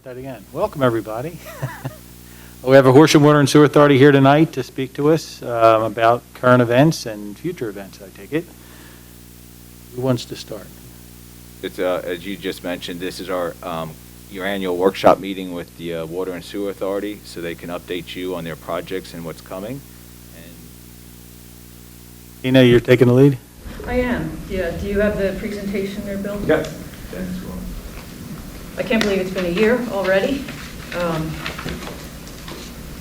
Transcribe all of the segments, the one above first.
Start that again. Welcome, everybody. We have a Horsham Water and Sewer Authority here tonight to speak to us about current events and future events, I take it. Who wants to start? It's, as you just mentioned, this is our your annual workshop meeting with the Water and Sewer Authority, so they can update you on their projects and what's coming. And Tina, you're taking the lead? I am, yeah. Do you have the presentation there, Bill? Yes. I can't believe it's been a year already.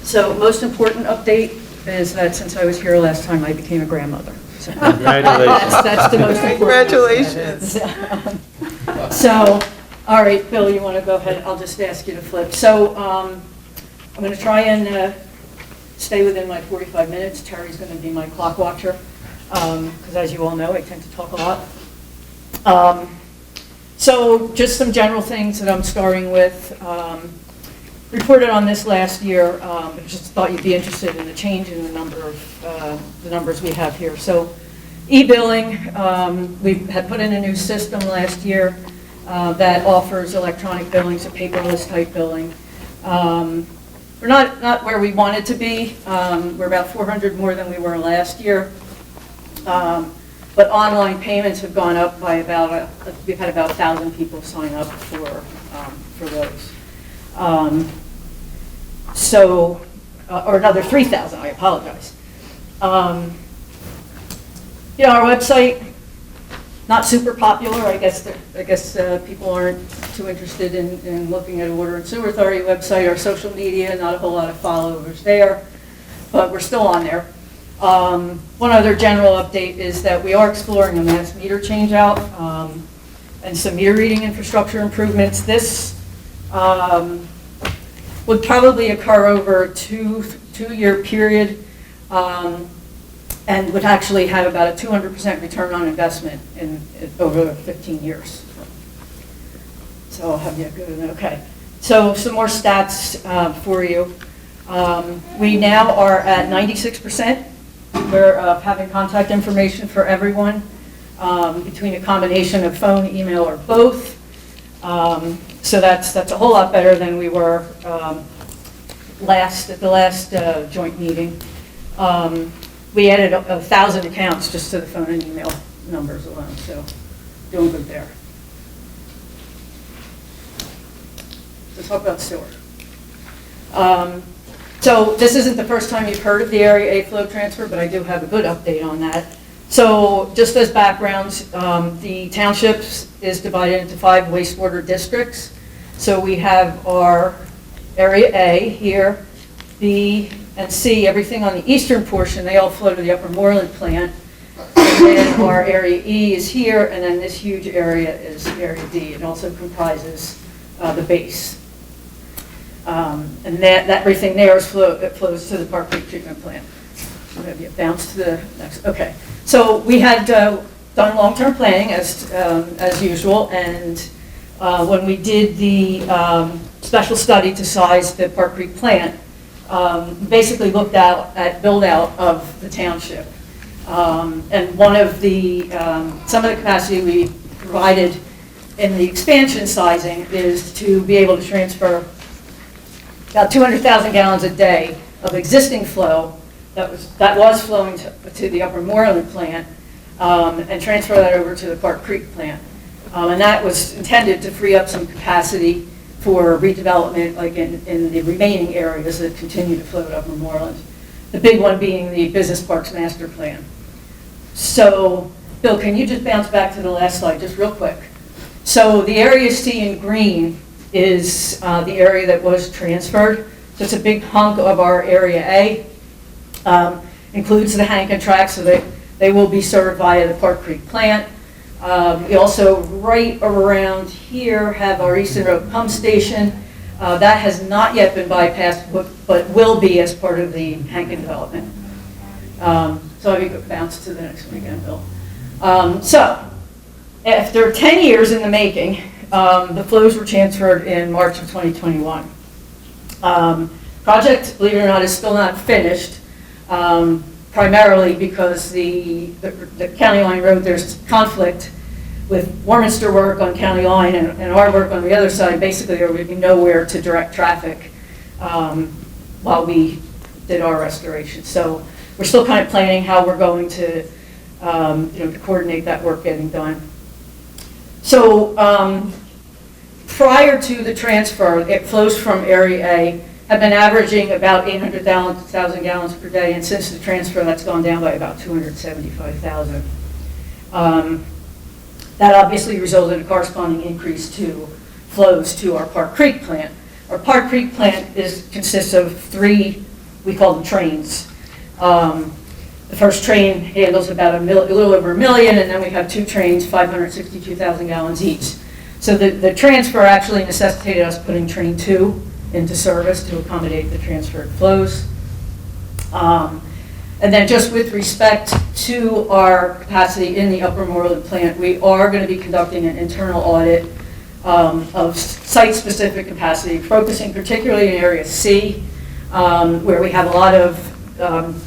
So most important update is that since I was here last time, I became a grandmother. So Congratulations. that's the most important. Congratulations. So, all right, Bill, you want to go ahead? I'll just ask you to flip. So I'm going to try and stay within my 45 minutes. Terry's going to be my clock watcher because, as you all know, I tend to talk a lot. So just some general things that I'm starting with. Reported on this last year, but just thought you'd be interested in the change in the number of the numbers we have here. So e-billing, we had put in a new system last year that offers electronic billing, so paperless type billing. We're not where we wanted to be. We're about 400 more than we were last year. But online payments have gone up by we've had about 1,000 people sign up for those. Or another 3,000, I apologize. Our website, not super popular. I guess people aren't too interested in looking at a Water and Sewer Authority website. Our social media, not a whole lot of followers there, but we're still on there. One other general update is that we are exploring a mass meter change out and some meter reading infrastructure improvements. This would probably occur over a two-year period and would actually have about a 200% return on investment over 15 years. So I'll have you go, okay. So some more stats for you. We now are at 96%. We're having contact information for everyone between a combination of phone, email, or both. So that's a whole lot better than we were at the last joint meeting. We added 1,000 accounts just to the phone and email numbers alone, so doing good there. Let's talk about sewer. So this isn't the first time you've heard of the Area A flow transfer, but I do have a good update on that. So just as backgrounds, the townships is divided into 5 wastewater districts. So we have our Area A here, B and C, everything on the eastern portion, they all flow to the Upper Moreland plant. And then our Area E is here, and then this huge area is Area D. It also comprises the base. And that everything there flows to the Park Creek Treatment Plant. I'll have you bounce to the next. Okay. So we had done long-term planning as usual, and when we did the special study to size the Park Creek plant, basically looked out at build-out of the township. And one of some of the capacity we provided in the expansion sizing is to be able to transfer about 200,000 gallons a day of existing flow that was flowing to the Upper Moreland plant and transfer that over to the Park Creek plant. And that was intended to free up some capacity for redevelopment, like in the remaining areas that continue to flow to Upper Moreland. The big one being the Business Parks Master Plan. So, Bill, can you just bounce back to the last slide just real quick? So the area C in green is the area that was transferred. So it's a big hunk of our Area A. Includes the Hankin track, so they will be served via the Park Creek plant. We also, right around here, have our Eastern Road Pump Station. That has not yet been bypassed, but will be as part of the Hankin development. So if you could bounce to the next one again, Bill. So after 10 years in the making, the flows were transferred in March of 2021. Project, believe it or not, is still not finished, primarily because the county line road, there's conflict with Warminster work on County Line and our work on the other side, basically there would be nowhere to direct traffic while we did our restoration. So we're still kind of planning how we're going to, to coordinate that work getting done. So prior to the transfer, it flows from Area A have been averaging about 800,000 gallons per day, and since the transfer, that's gone down by about 275,000. That obviously resulted in a corresponding increase to flows to our Park Creek plant. Our Park Creek plant consists of 3, we call them trains. The first train handles about a little over 1 million, and then we have 2 trains, 562,000 gallons each. So the transfer actually necessitated us putting train 2 into service to accommodate the transferred flows. And then just with respect to our capacity in the Upper Moreland plant, we are going to be conducting an internal audit of site-specific capacity, focusing particularly in Area C, where we have a lot of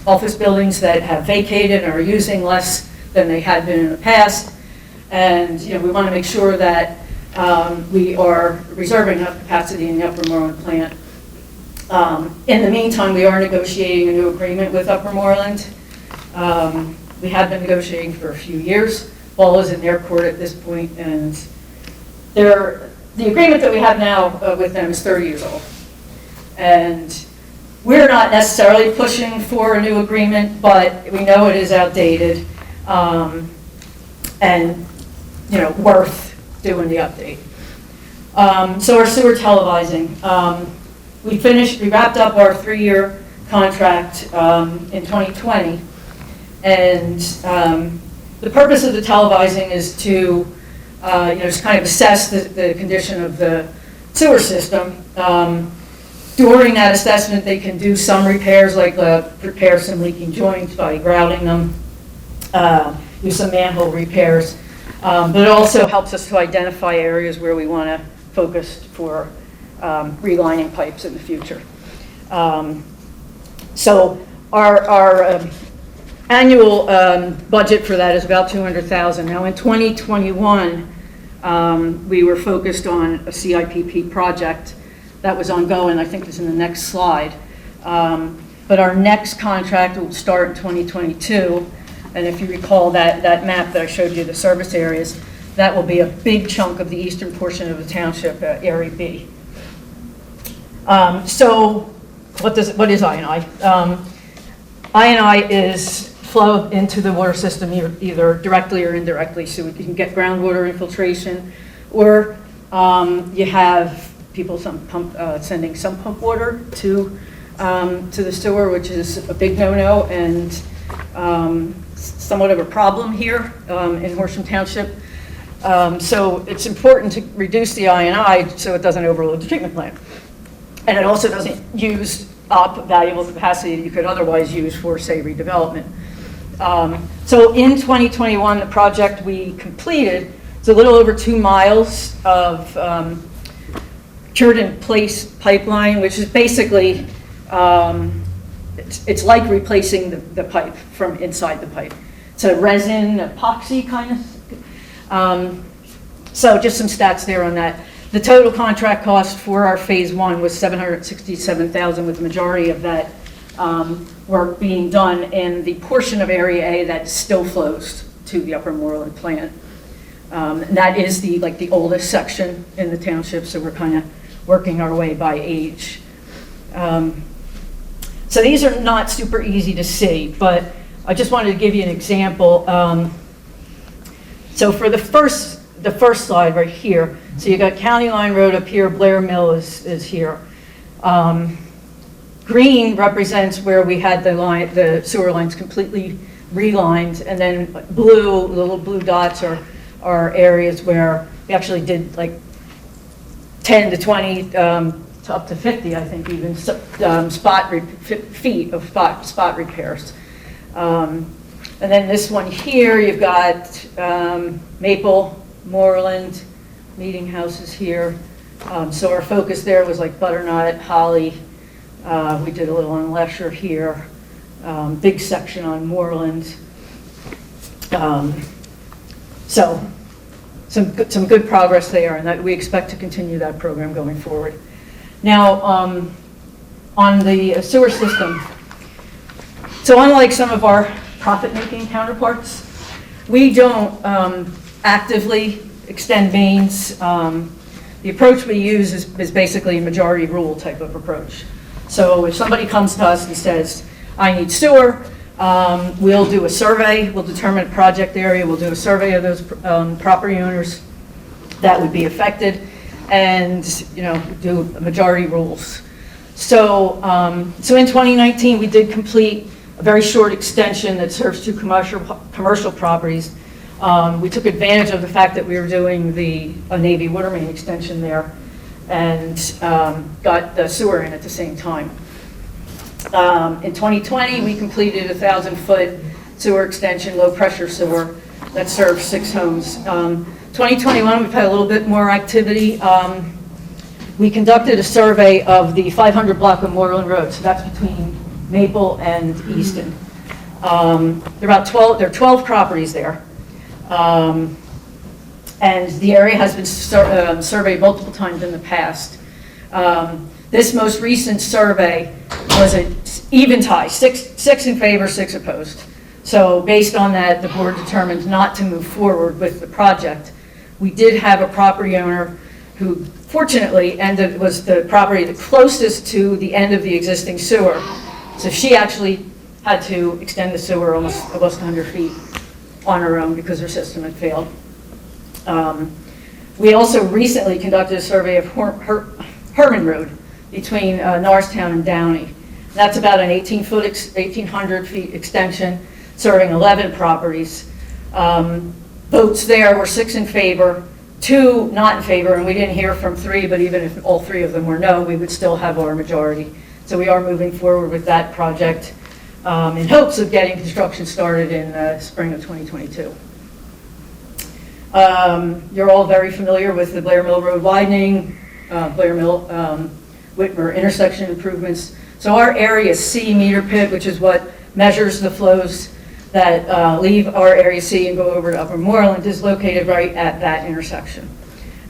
office buildings that have vacated and are using less than they had been in the past. And we want to make sure that we are reserving enough capacity in the Upper Moreland plant. In the meantime, we are negotiating a new agreement with Upper Moreland. We have been negotiating for a few years. Ball is in their court at this point, and the agreement that we have now with them is 30 years old. And we're not necessarily pushing for a new agreement, but we know it is outdated and worth doing the update. So our sewer televising. We wrapped up our 3-year contract in 2020, and the purpose of the televising is to just kind of assess the condition of the sewer system. During that assessment, they can do some repairs, like repair some leaking joints by grouting them, do some manhole repairs, but it also helps us to identify areas where we want to focus for relining pipes in the future. So our annual budget for that is about $200,000. Now in 2021, we were focused on a CIPP project that was ongoing. I think it's in the next slide. But our next contract will start in 2022. And if you recall that map that I showed you, the service areas, that will be a big chunk of the eastern portion of the township, Area B. So what is I&I? I&I is flow into the water system either directly or indirectly, so you can get groundwater infiltration, or you have people sending sump pump water to the sewer, which is a big no-no and somewhat of a problem here in Horsham Township. So it's important to reduce the I&I so it doesn't overload the treatment plant. And it also doesn't use up valuable capacity that you could otherwise use for, say, redevelopment. So in 2021, the project we completed is a little over 2 miles of cured-in-place pipeline, which is basically, it's like replacing the pipe from inside the pipe. It's a resin epoxy kind of. So just some stats there on that. The total contract cost for our phase 1 was $767,000, with the majority of that work being done in the portion of Area A that still flows to the Upper Moreland plant. And that is the oldest section in the township, so we're kind of working our way by age. So these are not super easy to see, but I just wanted to give you an example. So for the first slide right here, so you got County Line Road up here, Blair Mill is here. Green represents where we had the sewer lines completely relined, and then little blue dots are areas where we actually did like 10 to 20 to up to 50, I think, even feet of spot repairs. And then this one here, you've got Maple, Moreland, Meeting House is here. So our focus there was like Butternut, Holly. We did a little on Lesher here. Big section on Moreland. So some good progress there, and that we expect to continue that program going forward. Now, on the sewer system, so unlike some of our profit-making counterparts, we don't actively extend mains. The approach we use is basically a majority rule type of approach. So if somebody comes to us and says, I need sewer, we'll do a survey, we'll determine a project area, we'll do a survey of those property owners that would be affected, and do majority rules. So, so in 2019, we did complete a very short extension that serves two commercial properties. We took advantage of the fact that we were doing a Navy water main extension there, and got the sewer in at the same time. In 2020, we completed a 1,000-foot sewer extension, low-pressure sewer, that serves 6 homes. 2021, we've had a little bit more activity. We conducted a survey of the 500 block of Moreland Road, so that's between Maple and Easton. There are 12 properties there. And the area has been surveyed multiple times in the past. This most recent survey was an even tie, six in favor, 6 opposed. So based on that, the board determined not to move forward with the project. We did have a property owner who fortunately was the property the closest to the end of the existing sewer. So she actually had to extend the sewer almost 100 feet on her own because her system had failed. We also recently conducted a survey of Herman Road between Norristown and Downey. That's about an 1,800 feet extension serving 11 properties. Votes there were 6 in favor, 2 not in favor, and we didn't hear from 3, but even if all 3 of them were no, we would still have our majority. So we are moving forward with that project in hopes of getting construction started in the spring of 2022. You're all very familiar with the Blair Mill Road widening, Blair Mill Whitmer intersection improvements. So our area C meter pit, which is what measures the flows that leave our area C and go over to Upper Moreland, is located right at that intersection.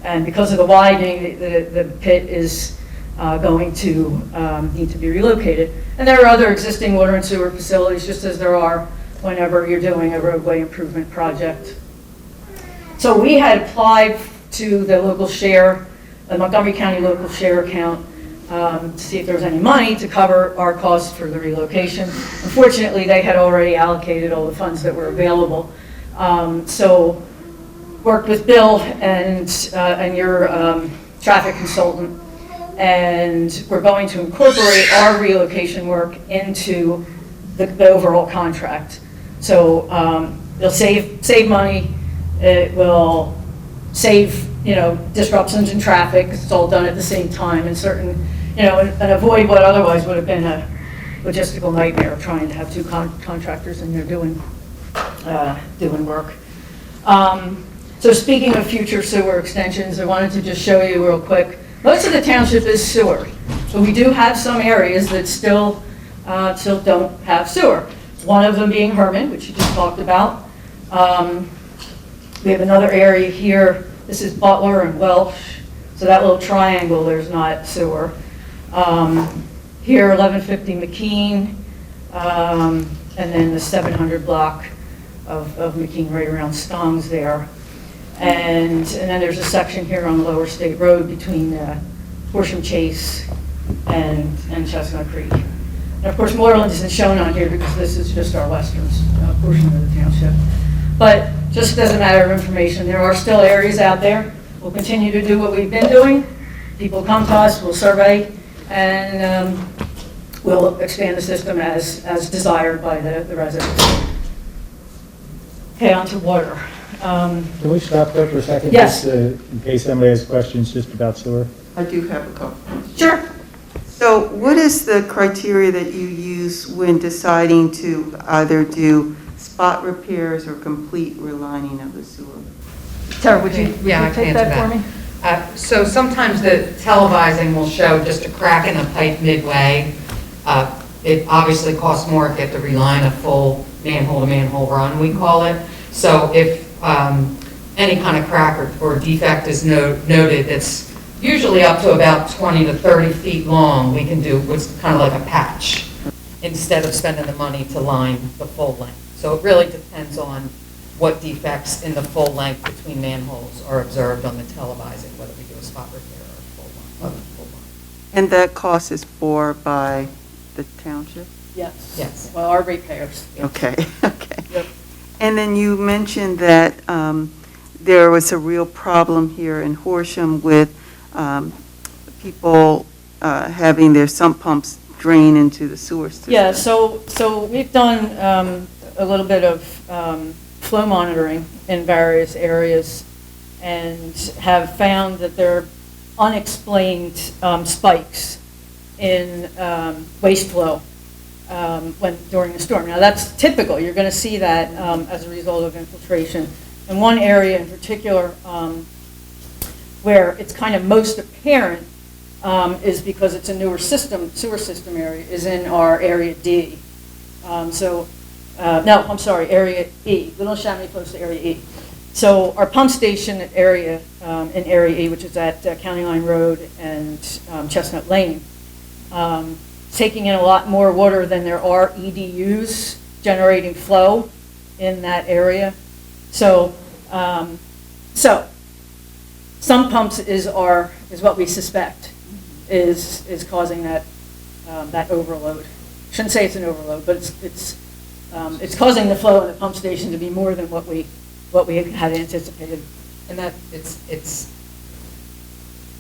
And because of the widening, the pit is going to need to be relocated. And there are other existing water and sewer facilities, just as there are whenever you're doing a roadway improvement project. So we had applied to the local share, the Montgomery County local share account, to see if there was any money to cover our costs for the relocation. Unfortunately, they had already allocated all the funds that were available. So worked with Bill and your traffic consultant, and we're going to incorporate our relocation work into the overall contract. So it'll save money. It will save, disruptions in traffic. It's all done at the same time, and and avoid what otherwise would have been a logistical nightmare of trying to have 2 contractors in there doing work. So speaking of future sewer extensions, I wanted to just show you real quick. Most of the township is sewer, but we do have some areas that still don't have sewer. One of them being Herman, which you just talked about. We have another area here. This is Butler and Welsh. So that little triangle, there's not sewer. Here, 1150 McKean, and then the 700 block of McKean right around Stong's there. And then there's a section here on Lower State Road between Horsham Chase and Chestnut Creek. And of course, Moreland isn't shown on here because this is just our western portion of the township. But just as a matter of information, there are still areas out there. We'll continue to do what we've been doing. People come to us, we'll survey, and we'll expand the system as desired by the residents. Okay, on to water. Can we stop there for a second? Yes. Just, in case somebody has questions just about sewer. I do have a couple. Sure. So what is the criteria that you use when deciding to either do spot repairs or complete relining of the sewer? Tara, would you Yeah, I can take answer that for me? So sometimes the televising will show just a crack in the pipe midway. It obviously costs more to get the reline a full manhole-to-manhole run, we call it. So if any kind of crack or defect is noted that's usually up to about 20 to 30 feet long, we can do what's kind of like a patch instead of spending the money to line the full length. So it really depends on what defects in the full length between manholes are observed on the televising, whether we do a spot repair or a full line. And that cost is bore by the township? Yes. Yes. Well, our ratepayers. Okay, okay. Yep. And then you mentioned that there was a real problem here in Horsham with people having their sump pumps drain into the sewer system. Yeah, so we've done a little bit of flow monitoring in various areas and have found that there are unexplained spikes in waste flow during the storm. Now, that's typical. You're going to see that as a result of infiltration. And one area in particular where it's kind of most apparent is because it's a newer sewer system area, is in our Area D. Area E, Little Chamonix close to Area E. So our pump station area in Area E, which is at County Line Road and Chestnut Lane, taking in a lot more water than there are EDUs generating flow in that area. So some pumps is what we suspect is causing that overload. Shouldn't say it's an overload, but it's causing the flow in the pump station to be more than what we had anticipated. And that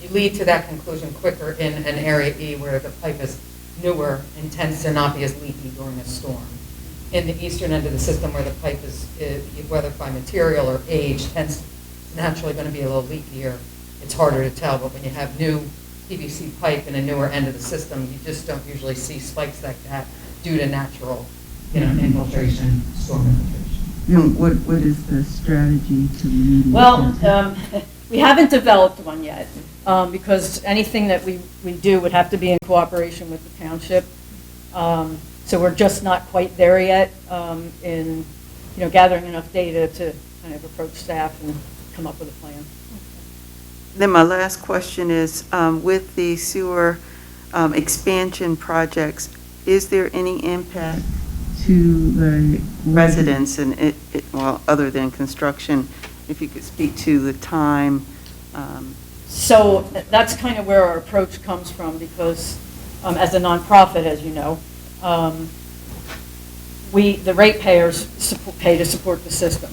you lead to that conclusion quicker in an Area E where the pipe is newer and tends to not be as leaky during a storm. In the eastern end of the system where the pipe is whether by material or age, tends naturally going to be a little leakier. It's harder to tell, but when you have new PVC pipe in a newer end of the system, you just don't usually see spikes like that due to natural, infiltration, storm infiltration. What is the strategy to remediate Well, that? we haven't developed one yet because anything that we do would have to be in cooperation with the township. So we're just not quite there yet in gathering enough data to kind of approach staff and come up with a plan. Then my last question is, with the sewer expansion projects, is there any impact to the residents and other than construction, if you could speak to the time? So that's kind of where our approach comes from because as a nonprofit, as you know, the ratepayers pay to support the system.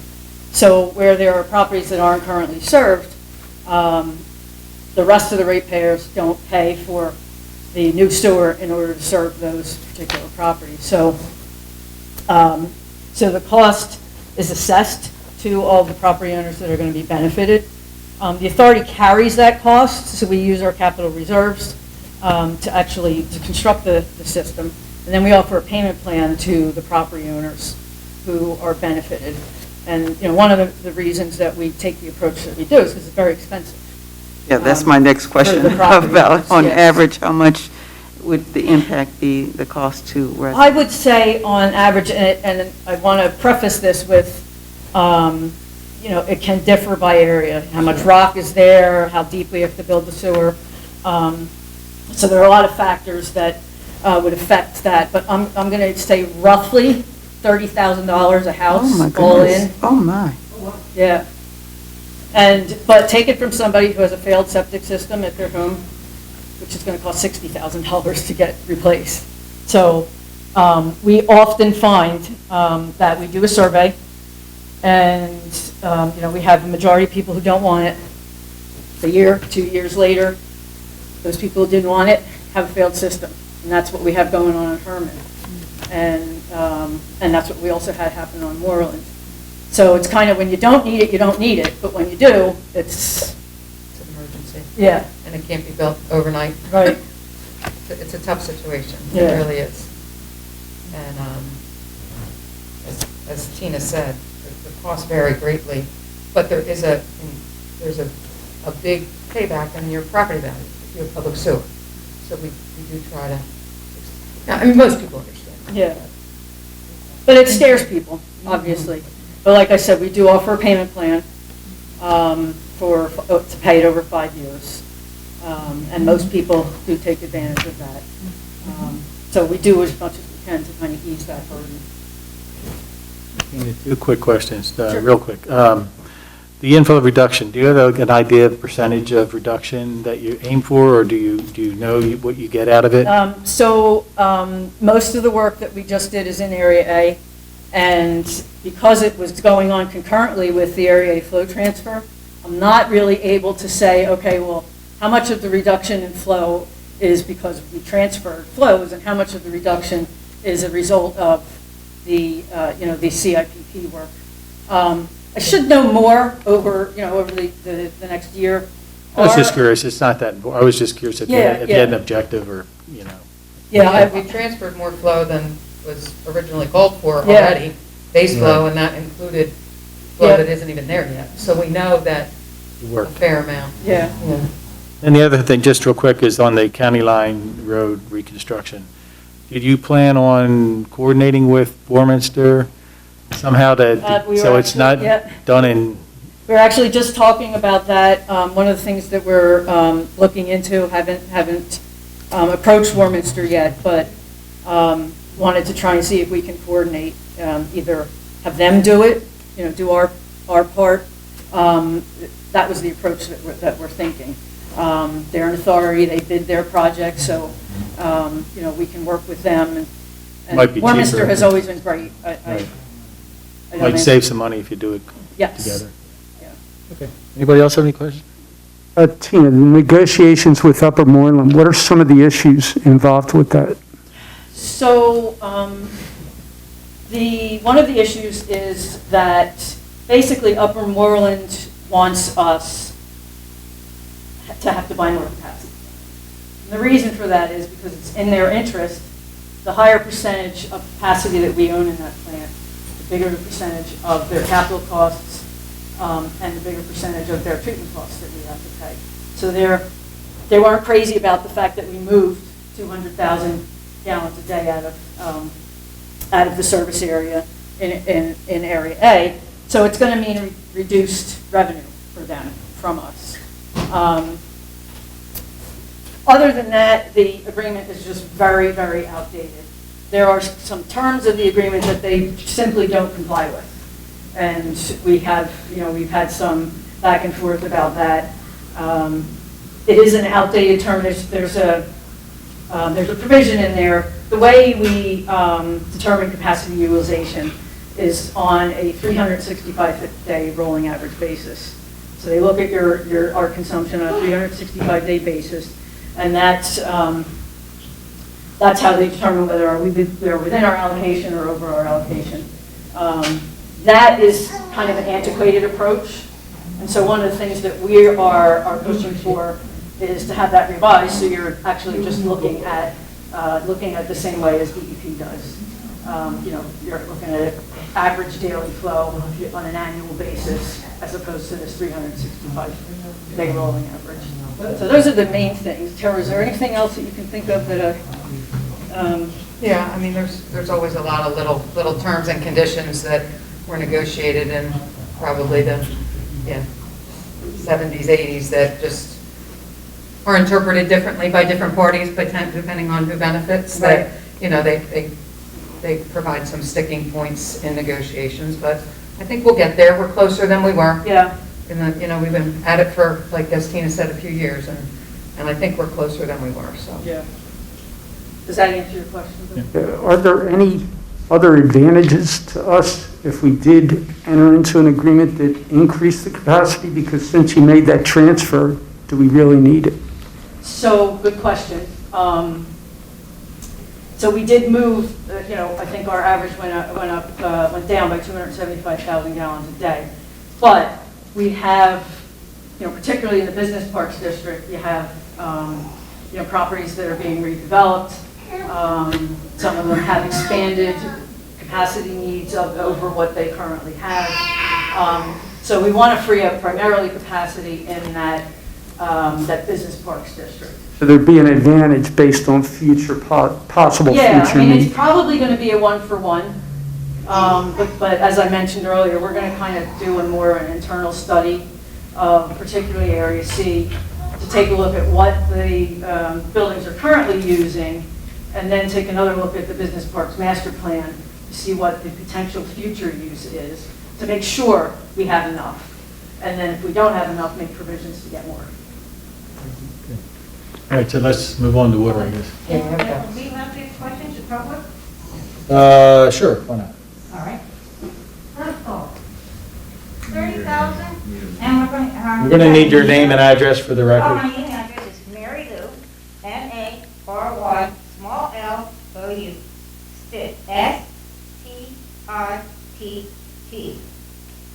So where there are properties that aren't currently served, the rest of the ratepayers don't pay for the new sewer in order to serve those particular properties. So the cost is assessed to all the property owners that are going to be benefited. The authority carries that cost, so we use our capital reserves to construct the system. And then we offer a payment plan to the property owners who are benefited. And one of the reasons that we take the approach that we do is because it's very expensive. Yeah, that's my next question the property about, owners, on yes. average, how much would the impact be, the cost to residents? I would say on average, and I want to preface this with, it can differ by area, how much rock is there, how deep we have to build the sewer. So there are a lot of factors that would affect that, but I'm going to say roughly $30,000 a house, Oh, my all goodness. in. Oh, my. Yeah. But take it from somebody who has a failed septic system at their home, which is going to cost $60,000 to get replaced. So we often find that we do a survey, and we have a majority of people who don't want it. A year, 2 years later, those people who didn't want it have a failed system, and that's what we have going on in Herman, and that's what we also had happen on Moreland. So it's kind of when you don't need it, you don't need it, but when you do, it's It's an emergency. yeah, And it can't be built overnight. right. It's a tough situation. Yeah. It really is. And as Tina said, the costs vary greatly, but there's a big payback on your property value if you have public sewer. So we do try to, most people understand. Yeah. But it scares people, obviously. But like I said, we do offer a payment plan. to pay it over 5 years. And most people do take advantage of that. So we do as much as we can to kind of ease that burden. Two quick questions, Sure. real quick. The inflow reduction, do you have an idea of percentage of reduction that you aim for, or do you know what you get out of it? Most of the work that we just did is in Area A, and because it was going on concurrently with the Area A flow transfer, I'm not really able to say, okay, well, how much of the reduction in flow is because we transferred flows, and how much of the reduction is a result of the CIPP work. I should know more over the next year. I was just curious, it's not that important. I was just curious if you had an objective or, Yeah, We transferred more flow than was originally called for Yeah. already, base flow, and that included flow Yeah. that isn't even there yet. So we know that you a work. fair amount. yeah. And the other thing, just real quick, is on the County Line Road reconstruction. Did you plan on coordinating with Warminster somehow We so were it's not actually- yeah. done in, We're actually just talking about that. One of the things that we're looking into, haven't approached Warminster yet, but wanted to try and see if we can coordinate, either have them do it, do our part. That was the approach that we're thinking. They're an authority, they bid their project, so, we can work with them. Might be Warminster cheaper. has always been great. Right. I don't might know. save some money if you do it Yes. together? Yeah. Okay. Anybody else have any questions? Tina, the negotiations with Upper Moreland, what are some of the issues involved with that? So, one of the issues is that basically Upper Moreland wants us to have to buy more capacity. And the reason for that is because it's in their interest, the higher percentage of capacity that we own in that plant, the bigger the percentage of their capital costs, and the bigger percentage of their treatment costs that we have to pay. So they weren't crazy about the fact that we moved 200,000 gallons a day out of the service area in Area A. So it's going to mean reduced revenue for them from us. Other than that, the agreement is just very, very outdated. There are some terms of the agreement that they simply don't comply with. And we've had some back and forth about that. It is an outdated term. There's a provision in there. The way we determine capacity utilization is on a 365-day rolling average basis. So they look at our consumption on a 365-day basis, and that's how they determine whether we're within our allocation or over our allocation. That is kind of an antiquated approach, and so one of the things that we are pushing for is to have that revised, so you're actually just looking at the same way as DEP does. You're looking at average daily flow on an annual basis, as opposed to this 365-day rolling average. So those are the main things. Tara, is there anything else that you can think of that? Yeah, I mean, there's always a lot of little terms and conditions that were negotiated in probably the 70s, 80s that just are interpreted differently by different parties, depending on who benefits. That, they provide some sticking points in negotiations, but I think we'll get there. We're closer than we were. Yeah. We've been at it for, like as Tina said, a few years, and I think we're closer than we were, so. Yeah. Does that answer your question? Are there any other advantages to us if we did enter into an agreement that increased the capacity? Because since you made that transfer, do we really need it? So, good question. So we did move, I think our average went down by 275,000 gallons a day. But we have, particularly in the business parks district, you have, properties that are being redeveloped. Some of them have expanded capacity needs over what they currently have. So we want to free up primarily capacity in that business parks district. So there'd be an advantage based on future possible Yeah, future I mean, it's needs? probably going to be a one-for-one. But as I mentioned earlier, we're going to kind of do more an internal study of particularly Area C, to take a look at what the buildings are currently using, and then take another look at the business parks master plan to see what the potential future use is, to make sure we have enough. And then if we don't have enough, make provisions to get more. All right, so let's move on to water, I guess. Yeah, okay. Do you have these questions to public? Sure, why not? All right. First of all, 30,000, and we're going to... We're going to need your name and address for the Oh, record. my email address is Mary Lou, M-A-R-Y, small L-O-U, Stitt, S-T-I-T-T.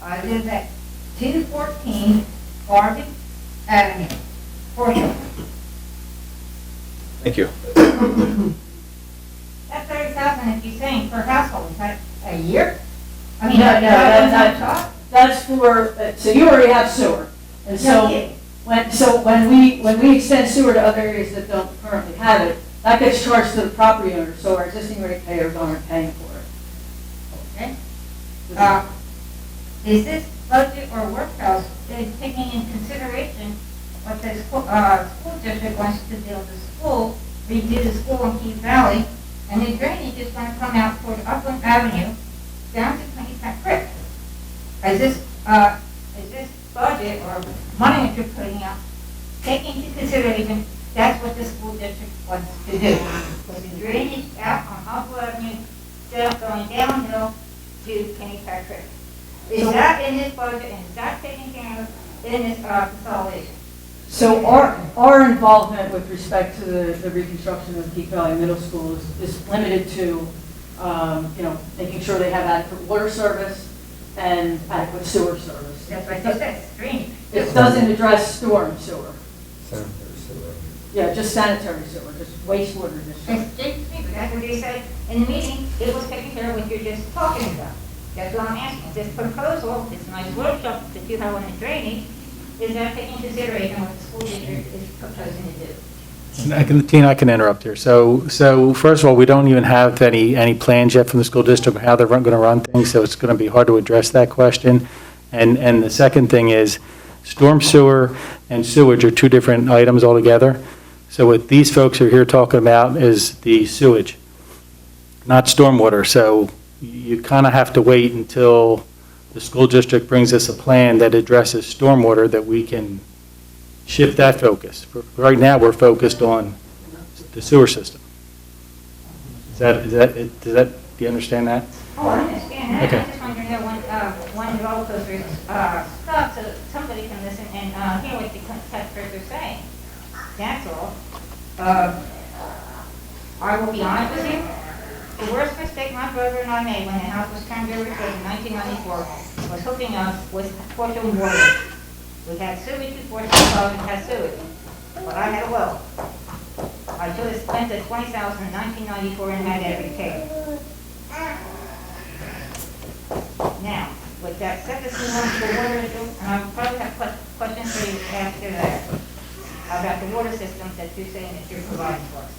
I live at 214 Harvey Avenue, Horsham. Thank you. That 30,000, if you're saying per household, is that a year? I mean, No, no, that's that's for, so you already have sewer. And No so, kidding. when we extend sewer to other areas that don't currently have it, that gets charged to the property owner, so our existing ratepayers aren't paying for it. Okay. Is this budget or workhouse taking in consideration what the school district wants to build a school, redo the school in Keith Valley, and the drainage is going to come out toward Upland Avenue down to Pennypack Creek? Is this budget or money that you're putting out taking into consideration that's what the school district wants to do? Put the drainage out on Upland Avenue, instead of going downhill to Pennypack Creek. Is that in this budget, and is that taken care of in this consolidation? So our involvement with respect to the reconstruction of Keith Valley Middle School is limited to, making sure they have adequate water service and adequate sewer service. That's what I said, drainage. It doesn't address storm sewer. Yeah, just sanitary sewer, just wastewater district. That's what they said in the meeting, it was taking care of what you're just talking about. That's what I'm asking. This proposal, this nice workshop that you have on the drainage, is that taking into consideration what the school district is proposing to do? Tina, I can interrupt here. So first of all, we don't even have any plans yet from the school district on how they're going to run things, so it's going to be hard to address that question. And the second thing is, storm sewer and sewage are two different items altogether. So what these folks are here talking about is the sewage, not stormwater. So you kind of have to wait until the school district brings us a plan that addresses stormwater that we can shift that focus. Right now, we're focused on the sewer system. Do you understand that? Oh, I understand that. Okay. I just wanted to know when roller coaster stops so somebody can listen and hear what the testers are saying. That's all. I will be honest with you. The worst mistake my brother and I made when the house was turned over to us in 1994 was hooking us with Horsham water. We had sewage before 2000, had sewage, but I had a well. I should have spent the $20,000 in 1994 and had that repaired. Now, with that said, let's move on to the water issue, and I probably have questions for you after that about the water systems that you're saying that you're providing for us.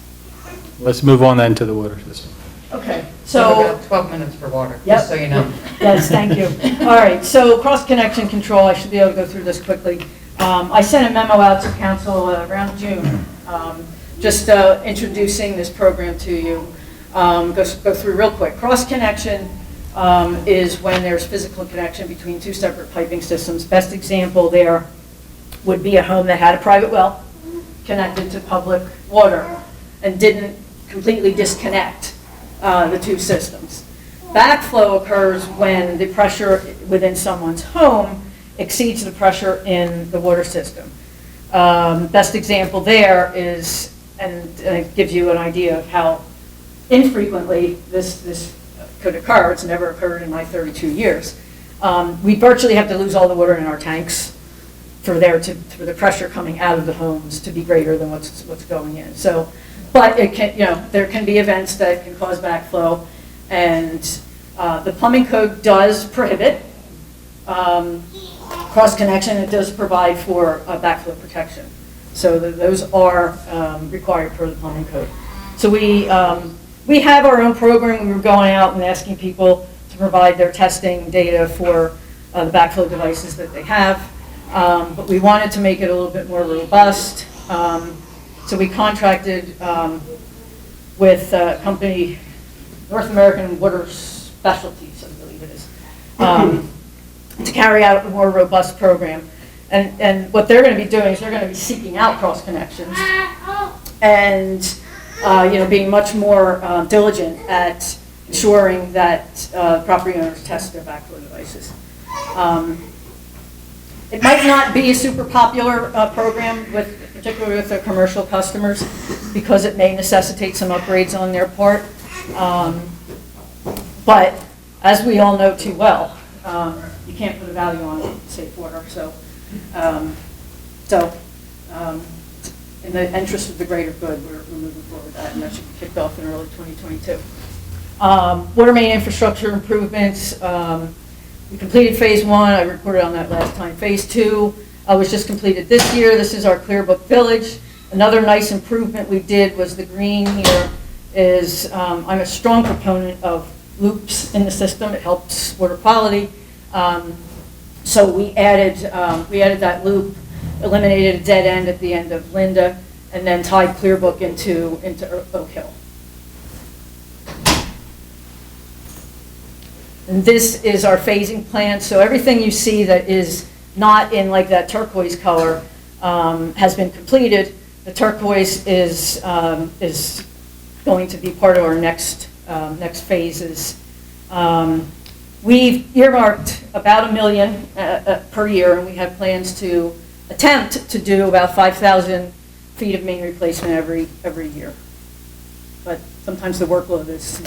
Let's move on then to the water system. Okay, So so. about 12 minutes for water, Yep. just so you know. Yes, thank you. All right, so cross-connection control, I should be able to go through this quickly. I sent a memo out to council around June, just introducing this program to you. Go through real quick. Cross-connection is when there's physical connection between two separate piping systems. Best example there would be a home that had a private well connected to public water and didn't completely disconnect the two systems. Backflow occurs when the pressure within someone's home exceeds the pressure in the water system. Best example there is, and it gives you an idea of how infrequently this could occur. It's never occurred in my 32 years. We virtually have to lose all the water in our tanks for the pressure coming out of the homes to be greater than what's going in. So, but it can, there can be events that can cause backflow, and the plumbing code does prohibit cross connection. It does provide for backflow protection. So those are required per the plumbing code. So we have our own program. We were going out and asking people to provide their testing data for the backflow devices that they have. But we wanted to make it a little bit more robust. So we contracted with a company, North American Water Specialties, I believe it is, to carry out a more robust program. And what they're going to be doing is they're going to be seeking out cross connections and being much more diligent at ensuring that property owners test their backflow devices. It might not be a super popular program, particularly with the commercial customers, because it may necessitate some upgrades on their part. But as we all know too well, you can't put a value on safe water. So in the interest of the greater good, we're moving forward with that, and that should be kicked off in early 2022. Water main infrastructure improvements. We completed phase 1. I reported on that last time. Phase 2 was just completed this year. This is our Clearbrook Village. Another nice improvement we did was the green here is, I'm a strong proponent of loops in the system. It helps water quality. So we added that loop, eliminated a dead end at the end of Linda, and then tied Clearbrook into Oak Hill. And this is our phasing plan. So everything you see that is not in like that turquoise color has been completed. The turquoise is going to be part of our next phases. We've earmarked about $1 million per year, and we have plans to attempt to do about 5,000 feet of main replacement every year. But sometimes the workload is,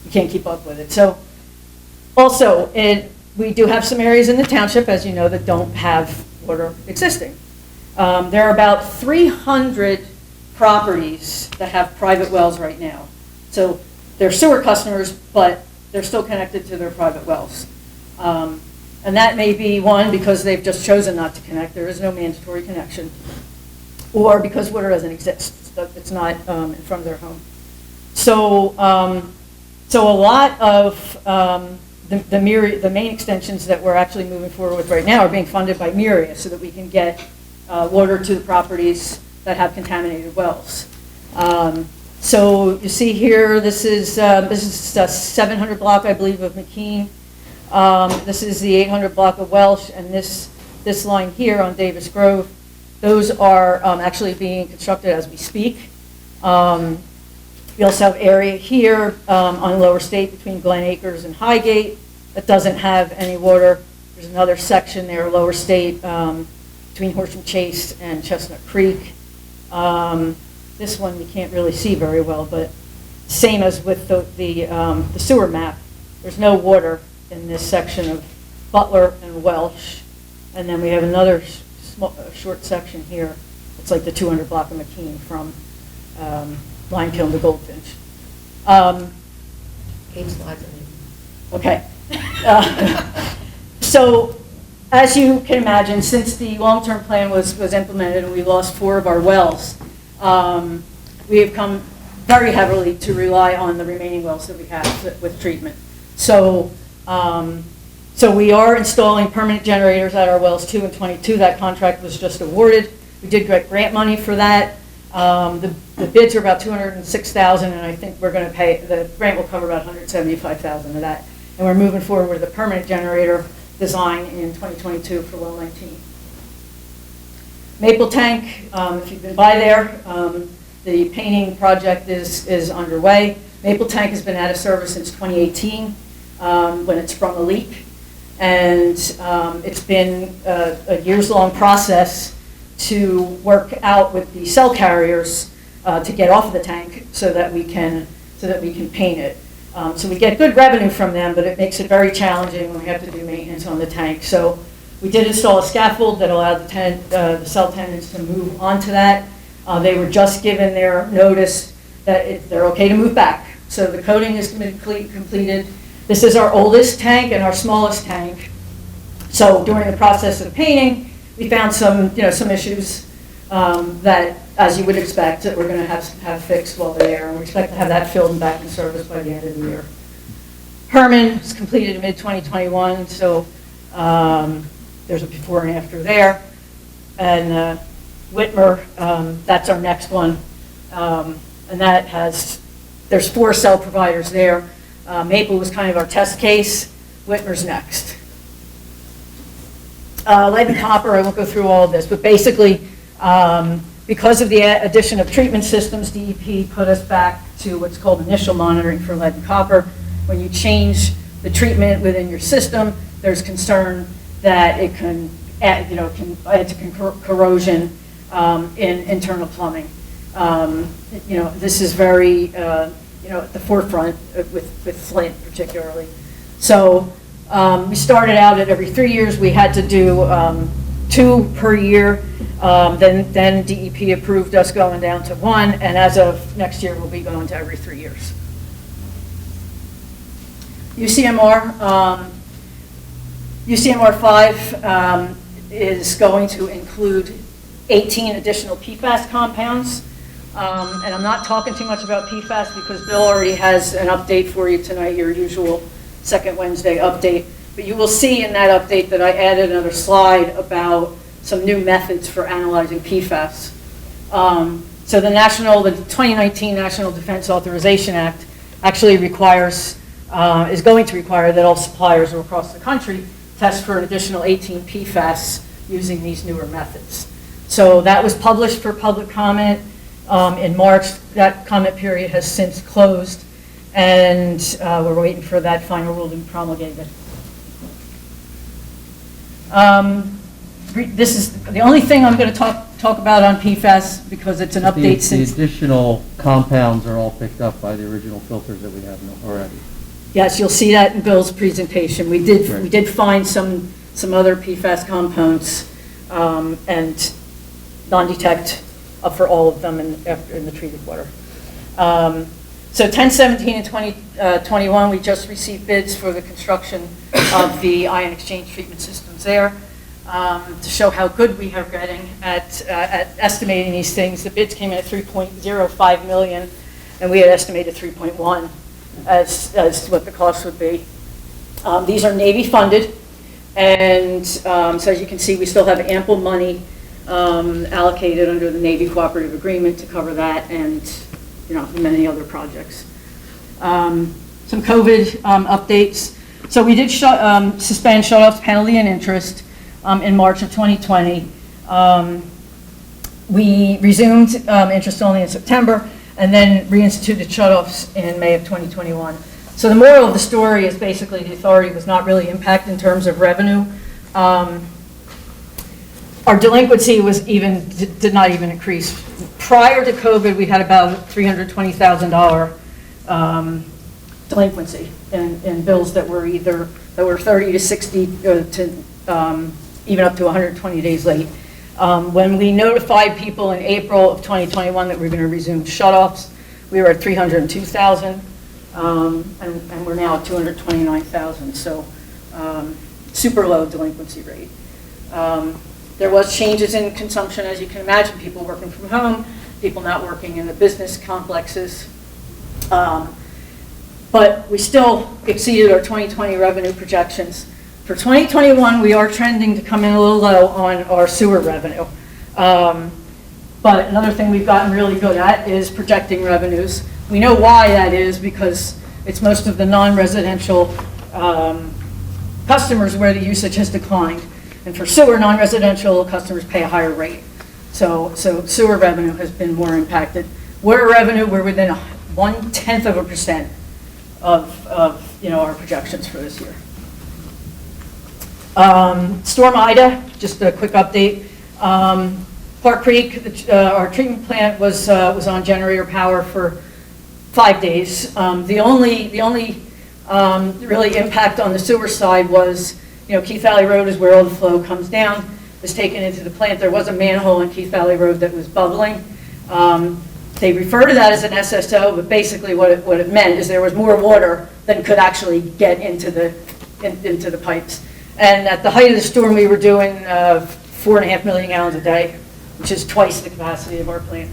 you can't keep up with it. So also, we do have some areas in the township, as you know, that don't have water existing. There are about 300 properties that have private wells right now. So they're sewer customers, but they're still connected to their private wells. And that may be one, because they've just chosen not to connect. There is no mandatory connection. Or because water doesn't exist. It's not in front of their home. So a lot of the main extensions that we're actually moving forward with right now are being funded by Myria, so that we can get water to the properties that have contaminated wells. So you see here, this is a 700 block, I believe, of McKean. This is the 800 block of Welsh, and this line here on Davis Grove. Those are actually being constructed as we speak. We also have area here on Lower State between Glen Acres and Highgate that doesn't have any water. There's another section there, Lower State, between Horsham Chase and Chestnut Creek. This one you can't really see very well, but same as with the sewer map. There's no water in this section of Butler and Welsh. And then we have another short section here. It's like the 200 block of McKean from Limekiln to Goldfinch. 8 slides. Okay. So as you can imagine, since the long-term plan was implemented and we lost 4 of our wells, we have come very heavily to rely on the remaining wells that we have with treatment. So we are installing permanent generators at our wells 2 and 22. That contract was just awarded. We did get grant money for that. The bids are about $206,000, and I think we're going to pay, the grant will cover about $175,000 of that. And we're moving forward with a permanent generator design in 2022 for well 19. Maple Tank, if you've been by there, the painting project is underway. Maple Tank has been out of service since 2018 when it sprung a leak. And it's been a years-long process to work out with the cell carriers to get off the tank so that we can paint it. So we get good revenue from them, but it makes it very challenging when we have to do maintenance on the tank. So we did install a scaffold that allowed the cell tenants to move onto that. They were just given their notice that they're okay to move back. So the coating has been completed. This is our oldest tank and our smallest tank. So during the process of painting, we found some issues that, as you would expect, that we're going to have fixed while they're there. And we expect to have that filled and back in service by the end of the year. Herman was completed in mid-2021, so there's a before and after there. And Whitmer, that's our next one. And that there's 4 cell providers there. Maple was kind of our test case. Whitmer's next. Lead and copper, I won't go through all of this, but basically, because of the addition of treatment systems, DEP put us back to what's called initial monitoring for lead and copper. When you change the treatment within your system, there's concern that it can add to corrosion in internal plumbing. This is very, at the forefront with Flint particularly. So we started out at every 3 years. We had to do 2 per year. Then DEP approved us going down to 1, and as of next year, we'll be going to every 3 years. UCMR, UCMR 5 is going to include 18 additional PFAS compounds. And I'm not talking too much about PFAS because Bill already has an update for you tonight, your usual second Wednesday update. But you will see in that update that I added another slide about some new methods for analyzing PFAS. So the 2019 National Defense Authorization Act actually is going to require that all suppliers across the country test for an additional 18 PFAS using these newer methods. So that was published for public comment in March. That comment period has since closed, and we're waiting for that final rule to be promulgated. This is the only thing I'm going to talk about on PFAS because it's an update since. The additional compounds are all picked up by the original filters that we have already. Yes, you'll see that in Bill's presentation. We did find some other PFAS compounds and non-detect for all of them in the treated water. So 1017 and 2021, we just received bids for the construction of the ion exchange treatment systems there. To show how good we are getting at estimating these things, the bids came in at $3.05 million, and we had estimated 3.1 as what the cost would be. These are Navy funded, and so as you can see, we still have ample money allocated under the Navy Cooperative Agreement to cover that and many other projects. Some COVID updates. So we did suspend shutoffs, penalty, and interest in March of 2020. We resumed interest only in September and then reinstituted shutoffs in May of 2021. So the moral of the story is basically the authority was not really impacted in terms of revenue. Our delinquency did not even increase. Prior to COVID, we had about $320,000 delinquency in bills that were 30 to 60 to even up to 120 days late. When we notified people in April of 2021 that we were going to resume shutoffs, we were at 302,000, and we're now at 229,000. So super low delinquency rate. There was changes in consumption, as you can imagine, people working from home, people not working in the business complexes. But we still exceeded our 2020 revenue projections. For 2021, we are trending to come in a little low on our sewer revenue. But another thing we've gotten really good at is projecting revenues. We know why that is because it's most of the non-residential customers where the usage has declined. And for sewer, non-residential customers pay a higher rate. So sewer revenue has been more impacted. Water revenue, we're within 0.1% of our projections for this year. Storm Ida, just a quick update. Park Creek, our treatment plant was on generator power for 5 days. The only really impact on the sewer side was, Keith Valley Road is where all the flow comes down, was taken into the plant. There was a manhole in Keith Valley Road that was bubbling. They refer to that as an SSO, but basically what it meant is there was more water than could actually get into the pipes. And at the height of the storm, we were doing 4.5 million gallons a day, which is twice the capacity of our plant.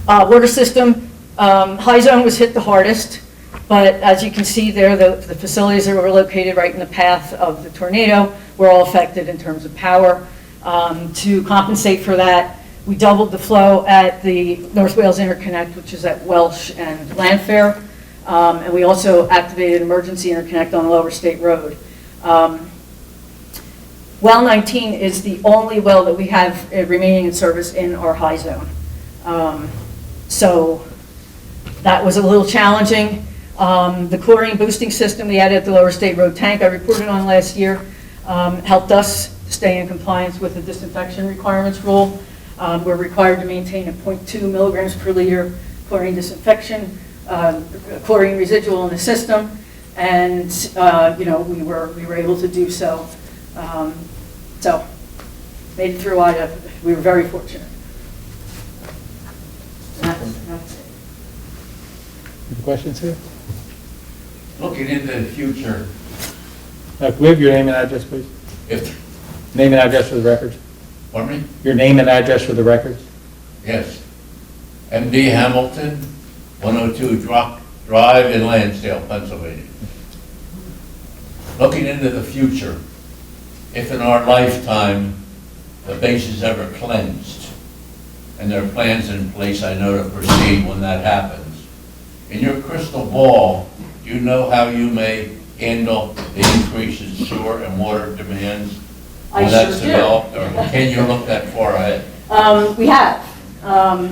Water system, High Zone was hit the hardest. But as you can see there, the facilities that were located right in the path of the tornado were all affected in terms of power. To compensate for that, we doubled the flow at the North Wales Interconnect, which is at Welsh and Landfair. And we also activated emergency interconnect on Lower State Road. Well 19 is the only well that we have remaining in service in our high zone. So that was a little challenging. The chlorine boosting system we added at the Lower State Road tank I reported on last year helped us stay in compliance with the disinfection requirements rule. We're required to maintain a 0.2 milligrams per liter chlorine disinfection, chlorine residual in the system, and we were able to do so. So made it through IDA. We were very fortunate. That's it. Any questions here? Looking into the future, Can we have your name and address, please? if, Name and address for the records. pardon me? Your name and address for the records. Yes. MD Hamilton, 102 Drive in Lansdale, Pennsylvania. Looking into the future, if in our lifetime the base is ever cleansed, and there are plans in place, I know, to proceed when that happens, in your crystal ball, do you know how you may handle the increase in sewer and water demands I when that's sure do. developed, or can you look that far ahead? We have.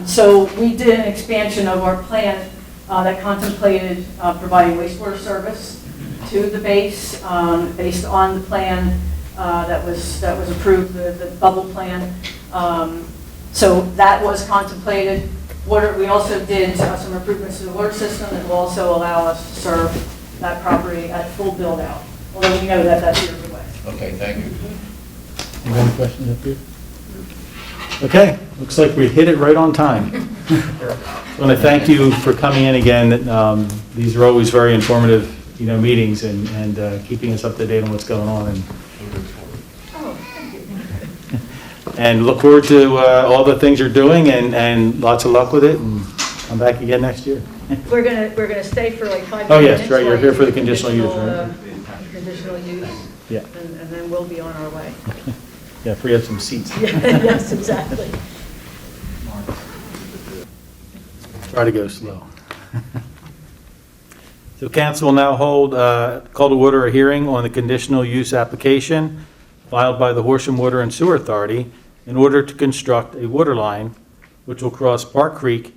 So we did an expansion of our plan that contemplated providing wastewater service to the base based on the plan that was approved, the bubble plan. So that was contemplated. Water, we also did some improvements to the water system that will also allow us to serve that property at full build out, although we know that that's years away. Okay, thank you. Any questions up here? Okay, looks like we hit it right on time. I want to thank you for coming in again. These are always very informative, meetings and keeping us up to date on what's going on. And look forward to all the things you're doing and lots of luck with it, and come back again next year. We're gonna stay for like 5 minutes. Oh, yes, right, you're while here you for the do conditional use, right? Conditional use, Yeah, and then we'll be on our way. yeah, free up some seats. Yes, exactly. Try to go slow. So council will now call to order a hearing on the conditional use application filed by the Horsham Water and Sewer Authority in order to construct a water line which will cross Park Creek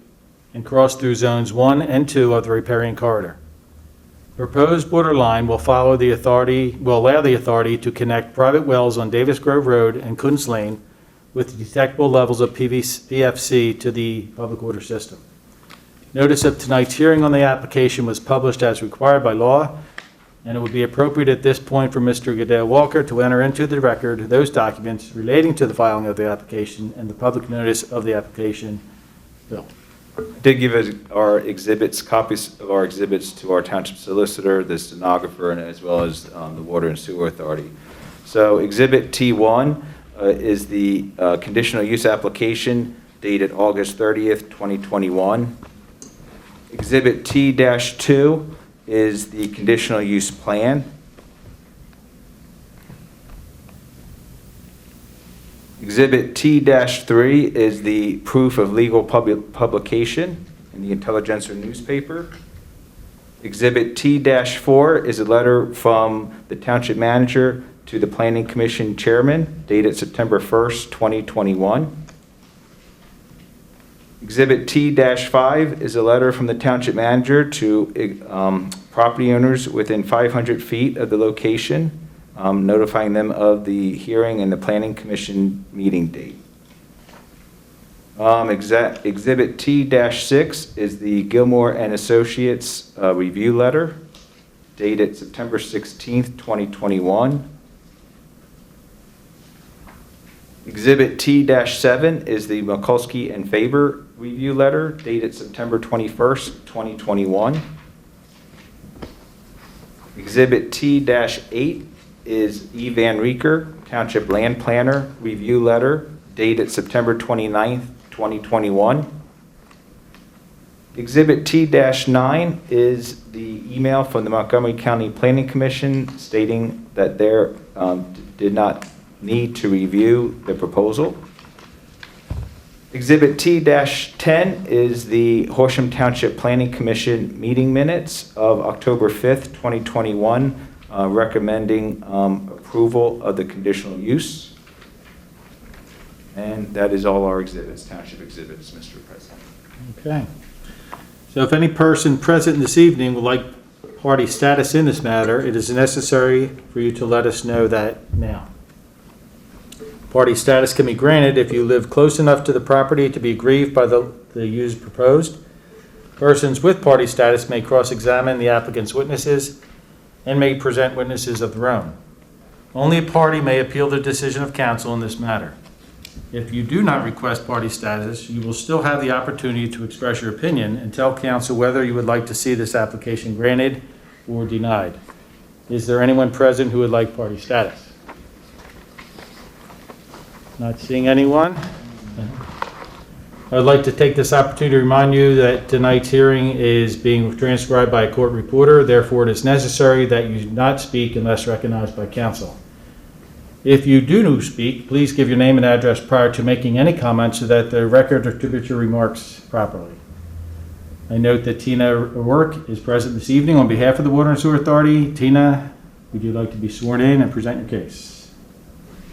and cross through zones 1 and 2 of the riparian corridor. Proposed water line will allow the authority to connect private wells on Davis Grove Road and Coons Lane with detectable levels of PFC to the public water system. Notice of tonight's hearing on the application was published as required by law, and it would be appropriate at this point for Mr. Goodell Walker to enter into the record those documents relating to the filing of the application and the public notice of the application. Bill. Did give us our exhibits, copies of our exhibits to our township solicitor, the stenographer, and as well as the Water and Sewer Authority. So Exhibit T1 is the conditional use application dated August 30th, 2021. Exhibit T-2 is the conditional use plan. Exhibit T-3 is the proof of legal publication in the Intelligencer newspaper. Exhibit T-4 is a letter from the township manager to the Planning Commission chairman dated September 1st, 2021. Exhibit T-5 is a letter from the township manager to property owners within 500 feet of the location, notifying them of the hearing and the Planning Commission meeting date. Exhibit T-6 is the Gilmore and Associates review letter dated September 16th, 2021. Exhibit T-7 is the Mikulski and Faber review letter dated September 21st, 2021. Exhibit T-8 is E. Van Rieker, Township Land Planner review letter dated September 29th, 2021. Exhibit T-9 is the email from the Montgomery County Planning Commission stating that they did not need to review the proposal. Exhibit T-10 is the Horsham Township Planning Commission meeting minutes of October 5th, 2021, recommending approval of the conditional use. And that is all our exhibits, township exhibits, Mr. President. Okay. So if any person present this evening would like party status in this matter, it is necessary for you to let us know that now. Party status can be granted if you live close enough to the property to be aggrieved by the use proposed. Persons with party status may cross-examine the applicant's witnesses and may present witnesses of their own. Only a party may appeal the decision of council in this matter. If you do not request party status, you will still have the opportunity to express your opinion and tell council whether you would like to see this application granted or denied. Is there anyone present who would like party status? Not seeing anyone. I'd like to take this opportunity to remind you that tonight's hearing is being transcribed by a court reporter. Therefore, it is necessary that you not speak unless recognized by counsel. If you do speak, please give your name and address prior to making any comments so that the record attributes your remarks properly. I note that Tina O'Rourke is present this evening on behalf of the Water and Sewer Authority. Tina, would you like to be sworn in and present your case?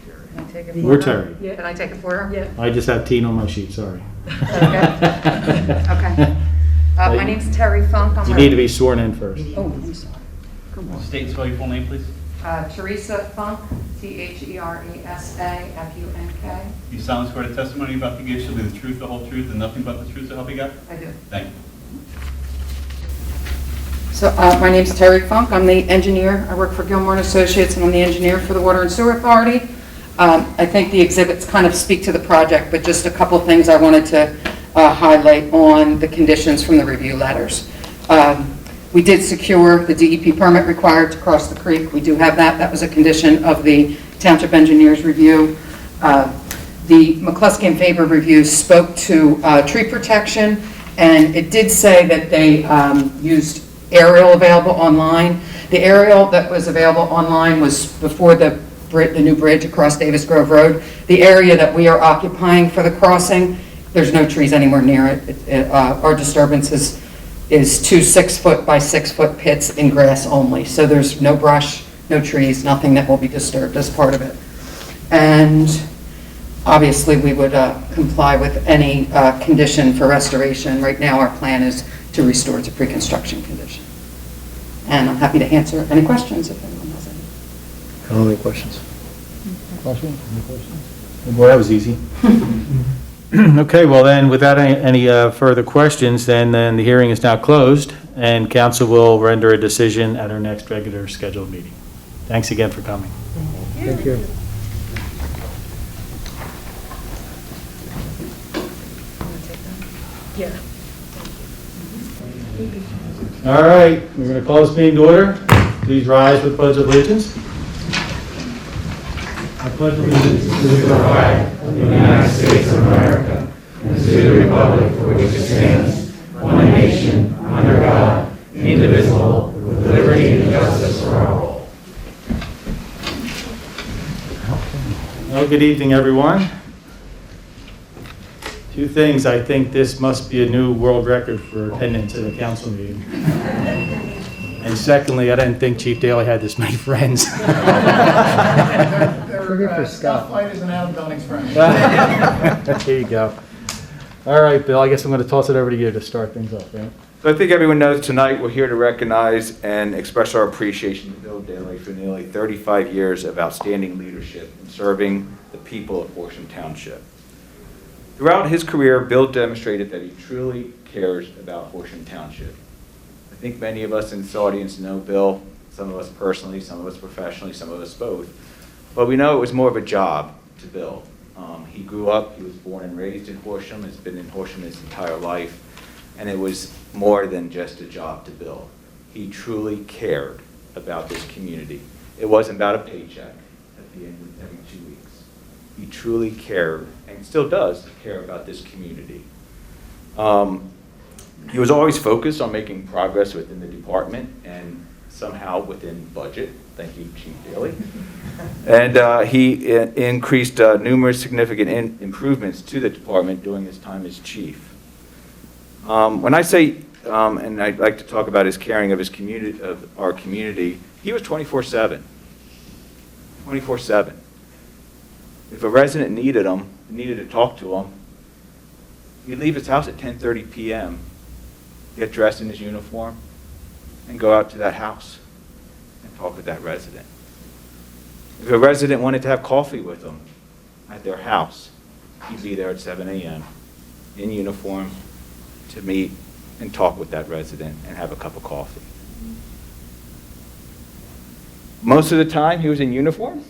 Can I take it Or for her? Terry? Can I take it for her? Yeah. I just have Tina on my sheet, sorry. Okay. My name's Terry Funk. You need to be sworn in first. Oh, I'm sorry. State and spell your full name, please. Teresa Funk, Teresa, You solemnly swear the testimony you're about to give shall be the truth, the whole truth, and nothing but the truth, so help you God? I do. Thank you. So my name's Terry Funk. I'm the engineer. I work for Gilmore and Associates, and I'm the engineer for the Water and Sewer Authority. I think the exhibits kind of speak to the project, but just a couple things I wanted to highlight on the conditions from the review letters. We did secure the DEP permit required to cross the creek. We do have that. That was a condition of the Township Engineers review. The McCluskey and Faber review spoke to tree protection, and it did say that they used aerial available online. The aerial that was available online was before the new bridge across Davis Grove Road. The area that we are occupying for the crossing, there's no trees anywhere near it. Our disturbance is 2 6-foot by 6-foot pits in grass only. So there's no brush, no trees, nothing that will be disturbed as part of it. And obviously, we would comply with any condition for restoration. Right now, our plan is to restore to pre-construction condition. And I'm happy to answer any questions if anyone has any. I don't have any questions. Questions? Any questions? Well, that was easy. Okay, well then, without any further questions, then the hearing is now closed, and council will render a decision at our next regular scheduled meeting. Thanks again for coming. Thank you. Yeah. All right, we're going to call this meeting to order. Please rise with the Pledge of Allegiance. I pledge allegiance to the flag of the United States of America and to the republic for which it stands, one nation, under God, indivisible, with liberty and justice for all. Well, good evening, everyone. Two things. I think this must be a new world record for attendance at a council meeting. And secondly, I didn't think Chief Daly had this many friends. Scott White is an outgoing friend. There you go. All right, Bill, I guess I'm going to toss it over to you to start things off, right? So I think everyone knows tonight we're here to recognize and express our appreciation to Bill Daly for nearly 35 years of outstanding leadership in serving the people of Horsham Township. Throughout his career, Bill demonstrated that he truly cares about Horsham Township. I think many of us in this audience know Bill, some of us personally, some of us professionally, some of us both. But we know it was more of a job to Bill. He grew up, he was born and raised in Horsham, has been in Horsham his entire life, and it was more than just a job to Bill. He truly cared about this community. It wasn't about a paycheck at the end of every 2 weeks. He truly cared, and still does care about this community. He was always focused on making progress within the department and somehow within budget. Thank you, Chief Daly. And he increased numerous significant improvements to the department during his time as chief. When I say, and I'd like to talk about his caring of his community, of our community, he was 24/7. 24/7. If a resident needed him, needed to talk to him, he'd leave his house at 10:30 p.m., get dressed in his uniform, and go out to that house and talk with that resident. If a resident wanted to have coffee with him at their house, he'd be there at 7 a.m. in uniform to meet and talk with that resident and have a cup of coffee. Most of the time, he was in uniform,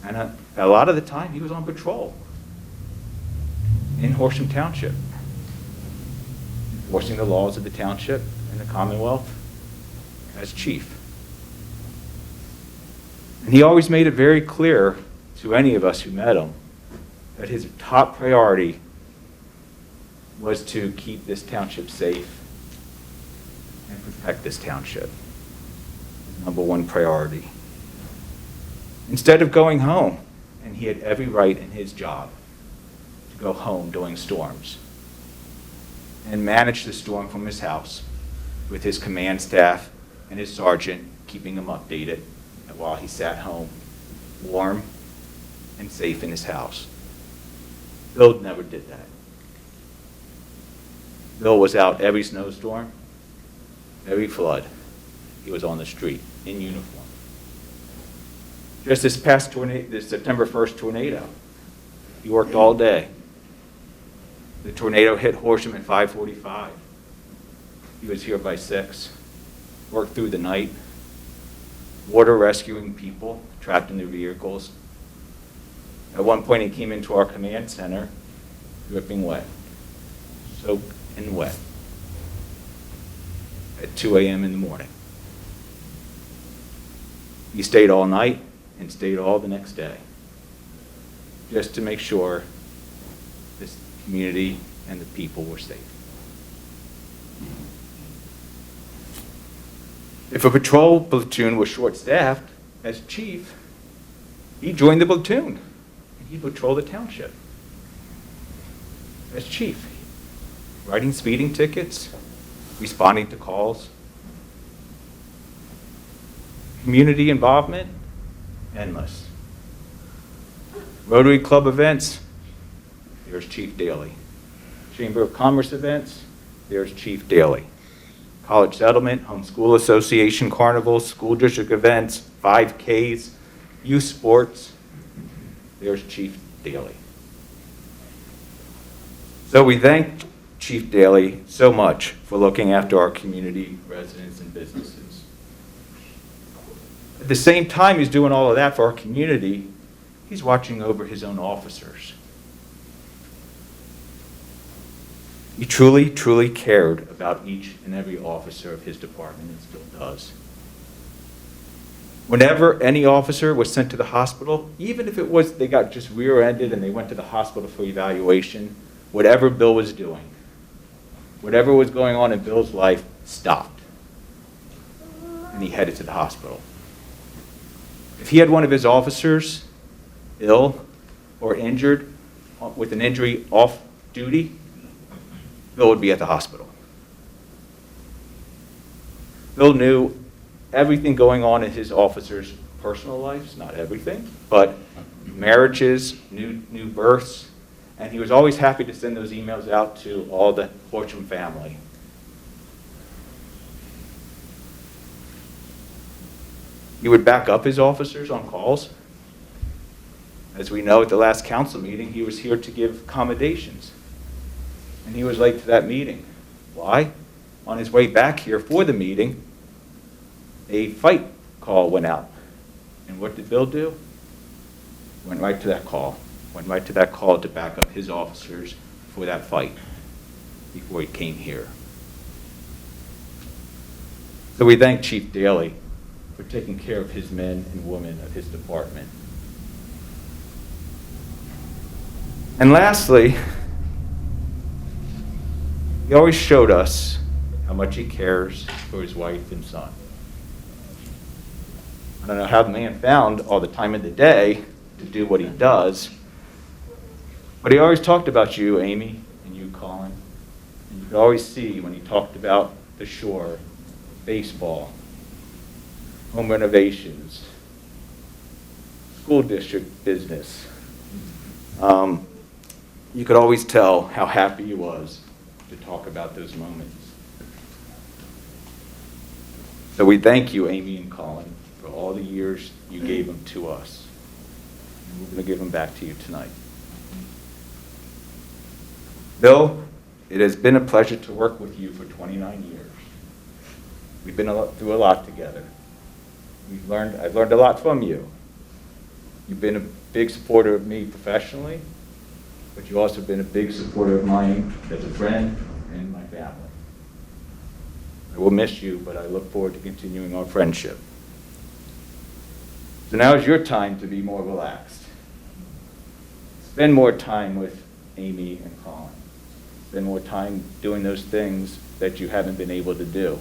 and a lot of the time, he was on patrol in Horsham Township, enforcing the laws of the township and the Commonwealth as chief. And he always made it very clear to any of us who met him that his top priority was to keep this township safe and protect this township. Number one priority. Instead of going home, and he had every right in his job to go home during storms and manage the storm from his house with his command staff and his sergeant keeping him updated while he sat home warm and safe in his house. Bill never did that. Bill was out every snowstorm, every flood. He was on the street in uniform. Just this past tornado, this September 1st tornado, he worked all day. The tornado hit Horsham at 5:45. He was here by 6, worked through the night, water rescuing people trapped in their vehicles. At one point, he came into our command center dripping wet, soaked and wet, at 2 a.m. in the morning. He stayed all night and stayed all the next day, just to make sure this community and the people were safe. If a patrol platoon was short-staffed, as chief, he joined the platoon, and he patrolled the township. As chief, writing speeding tickets, responding to calls. Community involvement, endless. Rotary Club events, there's Chief Daly. Chamber of Commerce events, there's Chief Daly. College Settlement, Homeschool Association carnivals, school district events, 5Ks, youth sports, there's Chief Daly. So we thank Chief Daly so much for looking after our community, residents, and businesses. At the same time he's doing all of that for our community, he's watching over his own officers. He truly, truly cared about each and every officer of his department and still does. Whenever any officer was sent to the hospital, even if it was they got just rear-ended and they went to the hospital for evaluation, whatever Bill was doing, whatever was going on in Bill's life stopped, and he headed to the hospital. If he had one of his officers ill or injured with an injury off duty, Bill would be at the hospital. Bill knew everything going on in his officers' personal lives, not everything, but marriages, new births, and he was always happy to send those emails out to all the Horsham family. He would back up his officers on calls. As we know, at the last council meeting, he was here to give accommodations. And he was late to that meeting. Why? On his way back here for the meeting, a fight call went out. And what did Bill do? Went right to that call. Went right to that call to back up his officers for that fight before he came here. So we thank Chief Daly for taking care of his men and women of his department. And lastly, He always showed us how much he cares for his wife and son. I don't know how the man found all the time in the day to do what he does, but he always talked about you, Amy, and you, Colin. And you could always see when he talked about the shore, baseball, home renovations, school district business. You could always tell how happy he was to talk about those moments. So we thank you, Amy and Colin, for all the years you gave them to us. And we're going to give them back to you tonight. Bill, it has been a pleasure to work with you for 29 years. We've been through a lot together. I've learned a lot from you. You've been a big supporter of me professionally, but you've also been a big supporter of mine as a friend and my family. I will miss you, but I look forward to continuing our friendship. So now is your time to be more relaxed. Spend more time with Amy and Colin. Spend more time doing those things that you haven't been able to do.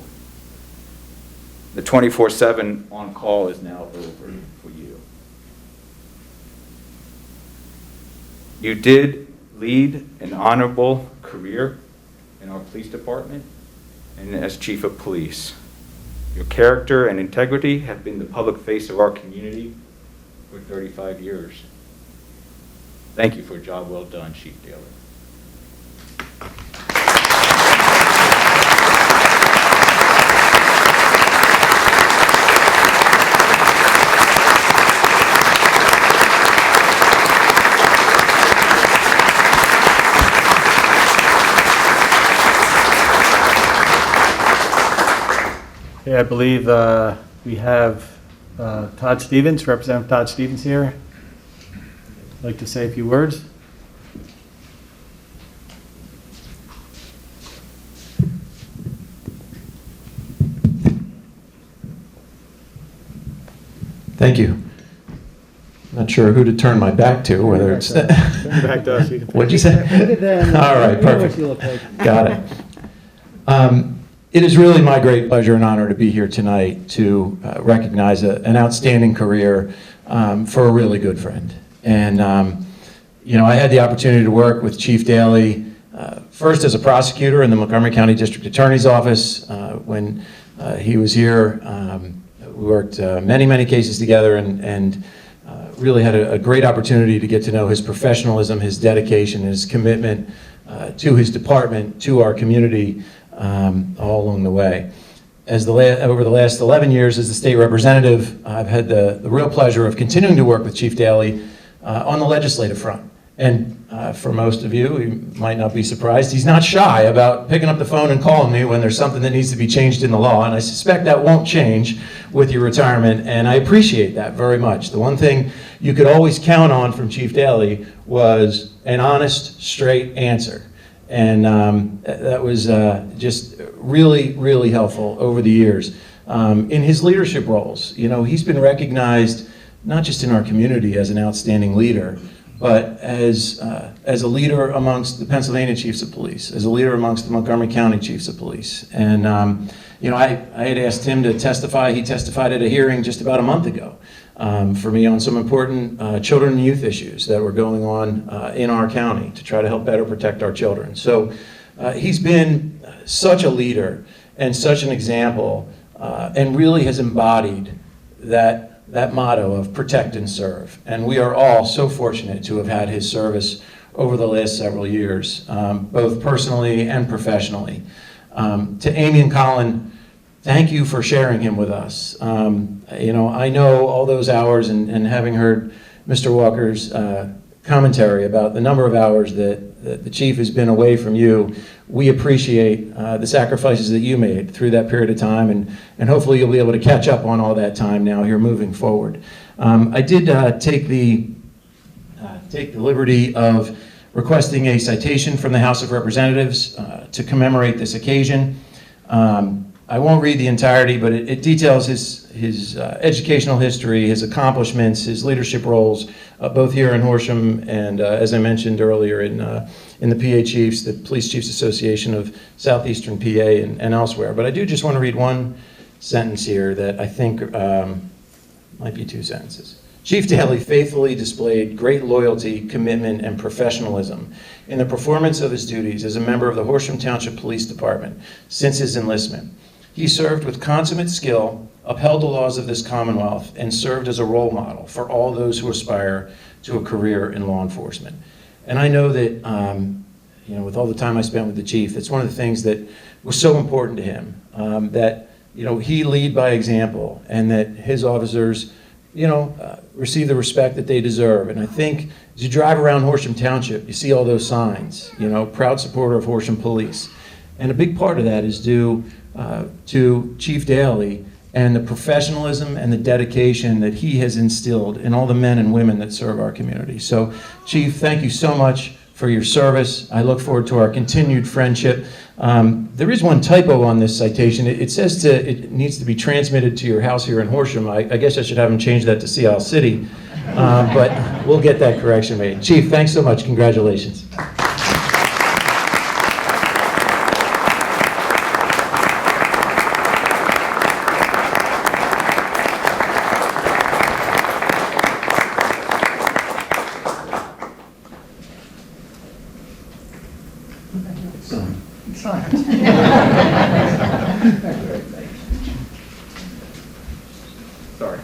The 24/7 on-call is now over for you. You did lead an honorable career in our police department and as chief of police. Your character and integrity have been the public face of our community for 35 years. Thank you for a job well done, Chief Daly. Okay, I believe we have Todd Stevens, Representative Todd Stevens here. I'd like to say a few words. Thank you. Not sure who to turn my back to, whether it's... Turn it back to us. What'd you say? Look at them. All right, You know what perfect. you look like. Got it. It is really my great pleasure and honor to be here tonight to recognize an outstanding career for a really good friend. And, you know, I had the opportunity to work with Chief Daly first as a prosecutor in the Montgomery County District Attorney's Office when he was here. We worked many, many cases together and really had a great opportunity to get to know his professionalism, his dedication, his commitment to his department, to our community, all along the way. Over the last 11 years as the state representative, I've had the real pleasure of continuing to work with Chief Daly on the legislative front. And for most of you, you might not be surprised, he's not shy about picking up the phone and calling me when there's something that needs to be changed in the law, and I suspect that won't change with your retirement, and I appreciate that very much. The one thing you could always count on from Chief Daly was an honest, straight answer. And that was just really, really helpful over the years. In his leadership roles, you know, he's been recognized not just in our community as an outstanding leader, but as a leader amongst the Pennsylvania Chiefs of Police, as a leader amongst the Montgomery County Chiefs of Police. And, you know, I had asked him to testify. He testified at a hearing just about a month ago for me on some important children and youth issues that were going on in our county to try to help better protect our children. So he's been such a leader and such an example and really has embodied that motto of protect and serve. And we are all so fortunate to have had his service over the last several years, both personally and professionally. To Amy and Colin, thank you for sharing him with us. You know, I know all those hours and having heard Mr. Walker's commentary about the number of hours that the chief has been away from you, we appreciate the sacrifices that you made through that period of time, and hopefully you'll be able to catch up on all that time now here moving forward. I did take the liberty of requesting a citation from the House of Representatives to commemorate this occasion. I won't read the entirety, but it details his educational history, his accomplishments, his leadership roles, both here in Horsham and, as I mentioned earlier, in the PA Chiefs, the Police Chiefs Association of Southeastern PA and elsewhere. But I do just want to read one sentence here that I think might be two sentences. Chief Daly faithfully displayed great loyalty, commitment, and professionalism in the performance of his duties as a member of the Horsham Township Police Department since his enlistment. He served with consummate skill, upheld the laws of this Commonwealth, and served as a role model for all those who aspire to a career in law enforcement. And I know that, with all the time I spent with the chief, it's one of the things that was so important to him, that, he lead by example, and that his officers, receive the respect that they deserve. And I think as you drive around Horsham Township, you see all those signs, proud supporter of Horsham Police. And a big part of that is due to Chief Daly and the professionalism and the dedication that he has instilled in all the men and women that serve our community. So, Chief, thank you so much for your service. I look forward to our continued friendship. There is one typo on this citation. It says it needs to be transmitted to your house here in Horsham. I guess I should have him change that to Sea Isle City, but we'll get that correction made. Chief, thanks so much. Congratulations. Sorry.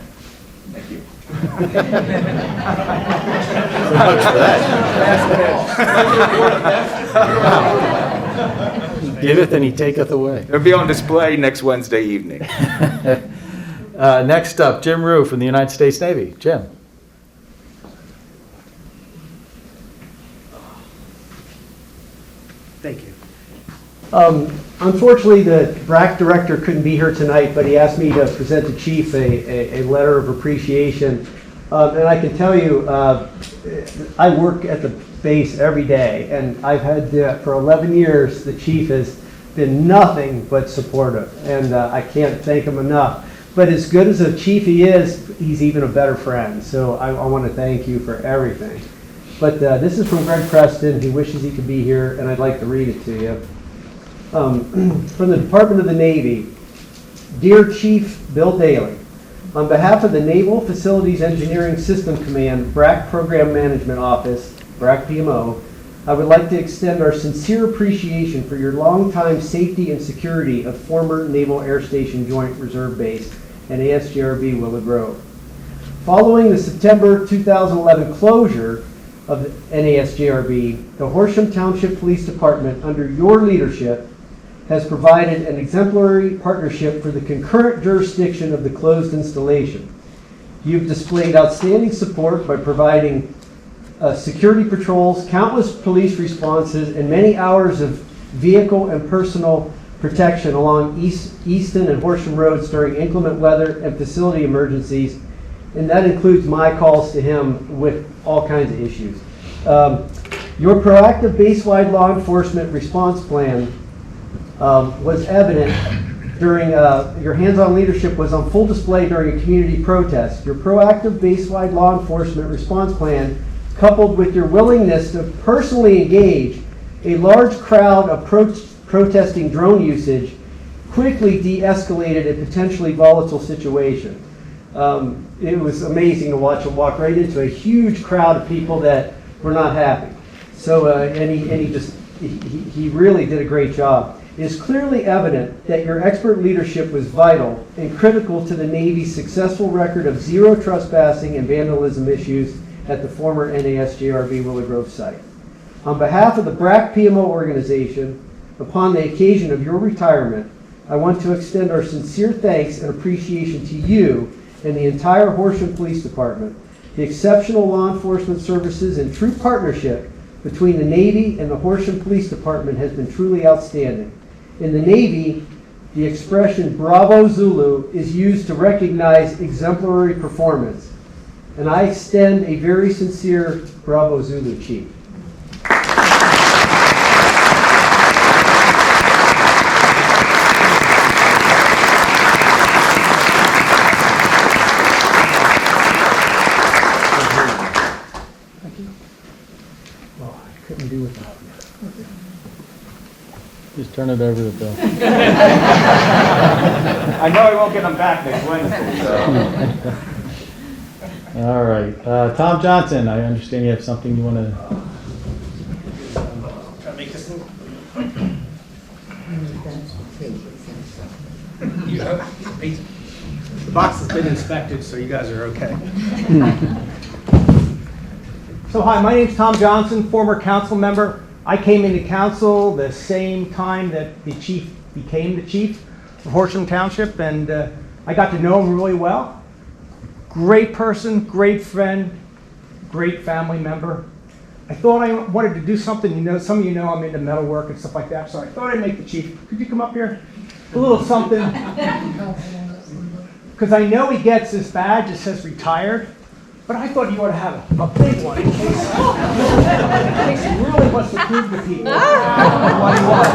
Thank you. So much for that. He giveth and he taketh away. It'll be on display next Wednesday evening. Next up, Jim Rue from the United States Navy. Jim. Thank you. Unfortunately, the BRAC director couldn't be here tonight, but he asked me to present the chief a letter of appreciation. And I can tell you, I work at the base every day, and I've had, for 11 years, the chief has been nothing but supportive, and I can't thank him enough. But as good as a chief he is, he's even a better friend. So I want to thank you for everything. But this is from Greg Preston. He wishes he could be here, and I'd like to read it to you. From the Department of the Navy. Dear Chief Bill Daly, on behalf of the Naval Facilities Engineering System Command, BRAC Program Management Office, BRAC PMO, I would like to extend our sincere appreciation for your longtime safety and security of former Naval Air Station Joint Reserve Base and ASGRB Willow Grove. Following the September 2011 closure of the NASGRB, the Horsham Township Police Department, under your leadership, has provided an exemplary partnership for the concurrent jurisdiction of the closed installation. You've displayed outstanding support by providing security patrols, countless police responses, and many hours of vehicle and personal protection along Easton and Horsham roads during inclement weather and facility emergencies, and that includes my calls to him with all kinds of issues. Your proactive base-wide law enforcement response plan was evident during your hands-on leadership was on full display during a community protest. Your proactive base-wide law enforcement response plan, coupled with your willingness to personally engage a large crowd of protesting drone usage, quickly de-escalated a potentially volatile situation. It was amazing to watch him walk right into a huge crowd of people that were not happy. So, he really did a great job. It is clearly evident that your expert leadership was vital and critical to the Navy's successful record of zero trespassing and vandalism issues at the former NASGRB Willow Grove site. On behalf of the BRAC PMO organization, upon the occasion of your retirement, I want to extend our sincere thanks and appreciation to you and the entire Horsham Police Department. The exceptional law enforcement services and true partnership between the Navy and the Horsham Police Department has been truly outstanding. In the Navy, the expression Bravo Zulu is used to recognize exemplary performance. And I extend a very sincere Bravo Zulu, Chief. turn it over to Bill. I know I won't get them back next Wednesday, so. All right. Tom Johnson, I understand you have something you want to... Try to make this move. The box has been inspected, so you guys are okay. So hi, my name's Tom Johnson, former council member. I came into council the same time that the chief became the chief of Horsham Township, and I got to know him really well. Great person, great friend, great family member. I thought I wanted to do something, some of you know I'm into metalwork and stuff like that, so I thought I'd make the chief. Could you come up here? A little something. Because I know he gets this badge that says retired, but I thought you ought to have a big one in case he really wants to prove to people what he was.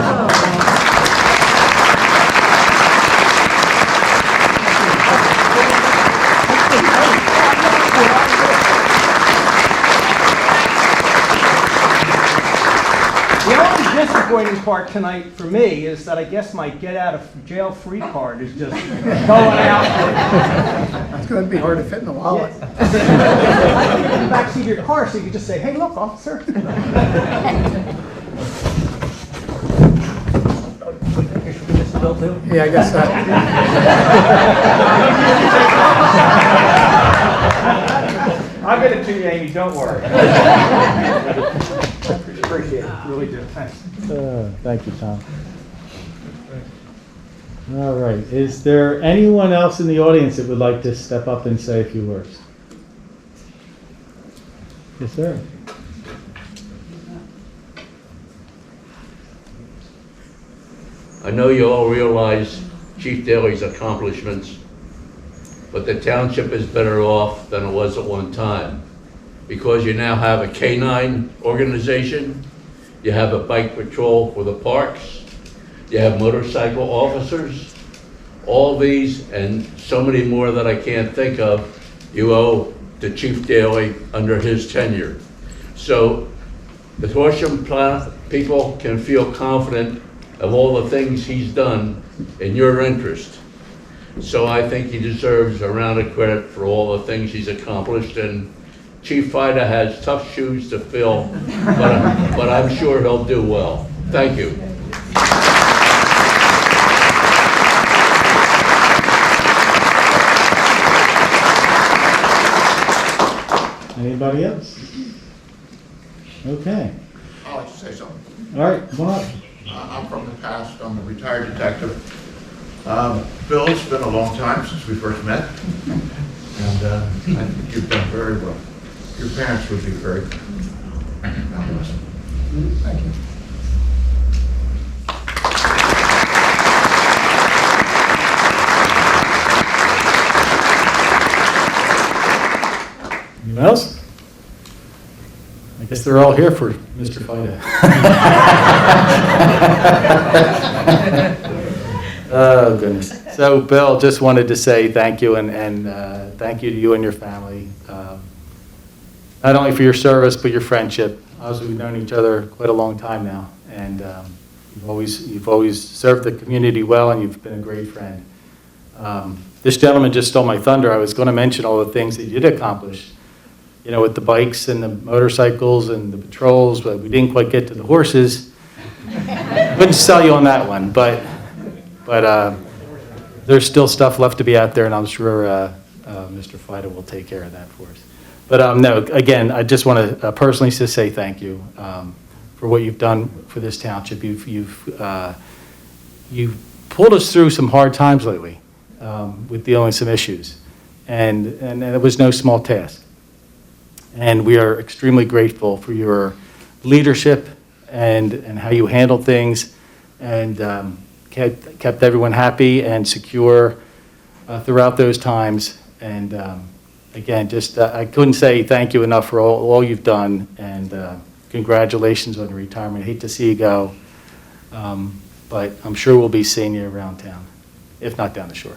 The only disappointing part tonight for me is that I guess my get out of jail free card is just going out. It's going to be hard to fit in the wallet. I put it in the backseat of your car so you can just say, hey, look, officer. Yeah, I guess so. I'll get it to you, Amy, don't worry. Appreciate it, really do, thanks. Thank you, Tom. All right. Is there anyone else in the audience that would like to step up and say a few words? Yes, sir. I know you all realize Chief Daley's accomplishments, but the township is better off than it was at one time, because you now have a K-9 organization, you have a bike patrol for the parks, you have motorcycle officers. All these and so many more that I can't think of, you owe to Chief Daley under his tenure. So the Horsham people can feel confident of all the things he's done in your interest. So I think he deserves a round of credit for all the things he's accomplished, and Chief Fida has tough shoes to fill, but I'm sure he'll do well. Thank you. Anybody else? Okay. I'd like to say something. All right, come on up. I'm from the past, I'm a retired detective. Bill, it's been a long time since we first met, and I think you've done very well. Your parents would be very proud of us. Thank you. Anyone else? I guess they're all here for Mr. Fida. Oh, goodness. So, Bill, just wanted to say thank you, and thank you to you and your family. Not only for your service, but your friendship. Obviously, we've known each other quite a long time now, and you've always served the community well, and you've been a great friend. This gentleman just stole my thunder. I was going to mention all the things that you did accomplish, with the bikes and the motorcycles and the patrols, but we didn't quite get to the horses. Wouldn't sell you on that one, but there's still stuff left to be out there, and I'm sure Mr. Fida will take care of that for us. But no, again, I just want to personally just say thank you for what you've done for this township. You've pulled us through some hard times lately with dealing with some issues, and it was no small task. And we are extremely grateful for your leadership and how you handled things, and kept everyone happy and secure throughout those times. And again, just I couldn't say thank you enough for all you've done, and congratulations on your retirement. I hate to see you go, but I'm sure we'll be seeing you around town, if not down the shore.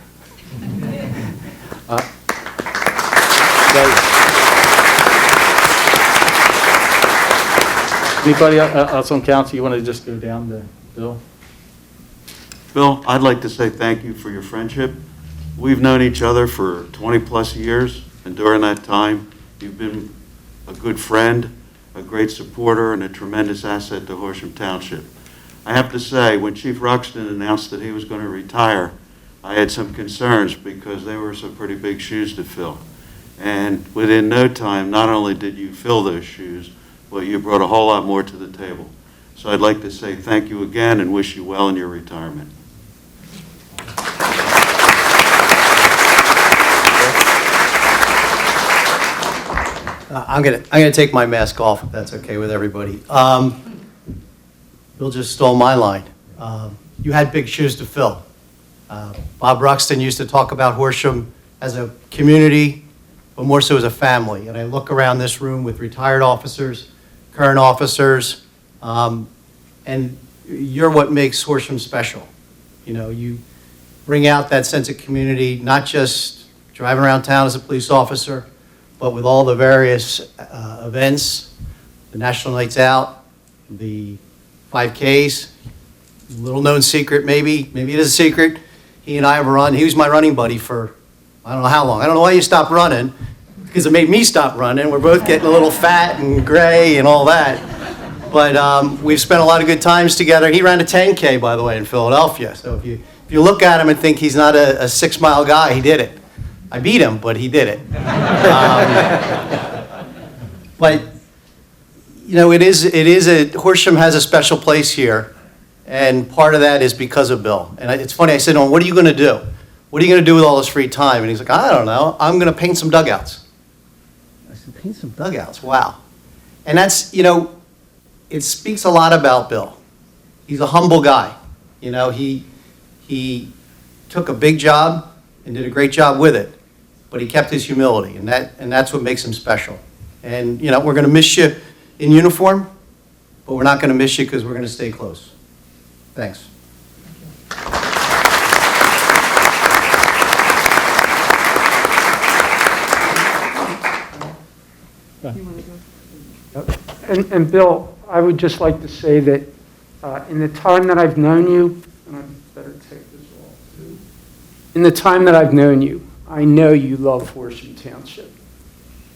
Anybody else on council, you want to just go down to Bill? Bill, I'd like to say thank you for your friendship. We've known each other for 20-plus years, and during that time, you've been a good friend, a great supporter, and a tremendous asset to Horsham Township. I have to say, when Chief Ruxton announced that he was going to retire, I had some concerns because there were some pretty big shoes to fill. And within no time, not only did you fill those shoes, but you brought a whole lot more to the table. So I'd like to say thank you again and wish you well in your retirement. I'm gonna take my mask off if that's okay with everybody. Bill just stole my line. You had big shoes to fill. Bob Ruxton used to talk about Horsham as a community, but more so as a family. And I look around this room with retired officers, current officers, and you're what makes Horsham special. You know, you bring out that sense of community, not just driving around town as a police officer, but with all the various events, the National Nights Out, the 5Ks, little known secret maybe it is a secret. He and I have run, he was my running buddy for I don't know how long. I don't know why you stopped running, because it made me stop running. We're both getting a little fat and gray and all that. But we've spent a lot of good times together. He ran a 10K, by the way, in Philadelphia. So if you look at him and think he's not a 6-mile guy, he did it. I beat him, but he did it. But, you know, Horsham has a special place here, and part of that is because of Bill. And it's funny, I said, "Oh, what are you going to do? What are you going to do with all this free time?" And he's like, "I don't know. I'm going to paint some dugouts." I said, "Paint some dugouts? Wow." And that's, you know, it speaks a lot about Bill. He's a humble guy. You know, he took a big job and did a great job with it, but he kept his humility, and that's what makes him special. And, you know, we're going to miss you in uniform, but we're not going to miss you because we're going to stay close. Thanks. And Bill, I would just like to say that in the time that I've known you, and I better take this off too. In the time that I've known you, I know you love Horsham Township.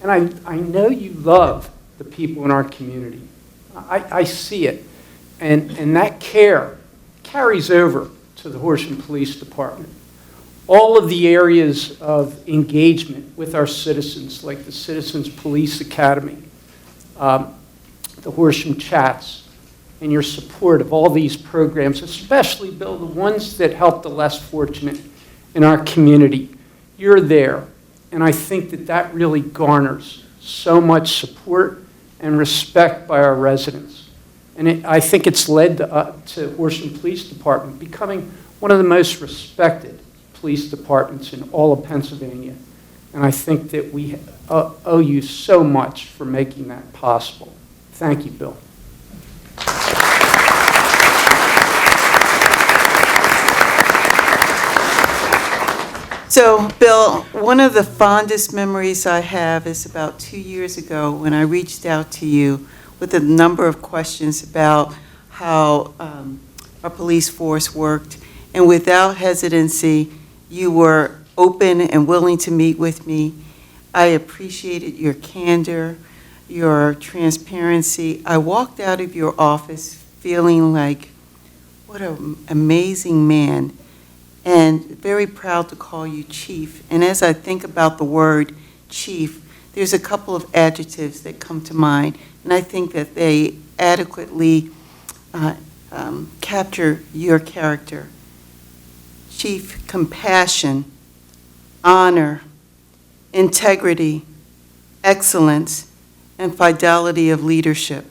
And I know you love the people in our community. I see it. And that care carries over to the Horsham Police Department. All of the areas of engagement with our citizens, like the Citizens Police Academy, the Horsham Chats, and your support of all these programs, especially, Bill, the ones that help the less fortunate in our community. You're there, and I think that really garners so much support and respect by our residents. And I think it's led to Horsham Police Department becoming one of the most respected police departments in all of Pennsylvania. And I think that we owe you so much for making that possible. Thank you, Bill. So, Bill, one of the fondest memories I have is about 2 years ago when I reached out to you with a number of questions about how our police force worked. And without hesitancy, you were open and willing to meet with me. I appreciated your candor, your transparency. I walked out of your office feeling like, what an amazing man, and very proud to call you Chief. And as I think about the word Chief, there's a couple of adjectives that come to mind, and I think that they adequately capture your character. Chief: compassion, honor, integrity, excellence, and fidelity of leadership.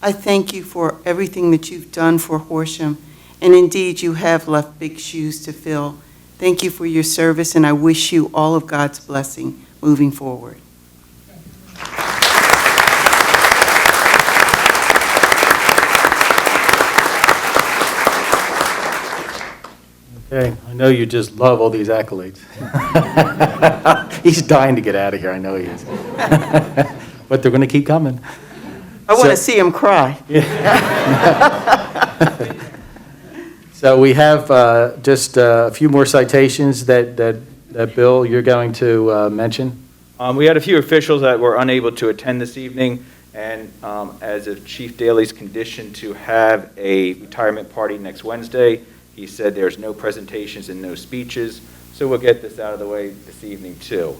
I thank you for everything that you've done for Horsham, and indeed you have left big shoes to fill. Thank you for your service, and I wish you all of God's blessing moving forward. Okay, I know you just love all these accolades. He's dying to get out of here, I know he is. But they're going to keep coming. I want to see him cry. So we have just a few more citations that Bill, you're going to mention. We had a few officials that were unable to attend this evening, and as of Chief Daley's condition to have a retirement party next Wednesday, he said there's no presentations and no speeches, so we'll get this out of the way this evening too.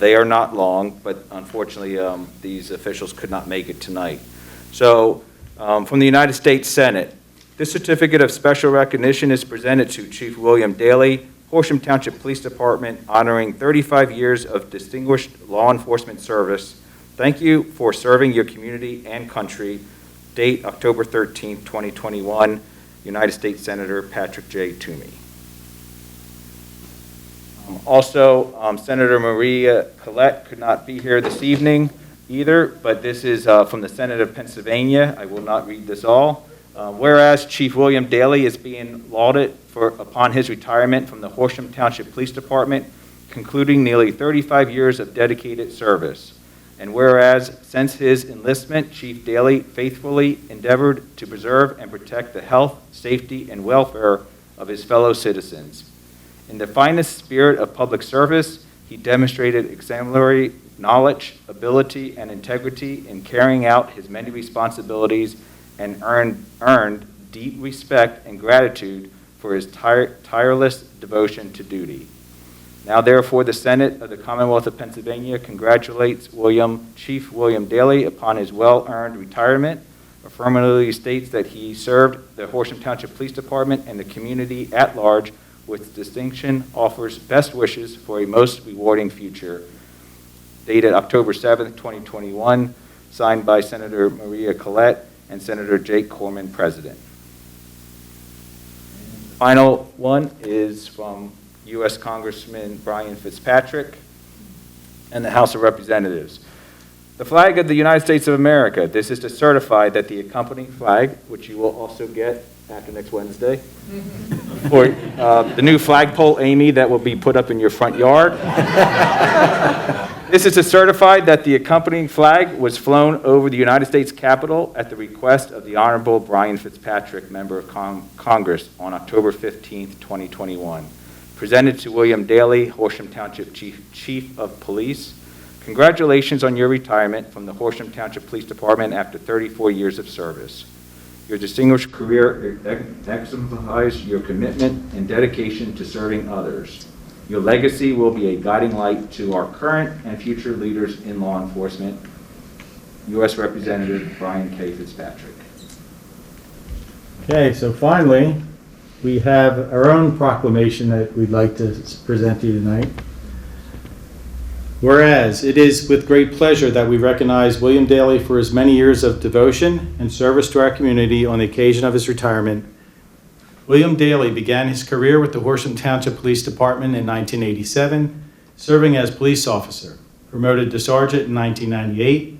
They are not long, but unfortunately these officials could not make it tonight. So from the United States Senate, this certificate of special recognition is presented to Chief William Daley, Horsham Township Police Department, honoring 35 years of distinguished law enforcement service. Thank you for serving your community and country. Date October 13th, 2021. United States Senator Patrick J. Toomey. Also, Senator Maria Collette could not be here this evening either, but this is from the Senate of Pennsylvania. I will not read this all. Whereas Chief William Daley is being lauded upon his retirement from the Horsham Township Police Department, concluding nearly 35 years of dedicated service. And whereas since his enlistment, Chief Daley faithfully endeavored to preserve and protect the health, safety, and welfare of his fellow citizens. In the finest spirit of public service, he demonstrated exemplary knowledge, ability, and integrity in carrying out his many responsibilities and earned deep respect and gratitude for his tireless devotion to duty. Now therefore, the Senate of the Commonwealth of Pennsylvania congratulates Chief William Daley upon his well-earned retirement, affirmatively states that he served the Horsham Township Police Department and the community at large with distinction, offers best wishes for a most rewarding future. Dated October 7th, 2021, signed by Senator Maria Collette and Senator Jake Corman, President. The final one is from U.S. Congressman Brian Fitzpatrick and the House of Representatives. The flag of the United States of America. This is to certify that the accompanying flag, which you will also get after next Wednesday, or the new flagpole, Amy, that will be put up in your front yard. This is to certify that the accompanying flag was flown over the United States Capitol at the request of the Honorable Brian Fitzpatrick, Member of Congress, on October 15th, 2021. Presented to William Daley, Horsham Township Chief of Police. Congratulations on your retirement from the Horsham Township Police Department after 34 years of service. Your distinguished career exemplifies your commitment and dedication to serving others. Your legacy will be a guiding light to our current and future leaders in law enforcement. U.S. Representative Brian K. Fitzpatrick. Okay, so finally, we have our own proclamation that we'd like to present to you tonight. Whereas it is with great pleasure that we recognize William Daley for his many years of devotion and service to our community on the occasion of his retirement. William Daley began his career with the Horsham Township Police Department in 1987, serving as police officer, promoted to sergeant in 1998,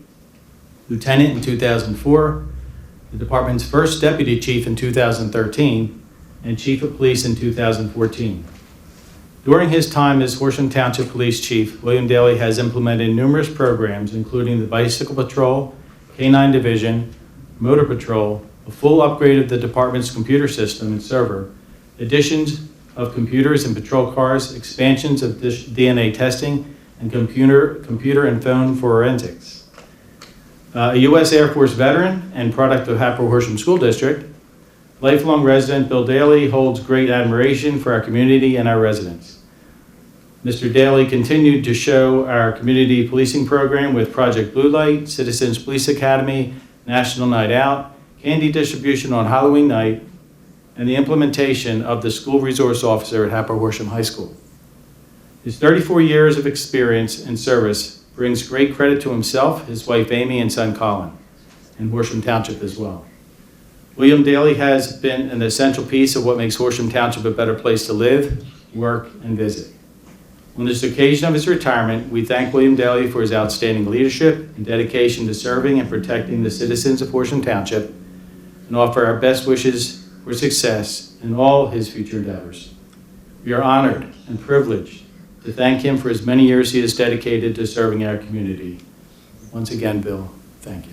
lieutenant in 2004, the department's first deputy chief in 2013, and chief of police in 2014. During his time as Horsham Township Police Chief, William Daley has implemented numerous programs, including the Bicycle Patrol, K-9 Division, Motor Patrol, a full upgrade of the department's computer system and server, additions of computers and patrol cars, expansions of DNA testing, and computer and phone forensics. A U.S. Air Force veteran and product of Hatboro-Horsham School District, lifelong resident Bill Daley holds great admiration for our community and our residents. Mr. Daley continued to show our community policing program with Project Blue Light, Citizens Police Academy, National Night Out, candy distribution on Halloween night, and the implementation of the School Resource Officer at Hatboro-Horsham High School. His 34 years of experience and service brings great credit to himself, his wife Amy, and son Colin, and Horsham Township as well. William Daley has been an essential piece of what makes Horsham Township a better place to live, work, and visit. On this occasion of his retirement, we thank William Daley for his outstanding leadership and dedication to serving and protecting the citizens of Horsham Township, and offer our best wishes for success in all his future endeavors. We are honored and privileged to thank him for his many years he has dedicated to serving our community. Once again, Bill, thank you.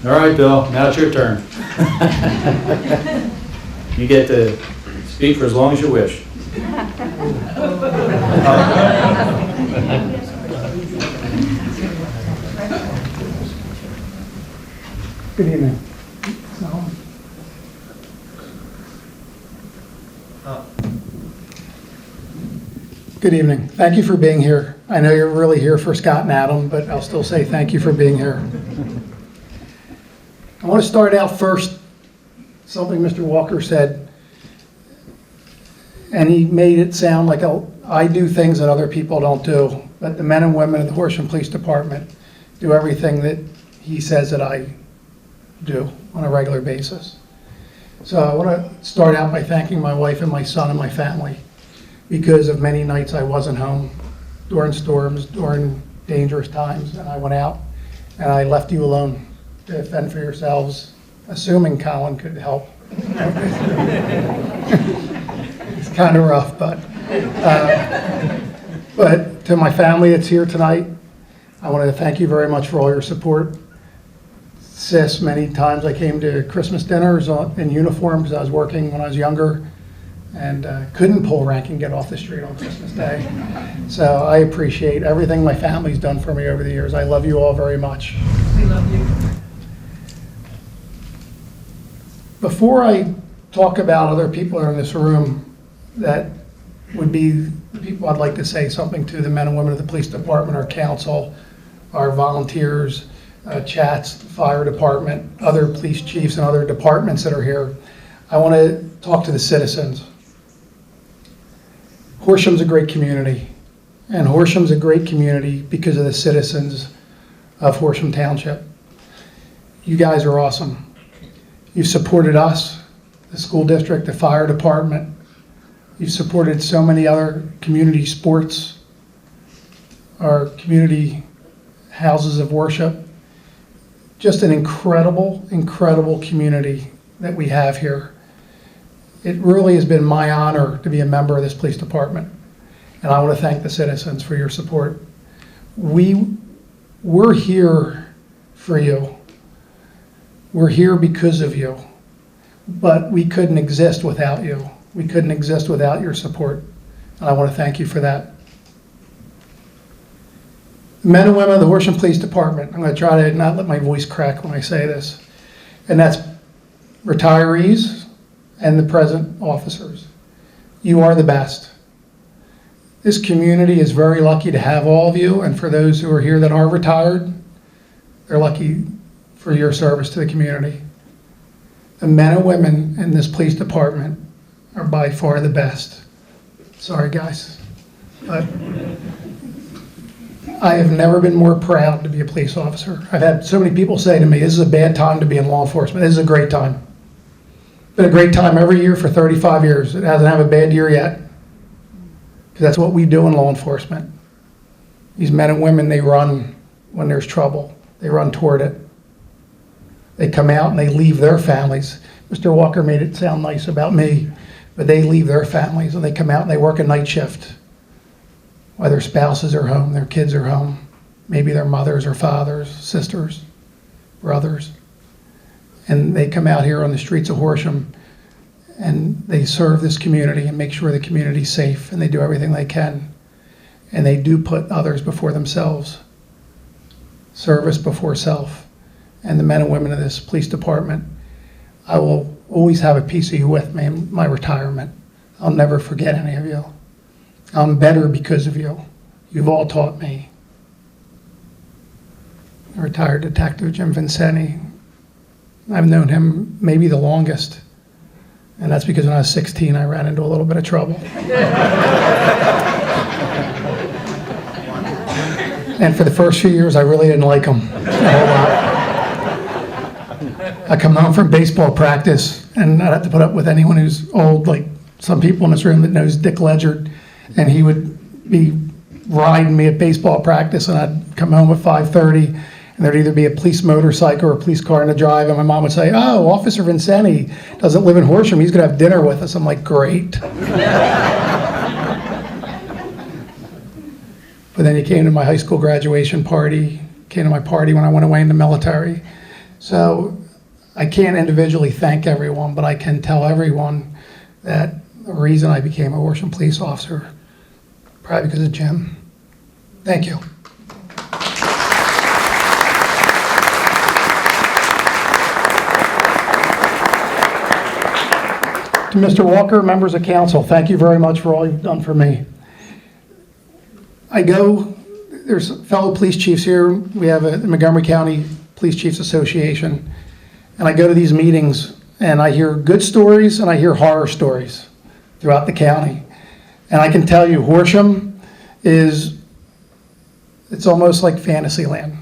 All right, Bill, now it's your turn. You get to speak for as long as you wish. Good evening. Good evening. Thank you for being here. I know you're really here for Scott and Adam, but I'll still say thank you for being here. I want to start out first, something Mr. Walker said, and he made it sound like I do things that other people don't do, but the men and women of the Horsham Police Department do everything that he says that I do on a regular basis. So I want to start out by thanking my wife and my son and my family, because of many nights I wasn't home during storms, during dangerous times, and I went out and I left you alone to fend for yourselves, assuming Colin could help. It's kind of rough, but to my family that's here tonight, I wanted to thank you very much for all your support. Sis, many times I came to Christmas dinners in uniform because I was working when I was younger, and couldn't pull rank and get off the street on Christmas Day. So I appreciate everything my family's done for me over the years. I love you all very much. We love you. Before I talk about other people that are in this room that would be the people I'd like to say something to, the men and women of the police department, our council, our volunteers, chats, fire department, other police chiefs and other departments that are here, I want to talk to the citizens. Horsham's a great community, and Horsham's a great community because of the citizens of Horsham Township. You guys are awesome. You've supported us, the school district, the fire department. You've supported so many other community sports, our community houses of worship. Just an incredible, incredible community that we have here. It really has been my honor to be a member of this police department, and I want to thank the citizens for your support. We're here for you. We're here because of you, but we couldn't exist without you. We couldn't exist without your support, and I want to thank you for that. Men and women of the Horsham Police Department, I'm going to try to not let my voice crack when I say this, and that's retirees and the present officers. You are the best. This community is very lucky to have all of you, and for those who are here that are retired, they're lucky for your service to the community. The men and women in this police department are by far the best. Sorry, guys, but I have never been more proud to be a police officer. I've had so many people say to me, this is a bad time to be in law enforcement. This is a great time. Been a great time every year for 35 years. It hasn't had a bad year yet, because that's what we do in law enforcement. These men and women, they run when there's trouble. They run toward it. They come out and they leave their families. Mr. Walker made it sound nice about me, but they leave their families and they come out and they work a night shift. While their spouses are home, their kids are home, maybe their mothers or fathers, sisters, brothers. And they come out here on the streets of Horsham and they serve this community and make sure the community's safe, and they do everything they can. And they do put others before themselves. Service before self. And the men and women of this police department, I will always have a piece of you with me in my retirement. I'll never forget any of you. I'm better because of you. You've all taught me. Retired Detective Jim Vincenti, I've known him maybe the longest, and that's because when I was 16 I ran into a little bit of trouble. And for the first few years I really didn't like him a whole lot. I come home from baseball practice and I'd have to put up with anyone who's old, like some people in this room that knows Dick Ledger, and he would be riding me at baseball practice, and I'd come home at 5:30, and there'd either be a police motorcycle or a police car in the drive, and my mom would say, "Oh, Officer Vincenti doesn't live in Horsham, he's gonna have dinner with us." I'm like, great. But then you came to my high school graduation party, came to my party when I went away in the military, So I can't individually thank everyone, but I can tell everyone that the reason I became a Horsham police officer, probably because of Jim. Thank you. To Mr. Walker, members of council, thank you very much for all you've done for me. There's fellow police chiefs here. We have the Montgomery County Police Chiefs Association. And I go to these meetings and I hear good stories and I hear horror stories throughout the county. And I can tell you, Horsham it's almost like fantasy land.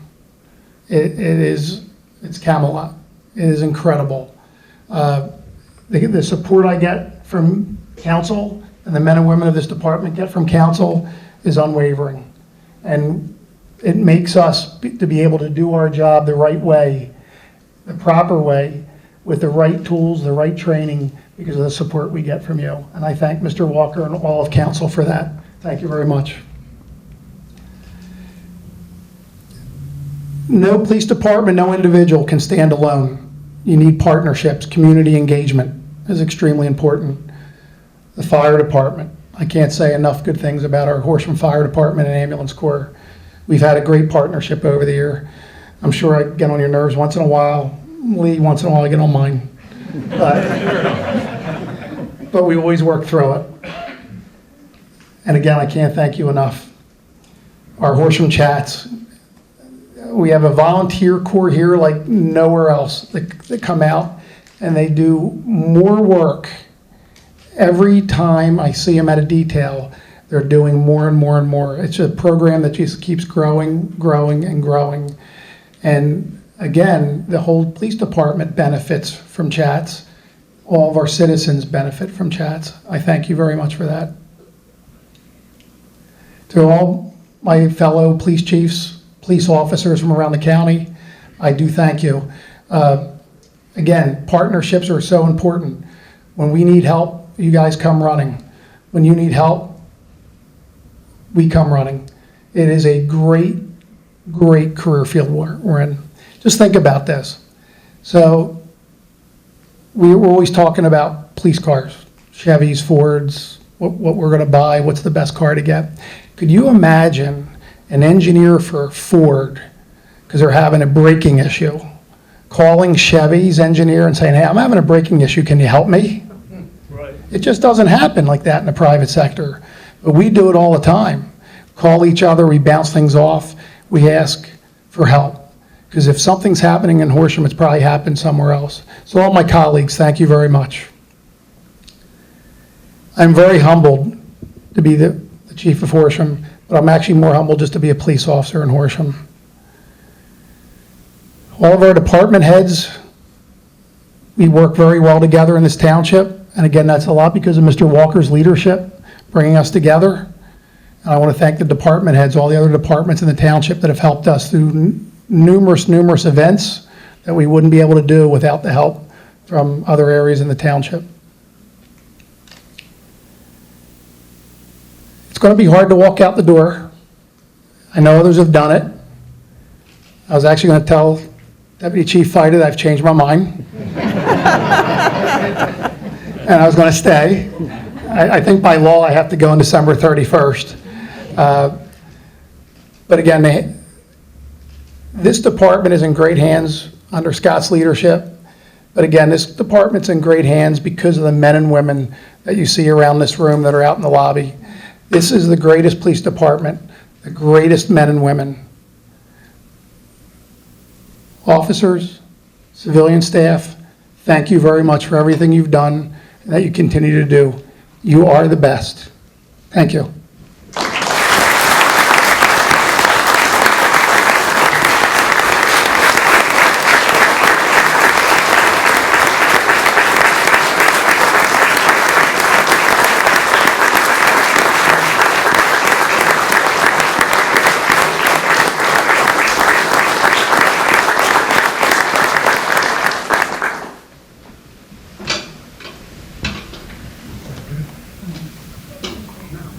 It's Camelot. It is incredible. The support I get from council and the men and women of this department get from council is unwavering. And it makes us to be able to do our job the right way, the proper way, with the right tools, the right training, because of the support we get from you. And I thank Mr. Walker and all of council for that. Thank you very much. No police department, no individual can stand alone. You need partnerships. Community engagement is extremely important. The fire department. I can't say enough good things about our Horsham Fire Department and Ambulance Corps. We've had a great partnership over the year. I'm sure I get on your nerves once in a while. Lee, once in a while I get on mine. But we always work through it. And again, I can't thank you enough. Our Horsham Chats. We have a volunteer corps here like nowhere else that come out and they do more work. Every time I see them at a detail, they're doing more and more and more. It's a program that just keeps growing, growing, and growing. And again, the whole police department benefits from chats. All of our citizens benefit from chats. I thank you very much for that. To all my fellow police chiefs, police officers from around the county, I do thank you. Again, partnerships are so important. When we need help, you guys come running. When you need help, we come running. It is a great, great career field we're in. Just think about this. So we're always talking about police cars, Chevys, Fords, what we're going to buy, what's the best car to get. Could you imagine an engineer for Ford, because they're having a braking issue, calling Chevy's engineer and saying, hey, I'm having a braking issue, can you help me? It just doesn't happen like that in the private sector. But we do it all the time. Call each other, we bounce things off, we ask for help. Because if something's happening in Horsham, it's probably happened somewhere else. So all my colleagues, thank you very much. I'm very humbled to be the chief of Horsham, but I'm actually more humbled just to be a police officer in Horsham. All of our department heads, we work very well together in this township. And again, that's a lot because of Mr. Walker's leadership, bringing us together. And I want to thank the department heads, all the other departments in the township that have helped us through numerous events that we wouldn't be able to do without the help from other areas in the township. It's going to be hard to walk out the door. I know others have done it. I was actually going to tell Deputy Chief Fighter that I've changed my mind. And I was going to stay. I think by law I have to go on December 31st. But again, this department is in great hands under Scott's leadership. But again, this department's in great hands because of the men and women that you see around this room that are out in the lobby. This is the greatest police department, the greatest men and women. Officers, civilian staff, thank you very much for everything you've done and that you continue to do. You are the best. Thank you.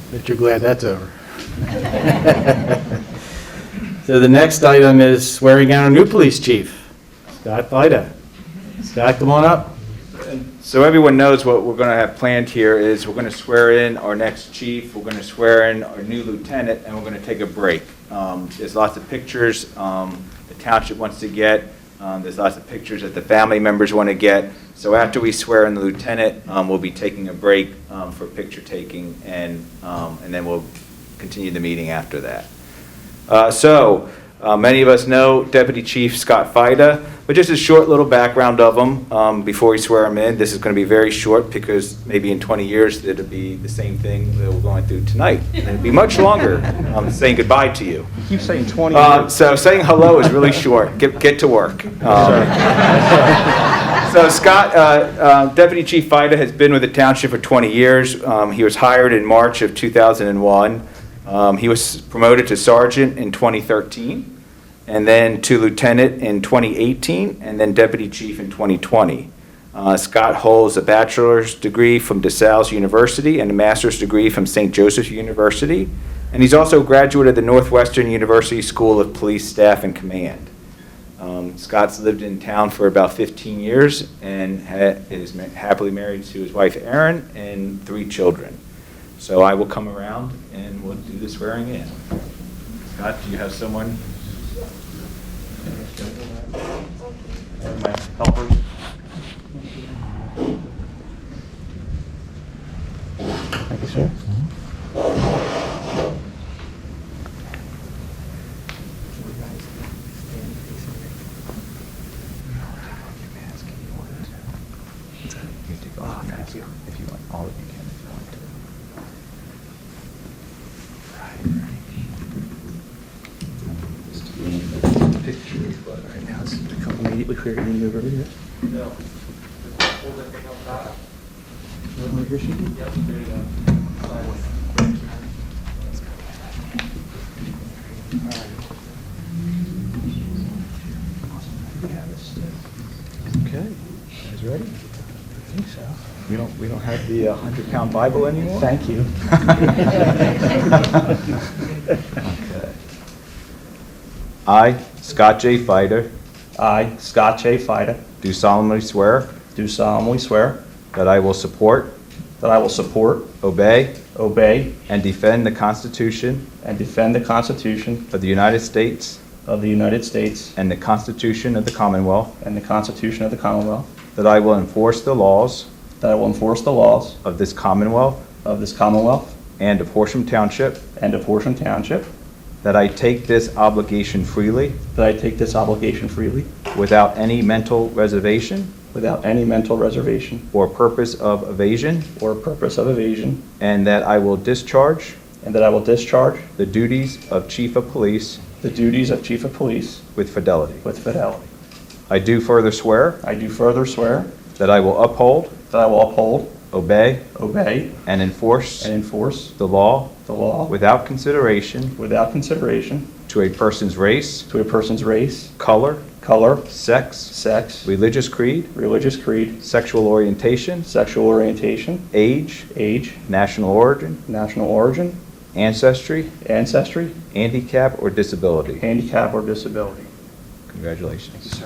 But you're glad that's over. So the next item is swearing in our new police chief. Scott Vida. Scott, come on up. So everyone knows what we're going to have planned here is we're going to swear in our next chief, we're going to swear in our new lieutenant, and we're going to take a break. There's lots of pictures the township wants to get. There's lots of pictures that the family members want to get. So after we swear in the lieutenant, we'll be taking a break for picture taking, and then we'll continue the meeting after that. Many of us know Deputy Chief Scott Vida, but just a short little background of him before we swear him in. This is going to be very short because maybe in 20 years it'll be the same thing that we're going through tonight. And it'll be much longer saying goodbye to you. You keep saying 20 years. So saying hello is really short. Get to work. So Scott, Deputy Chief Vida has been with the township for 20 years. He was hired in March of 2001. He was promoted to sergeant in 2013, and then to lieutenant in 2018, and then deputy chief in 2020. Scott holds a bachelor's degree from DeSales University and a master's degree from St. Joseph's University, and he's also a graduate of the Northwestern University School of Police Staff and Command. Scott's lived in town for about 15 years and is happily married to his wife Erin and 3 children. So I will come around and we'll do the swearing in. Scott, do you have someone? My helpers? Thank you, sir. If you want, all of you can if you want to. Picture, but right now it's become immediately clear. You move over here. No. Here she is. Yep, there you go. Okay. You guys ready? I think so. We don't have the 100-pound Bible anymore? Thank you. Okay. I, Scott J. Vida, I, Scott J. Vida, do solemnly swear do solemnly swear that I will support, that I will support, obey, obey, and defend the Constitution and defend the Constitution of the United States of the United States and the Constitution of the Commonwealth, and the Constitution of the Commonwealth, that I will enforce the laws that I will enforce the laws of this Commonwealth of this Commonwealth and of Horsham Township, and of Horsham Township, that I take this obligation freely that I take this obligation freely without any mental reservation without any mental reservation or purpose of evasion, or purpose of evasion, and that I will discharge and that I will discharge the duties of Chief of Police the duties of Chief of Police with fidelity. with fidelity. I do further swear I do further swear that I will uphold, that I will uphold, obey, obey, and enforce and enforce the law the law without consideration without consideration to a person's race, to a person's race, color, color, sex, sex, religious creed, religious creed, sexual orientation, sexual orientation, age, age, national origin, national origin, ancestry, ancestry, handicap, or disability. handicap, or disability. Congratulations.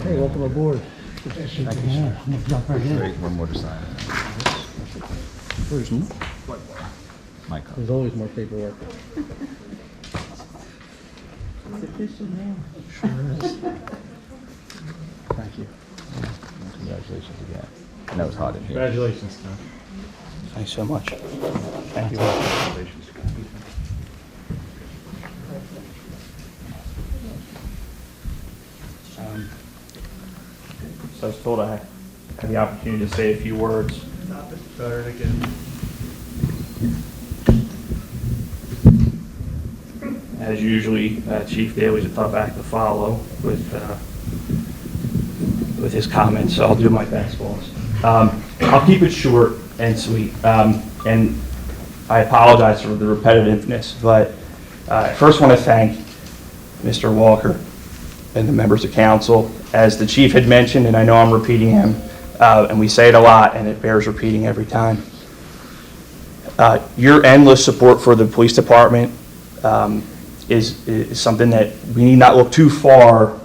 Hey, welcome aboard. One more to sign. Where's me? My copy. There's always more paperwork. Sure is. Thank you. Congratulations again. I know it's hot in here. Congratulations, Tom. Thanks so much. Thank you. So I was told I had the opportunity to say a few words. Start again. As usually, Chief Daly's a tough act to follow with his comments, so I'll do my best, boss. I'll keep it short and sweet, and I apologize for the repetitiveness, but I first want to thank Mr. Walker and the members of council. As the chief had mentioned, and I know I'm repeating him, and we say it a lot, and it bears repeating every time. Your endless support for the police department is something that we need not look too far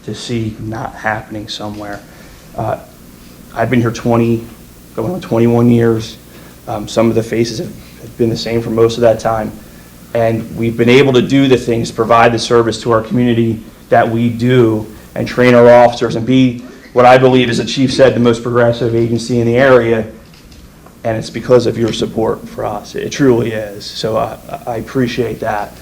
to see not happening somewhere. I've been here going on 21 years. Some of the faces have been the same for most of that time. And we've been able to do the things, provide the service to our community that we do, and train our officers and be what I believe, as the chief said, the most progressive agency in the area. And it's because of your support for us. It truly is. So I appreciate that.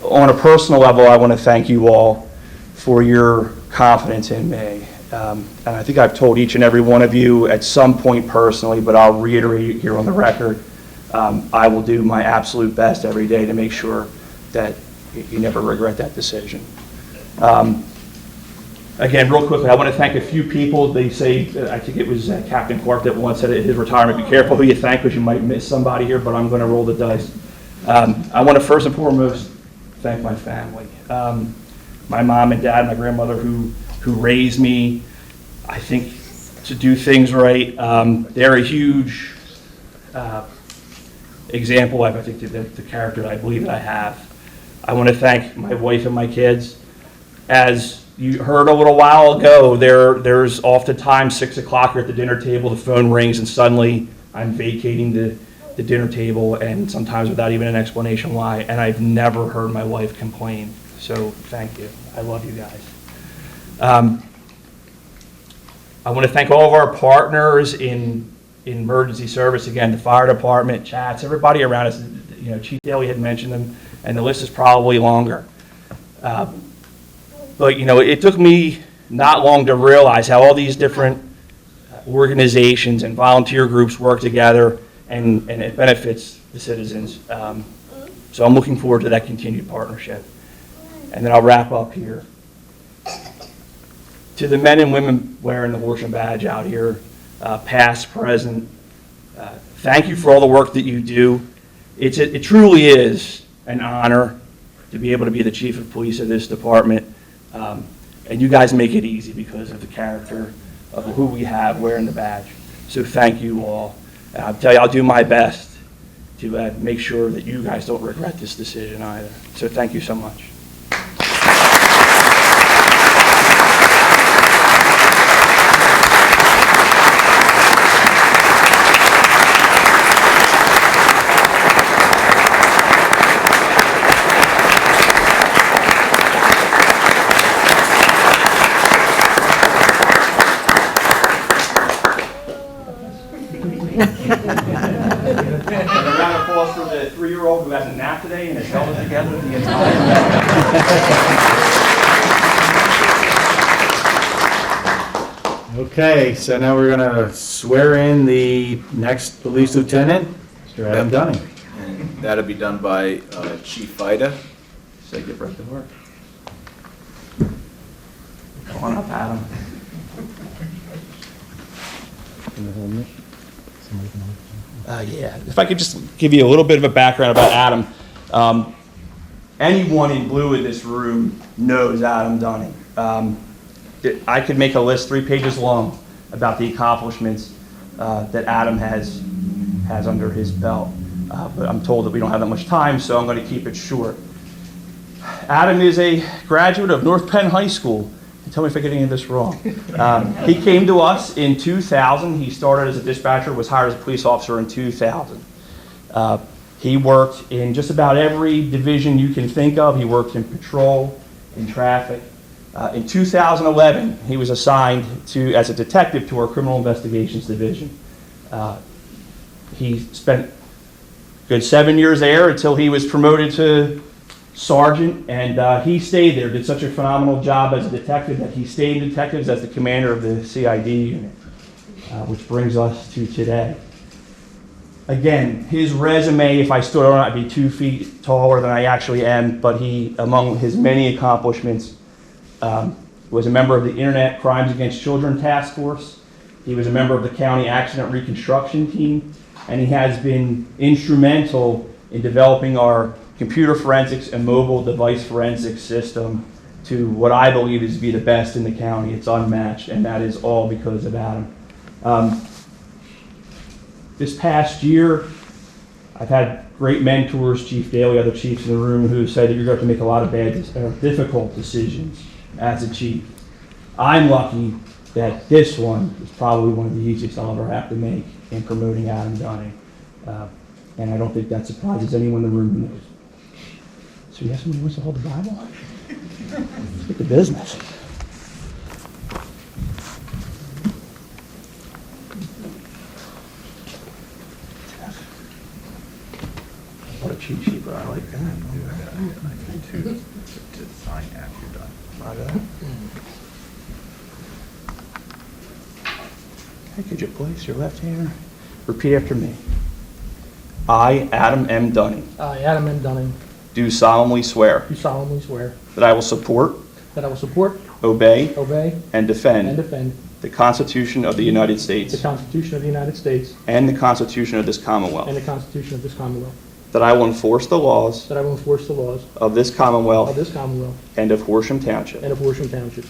On a personal level, I want to thank you all for your confidence in me. And I think I've told each and every one of you at some point personally, but I'll reiterate it here on the record. I will do my absolute best every day to make sure that you never regret that decision. Again, real quickly, I want to thank a few people. They say, I think it was Captain Clark that once said at his retirement, be careful who you thank because you might miss somebody here, but I'm going to roll the dice. I want to first and foremost thank my family. My mom and dad, my grandmother who raised me, I think, to do things right. They're a huge example of, I think, the character that I believe that I have. I want to thank my wife and my kids. As you heard a little while ago, there's oftentimes 6 o'clock, you're at the dinner table, the phone rings, and suddenly I'm vacating the dinner table, and sometimes without even an explanation why, and I've never heard my wife complain. So thank you. I love you guys. I want to thank all of our partners in emergency service, again, the fire department, chats, everybody around us. You know, Chief Daly had mentioned them, and the list is probably longer. But, you know, it took me not long to realize how all these different organizations and volunteer groups work together, and it benefits the citizens. So I'm looking forward to that continued partnership. And then I'll wrap up here. To the men and women wearing the Horsham badge out here, past, present, thank you for all the work that you do. It truly is an honor to be able to be the chief of police of this department. And you guys make it easy because of the character of who we have wearing the badge. So thank you all. And I'll tell you, I'll do my best to make sure that you guys don't regret this decision either. So thank you so much. And a round of applause for the 3-year-old who has a nap today and has held it together the entire day. Okay, so now we're going to swear in the next police lieutenant, Mr. Adam Dunning. And that'll be done by Chief Vida. So get right to work. Come on up, Adam. Yeah, if I could just give you a little bit of a background about Adam. Anyone in blue in this room knows Adam Dunning. I could make a list 3 pages long about the accomplishments that Adam has under his belt. But I'm told that we don't have that much time, so I'm going to keep it short. Adam is a graduate of North Penn High School. Tell me if I get any of this wrong. He came to us in 2000. He started as a dispatcher, was hired as a police officer in 2000. He worked in just about every division you can think of. He worked in patrol, in traffic. In 2011, he was assigned as a detective to our criminal investigations division. He spent a good 7 years there until he was promoted to sergeant, and he stayed there, did such a phenomenal job as a detective that he stayed in detectives as the commander of the CID unit, which brings us to today. Again, his resume, if I stood on it, I'd be 2 feet taller than I actually am, but he, among his many accomplishments, was a member of the Internet Crimes Against Children Task Force. He was a member of the County Accident Reconstruction Team, and he has been instrumental in developing our computer forensics and mobile device forensics system to what I believe is to be the best in the county. It's unmatched, and that is all because of Adam. This past year, I've had great mentors, Chief Daly, other chiefs in the room, who said that you're going to have to make a lot of difficult decisions as a chief. I'm lucky that this one is probably one of the easiest I'll ever have to make in promoting Adam Dunning. And I don't think that surprises anyone in the room who knows. So you have somebody who wants to hold the Bible? Let's get to business. What a cheat sheet, but I like that. To sign after you're done. My bad. Okay, could you place your left hand? Repeat after me. I, Adam M. Dunning, I, Adam M. Dunning, do solemnly swear do solemnly swear that I will support, that I will support, obey, obey, and and defend defend the Constitution of the United the States Constitution of the United States and the Constitution of this and Commonwealth, the Constitution of this Commonwealth, that I will enforce the laws that I will enforce the laws of this of Commonwealth this Commonwealth and of Horsham Township, and of Horsham Township,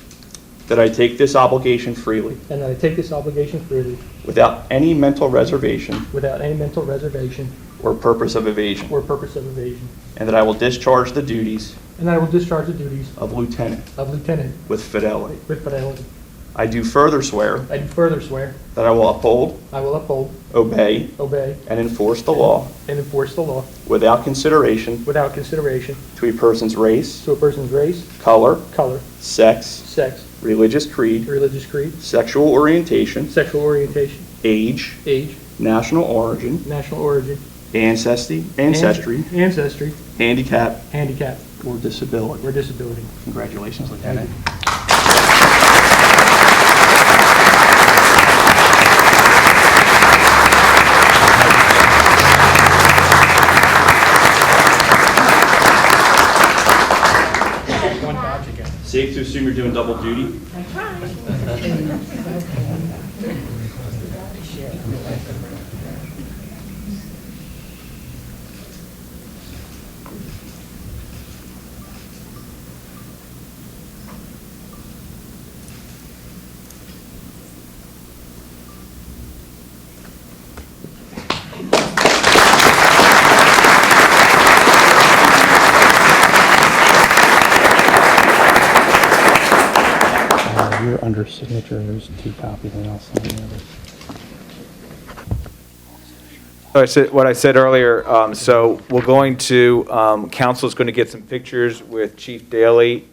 that I take this obligation freely and that I take this obligation freely without any mental reservation without any mental reservation or purpose of evasion, or purpose of evasion, and that I will discharge the duties and that I will discharge the duties of lieutenant of lieutenant with fidelity. with fidelity. I do further swear I do further swear that I will uphold, I will uphold, obey, obey, and enforce the law and enforce the law without consideration without consideration to a person's race, to a person's race, color, color, sex, sex, religious creed, religious creed, sexual orientation, sexual orientation, age, age, national origin, national origin, ancestry, ancestry, handicap, handicap, or disability. or disability. Congratulations, Lieutenant. Safe to assume you're doing double duty? You're under signature, there's 2 copies, and I'll sign the others. All right, so what I said earlier, so we're going to, council's going to get some pictures with Chief Daly.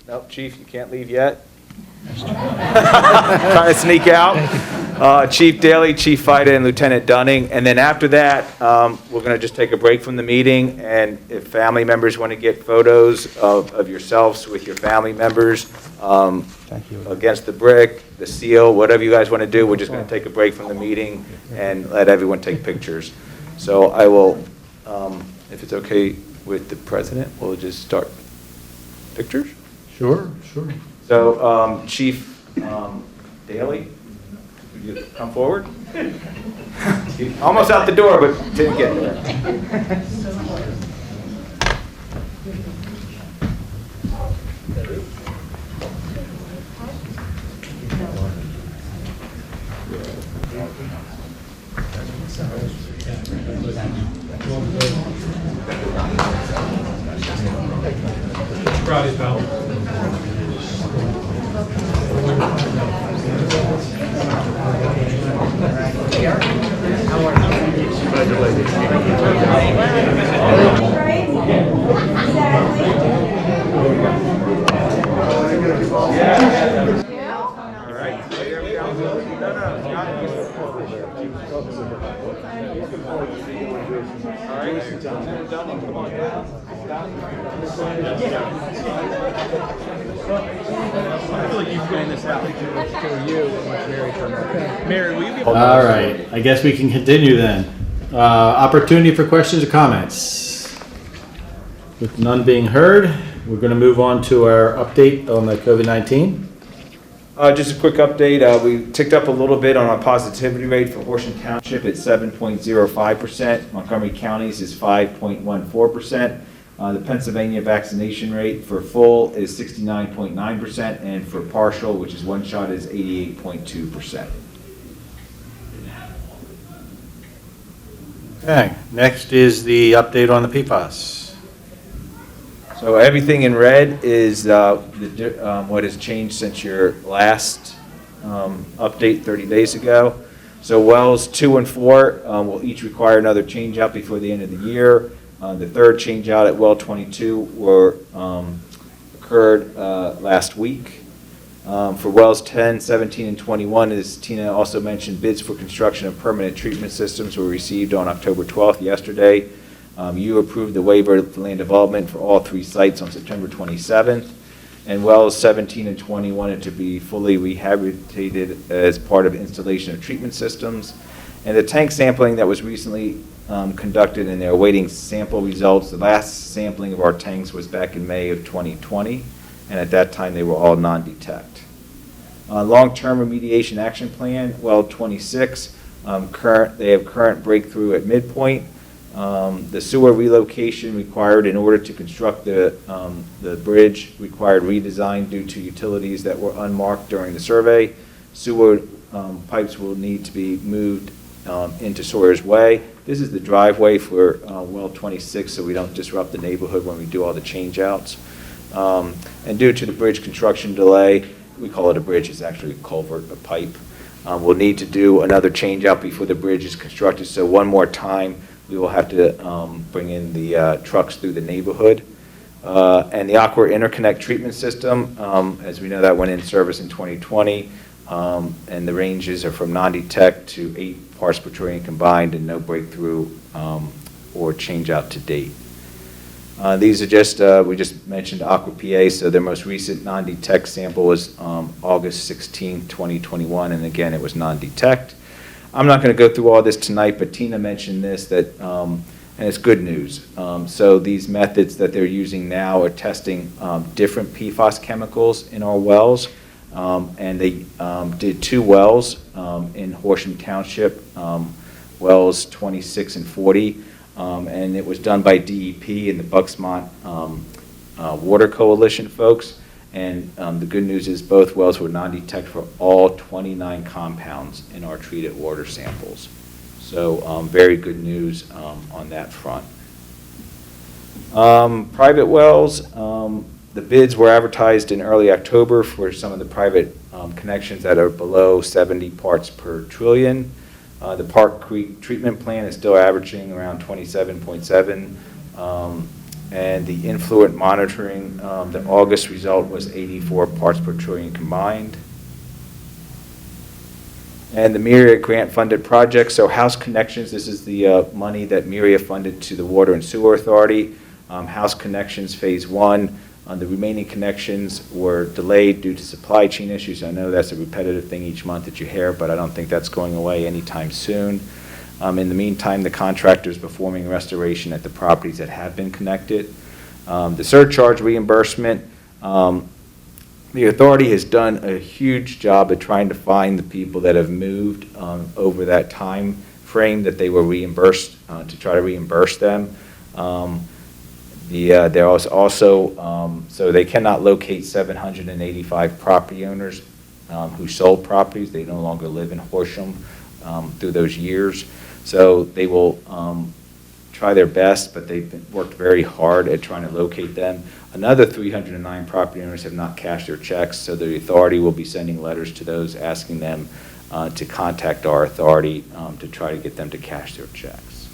Nope, Chief, you can't leave yet. Trying to sneak out. Chief Daly, Chief Fida, and Lieutenant Dunning. And then after that, we're going to just take a break from the meeting, and if family members want to get photos of yourselves with your family members, Thank you. against the brick, the seal, whatever you guys want to do, we're just going to take a break from the meeting and let everyone take pictures. So I will, if it's okay with the president, we'll just start pictures. Sure, sure. So Chief Daly, would you come forward? Almost out the door, but didn't get there. Exactly. All right, I guess we can continue then. Opportunity for questions or comments? With none being heard, we're going to move on to our update on the COVID-19. Just a quick update. We ticked up a little bit on our positivity rate for Horsham Township at 7.05%. Montgomery County's is 5.14%. The Pennsylvania vaccination rate for full is 69.9%, and for partial, which is one shot, is 88.2%. Okay, next is the update on the PFAS. So everything in red is what has changed since your last update 30 days ago. So wells 2 and 4 will each require another change out before the end of the year. The third change out at well 22 occurred last week. For wells 10, 17, and 21, as Tina also mentioned, bids for construction of permanent treatment systems were received on October 12th, yesterday. You approved the waiver for land development for all 3 sites on September 27th. And wells 17 and 20 wanted to be fully rehabilitated as part of installation of treatment systems. And the tank sampling that was recently conducted, and they're awaiting sample results. The last sampling of our tanks was back in May of 2020, and at that time they were all non-detect. Long-term remediation action plan, well 26, they have current breakthrough at midpoint. The sewer relocation required in order to construct the bridge required redesign due to utilities that were unmarked during the survey. Sewer pipes will need to be moved into Sawyer's Way. This is the driveway for well 26, so we don't disrupt the neighborhood when we do all the change outs. And due to the bridge construction delay, we call it a bridge, it's actually a culvert, a pipe. We'll need to do another change out before the bridge is constructed, so one more time we will have to bring in the trucks through the neighborhood. And the Aqua Interconnect Treatment System, as we know, that went in service in 2020, and the ranges are from non-detect to 8 parts per trillion combined, and no breakthrough or change out to date. These are just, we just mentioned Aqua PA, so their most recent non-detect sample was August 16, 2021, and again, it was non-detect. I'm not going to go through all this tonight, but Tina mentioned this, that, and it's good news. So these methods that they're using now are testing different PFAS chemicals in our wells, and they did 2 wells in Horsham Township, wells 26 and 40. And it was done by DEP and the Bucksmont Water Coalition folks. And the good news is both wells were non-detect for all 29 compounds in our treated water samples. So very good news on that front. Private wells, the bids were advertised in early October for some of the private connections that are below 70 parts per trillion. The Park Creek treatment plant is still averaging around 27.7, and the influent monitoring, the August result was 84 parts per trillion combined. And the Myriad grant-funded projects, so House Connections, this is the money that Myriad funded to the Water and Sewer Authority. House Connections Phase 1. The remaining connections were delayed due to supply chain issues. I know that's a repetitive thing each month that you hear, but I don't think that's going away anytime soon. In the meantime, the contractor is performing restoration at the properties that have been connected. The surcharge reimbursement, the authority has done a huge job of trying to find the people that have moved over that time frame that they were reimbursed, to try to reimburse them. There was also, so they cannot locate 785 property owners who sold properties. They no longer live in Horsham through those years. So they will try their best, but they've worked very hard at trying to locate them. Another 309 property owners have not cashed their checks, so the authority will be sending letters to those asking them to contact our authority to try to get them to cash their checks.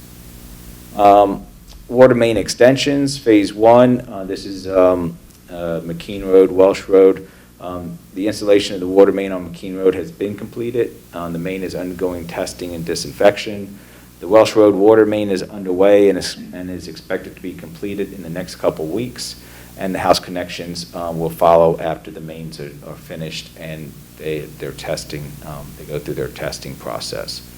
Water main extensions, Phase 1, this is McKean Road, Welsh Road. The The installation of the water main on McKean Road has been completed. The main is undergoing testing and disinfection. The Welsh Road water main is underway and is expected to be completed in the next couple weeks. And the house connections will follow after the mains are finished and they're testing, they go through their testing process.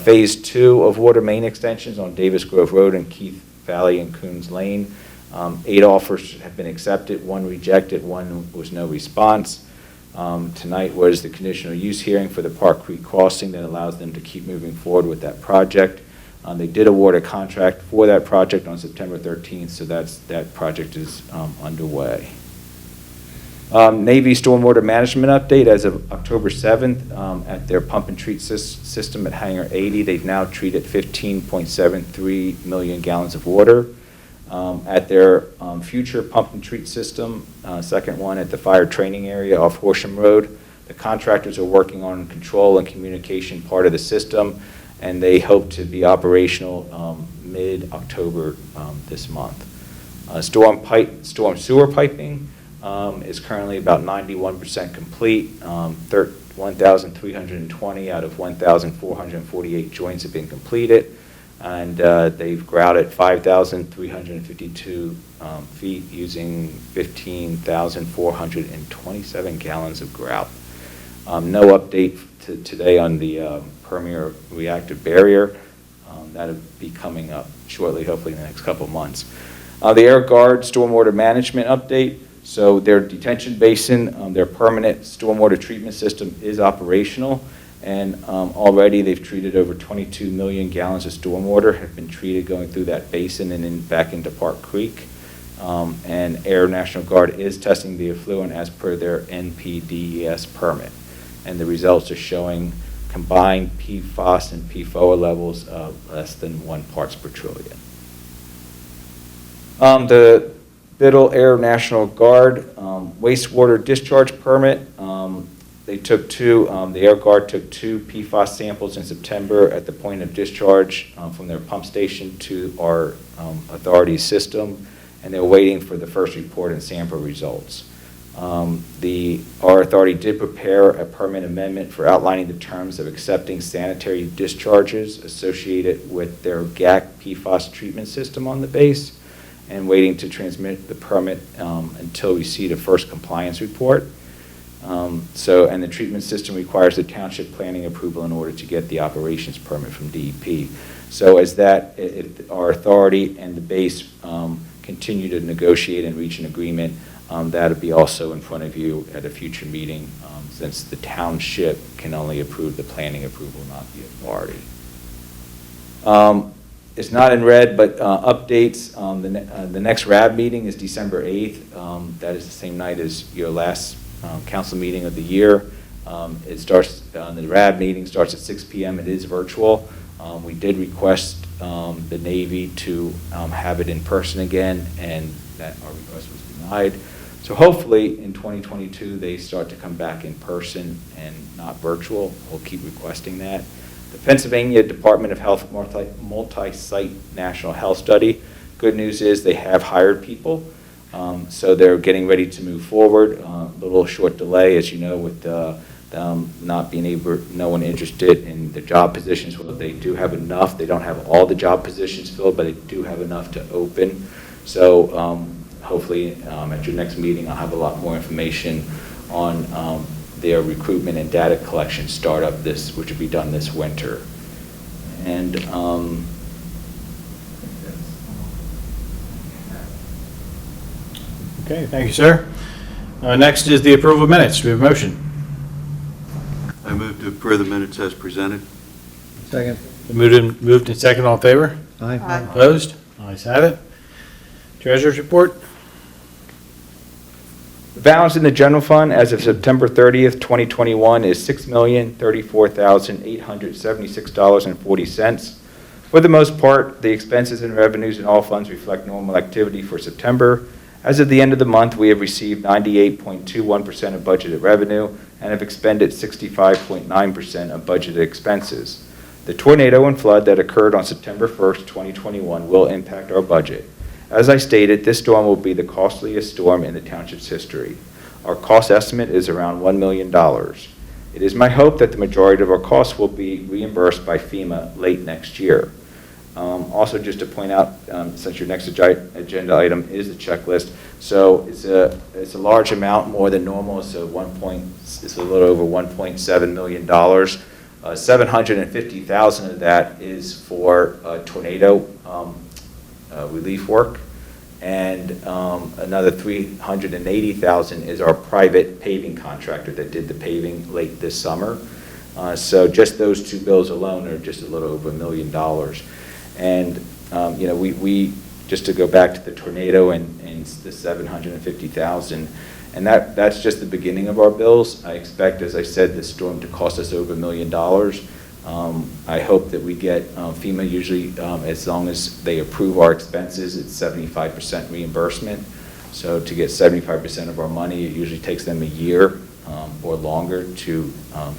Phase 2 of water main extensions on Davis Grove Road and Keith Valley and Coons Lane. 8 offers have been accepted, 1 rejected, 1 was no response. Tonight was the conditional use hearing for the Park Creek Crossing that allows them to keep moving forward with that project. They did award a contract for that project on September 13th, so that project is underway. Navy Stormwater Management Update as of October 7th at their pump and treat system at Hangar 80. They've now treated 15.73 million gallons of water. At their future pump and treat system, second one at the fire training area off Horsham Road, the contractors are working on control and communication part of the system, and they hope to be operational mid-October this month. Storm sewer piping is currently about 91% complete. 1,320 out of 1,448 joints have been completed, and they've grouted 5,352 feet using 15,427 gallons of grout. No update today on the permeable barrier. That'll be coming up shortly, hopefully in the next couple of months. The Air Guard stormwater management update. So their detention basin, their permanent stormwater treatment system is operational, and already they've treated over 22 million gallons of stormwater have been treated going through that basin and then back into Park Creek. And Air National Guard is testing the effluent as per their NPDES permit, and the results are showing combined PFOS and PFOA levels of less than 1 parts per trillion. The Biddle Air National Guard wastewater discharge permit. They took 2, the Air Guard took 2 PFAS samples in September at the point of discharge from their pump station to our authority system, and they're waiting for the first report and sample results. Our authority did prepare a permit amendment for outlining the terms of accepting sanitary discharges associated with their GAC PFAS treatment system on the base, and waiting to transmit the permit until we see the first compliance report. And the treatment system requires the township planning approval in order to get the operations permit from DEP. So as our authority and the base continue to negotiate and reach an agreement, that'll be also in front of you at a future meeting, since the township can only approve the planning approval, not the authority. It's not in red, but updates. The next RAB meeting is December 8th. That is the same night as your last council meeting of the year. The RAB meeting starts at 6 p.m. It is virtual. We did request the Navy to have it in person again, and that our request was denied. So hopefully in 2022 they start to come back in person and not virtual. We'll keep requesting that. The Pennsylvania Department of Health multi-site national health study. Good news is they have hired people, so they're getting ready to move forward. A little short delay, as you know, with not being no one interested in the job positions. Well, they do have enough. They don't have all the job positions filled, but they do have enough to open. So hopefully at your next meeting, I'll have a lot more information on their recruitment and data collection startup which will be done this winter. And Okay, thank you, sir. Next is the approval of minutes. Do we have a motion? I move to approve the minutes as presented. Second. Moved and second, all in favor? Aye. Opposed? Ayes have it. Treasurer's report. The balance in the general fund as of September 30th, 2021 is $6,034,876.40. For the most part, the expenses and revenues in all funds reflect normal activity for September. As of the end of the month, we have received 98.21% of budgeted revenue and have expended 65.9% of budgeted expenses. The tornado and flood that occurred on September 1st, 2021 will impact our budget. As I stated, this storm will be the costliest storm in the township's history. Our cost estimate is around $1 million. It is my hope that the majority of our costs will be reimbursed by FEMA late next year. Also, just to point out, since your next agenda item is the checklist, so it's a large amount, more than normal. It's a little over $1.7 million. $750,000 of that is for tornado relief work, and another $380,000 is our private paving contractor that did the paving late this summer. So just those two bills alone are just a little over $1 million. And you know, we just to go back to the tornado and the $750,000, and that's just the beginning of our bills. I expect, as I said, this storm to cost us over $1 million. I hope that we get FEMA, usually as long as they approve our expenses, it's 75% reimbursement. So to get 75% of our money, it usually takes them a year or longer to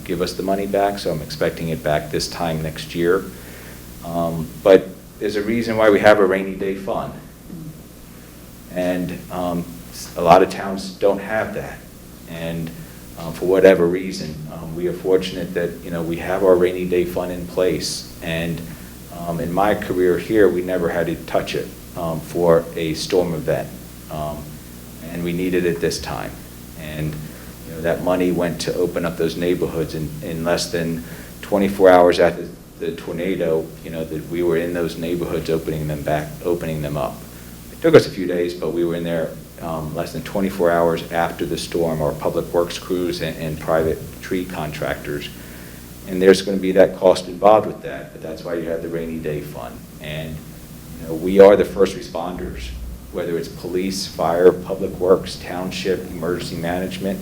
give us the money back. So I'm expecting it back this time next year. But there's a reason why we have a rainy day fund. And a lot of towns don't have that. And for whatever reason, we are fortunate that, you know, we have our rainy day fund in place. And in my career here, we never had to touch it for a storm event. And we needed it this time. And you know, that money went to open up those neighborhoods in less than 24 hours after the tornado, you know, that we were in those neighborhoods opening them up. It took us a few days, but we were in there less than 24 hours after the storm. Our public works crews and private tree contractors. And there's going to be that cost involved with that, but that's why you have the rainy day fund. And you know, we are the first responders, whether it's police, fire, public works, township, emergency management.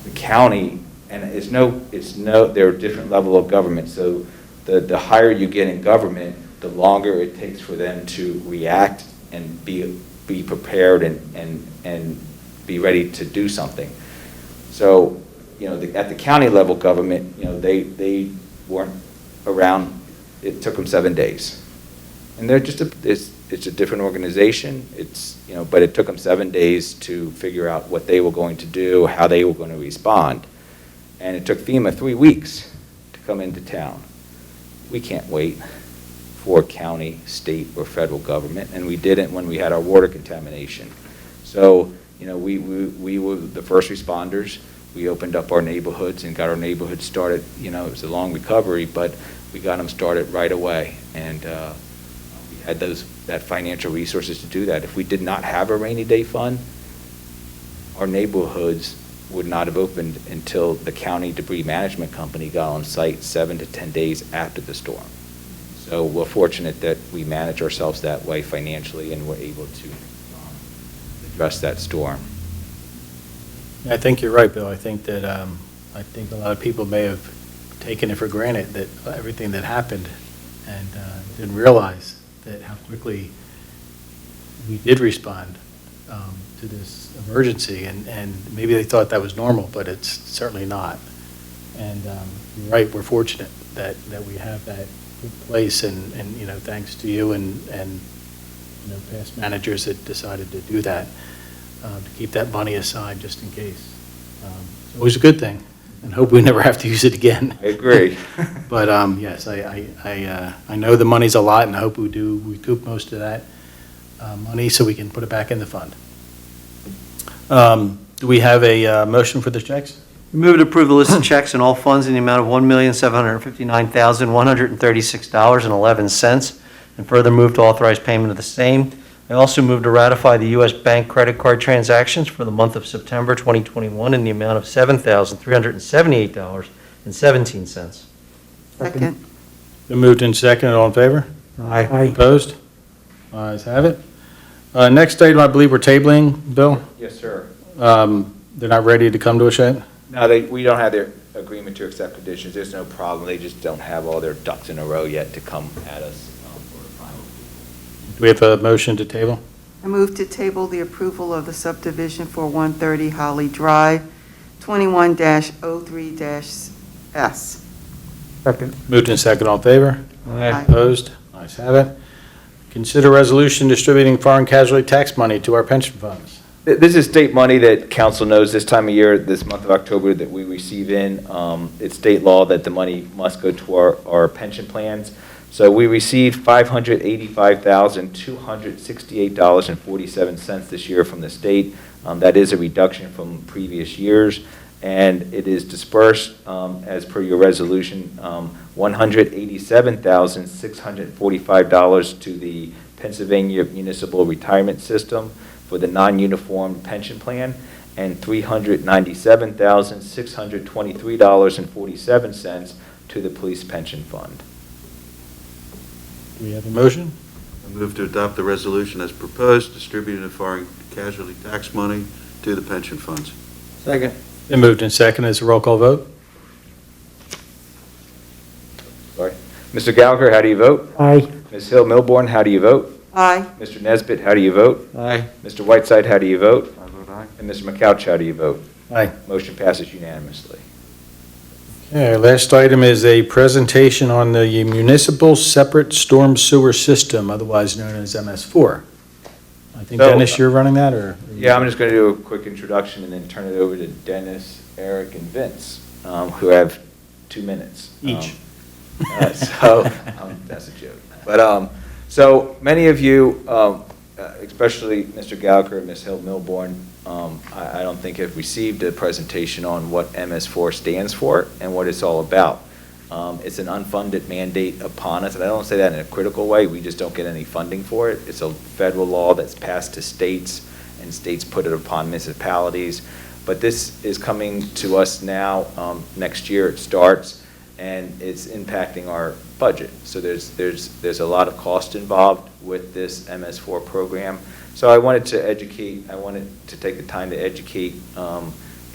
The county, and there are different levels of government, so the higher you get in government, the longer it takes for them to react and be prepared and be ready to do something. So, you know, at the county level government, you know, they weren't around. It took them 7 days, and they're just it's a different organization. You know, but it took them 7 days to figure out what they were going to do, how they were going to respond, and it took FEMA 3 weeks to come into town. We can't wait for county, state, or federal government, and we didn't when we had our water contamination. So, you know, we were the first responders. We opened up our neighborhoods and got our neighborhoods started. You know, it was a long recovery, but we got them started right away, and we had that financial resources to do that. If we did not have a rainy day fund, our neighborhoods would not have opened until the county debris management company got on site 7 to 10 days after the storm. So we're fortunate that we manage ourselves that way financially, and we're able to address that storm. I think you're right, Bill. I think that I think a lot of people may have taken it for granted that everything that happened, and didn't realize that how quickly we did respond to this emergency, and maybe they thought that was normal, but it's certainly not. And you're right, we're fortunate that we have that in place, and you know, thanks to you and you know, past managers that decided to do that, to keep that money aside just in case. It's always a good thing, and hope we never have to use it again. I agree. But yes, I know the money's a lot, and I hope we do recoup most of that money so we can put it back in the fund. Do we have a motion for the checks? We move to approve the list of checks and all funds in the amount of $1,759,136.11, and further move to authorize payment of the same. I also move to ratify the U.S. Bank credit card transactions for the month of September 2021 in the amount of $7,378.17. Second. Been moved in second, all in favor? Aye. Opposed? Ayes have it. Next item, I believe we're tabling, Bill? Yes, sir. They're not ready to come to us yet? No, we don't have their agreement to accept conditions. There's no problem. They just don't have all their ducks in a row yet to come at us for the final. Do we have a motion to table? I move to table the approval of the subdivision for 130 Holly Drive, 21-03-S. Second. Moved in second, all in favor? Aye. Opposed? Ayes have it. Consider resolution distributing foreign casualty tax money to our pension funds. This is state money that council knows this time of year, this month of October, that we receive in. It's state law that the money must go to our pension plans. So we received $585,268.47 this year from the state. That is a reduction from previous years. And it is dispersed, as per your resolution, $187,645 to the Pennsylvania Municipal Retirement System for the non-uniform pension plan, and $397,623.47 to the police pension fund. Do we have a motion? I move to adopt the resolution as proposed, distributing the foreign casualty tax money to the pension funds. Second. Been moved and seconded. Is a roll call vote? Sorry. Mr. Gallagher, how do you vote? Aye. Ms. Hill Milborn, how do you vote? Aye. Mr. Nesbitt, how do you vote? Aye. Mr. Whiteside, how do you vote? I vote aye. And Mr. McCouch, how do you vote? Aye. Motion passes unanimously. Okay, our last item is a presentation on the municipal separate storm sewer system, otherwise known as MS4. I think, So, Dennis, you're running that, or? Yeah, I'm just going to do a quick introduction and then turn it over to Dennis, Eric, and Vince, who have 2 minutes. Each. That's a joke. But, so many of you, especially Mr. Gallagher and Ms. Hill Milborn, I don't think have received a presentation on what MS4 stands for and what it's all about. It's an unfunded mandate upon us, and I don't say that in a critical way. We just don't get any funding for it. It's a federal law that's passed to states, and states put it upon municipalities. But this is coming to us now. Next year it starts, and it's impacting our budget. So there's a lot of cost involved with this MS4 program. So I wanted to take the time to educate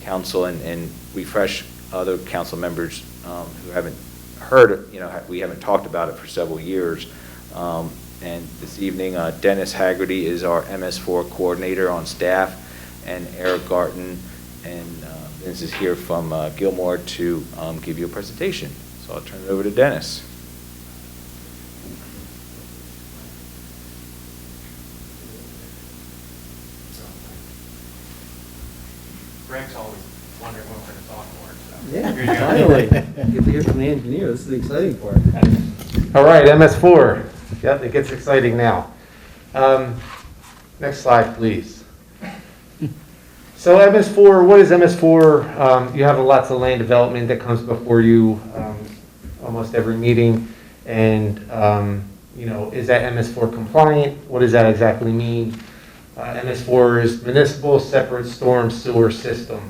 council and refresh other council members who haven't heard, we haven't talked about it for several years. And this evening, Dennis Haggerty is our MS4 coordinator on staff, and Eric Garten and Vince is here from Gilmore to give you a presentation. So I'll turn it over to Dennis. Greg's always wondering when we're going to talk more. So. Yeah, Here you go. finally. Get to hear from the engineer. This is the exciting part. All right, MS4. Yep, it gets exciting now. Next slide, please. So MS4, what is MS4? You have lots of land development that comes before you almost every meeting. And, is that MS4 compliant? What does that exactly mean? MS4 is Municipal Separate Storm Sewer System.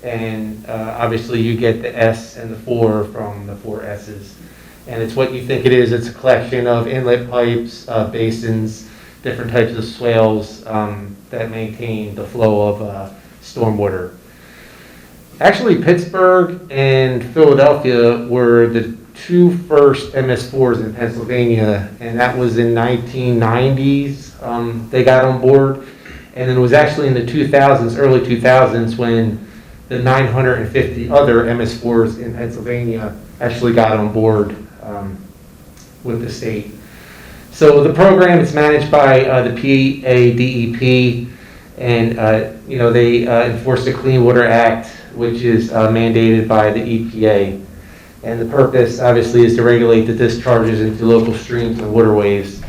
And obviously you get the S and the 4 from the 4 S's. And it's what you think it is. It's a collection of inlet pipes, basins, different types of swales that maintain the flow of stormwater. Actually, Pittsburgh and Philadelphia were the 2 first MS4s in Pennsylvania, and that was in 1990s. They got on board. And then it was actually in the 2000s, early 2000s, when the 950 other MS4s in Pennsylvania actually got on board with the state. So the program is managed by the PADEP, and they enforce the Clean Water Act, which is mandated by the EPA. And the purpose, obviously, is to regulate the discharges into local streams and waterways.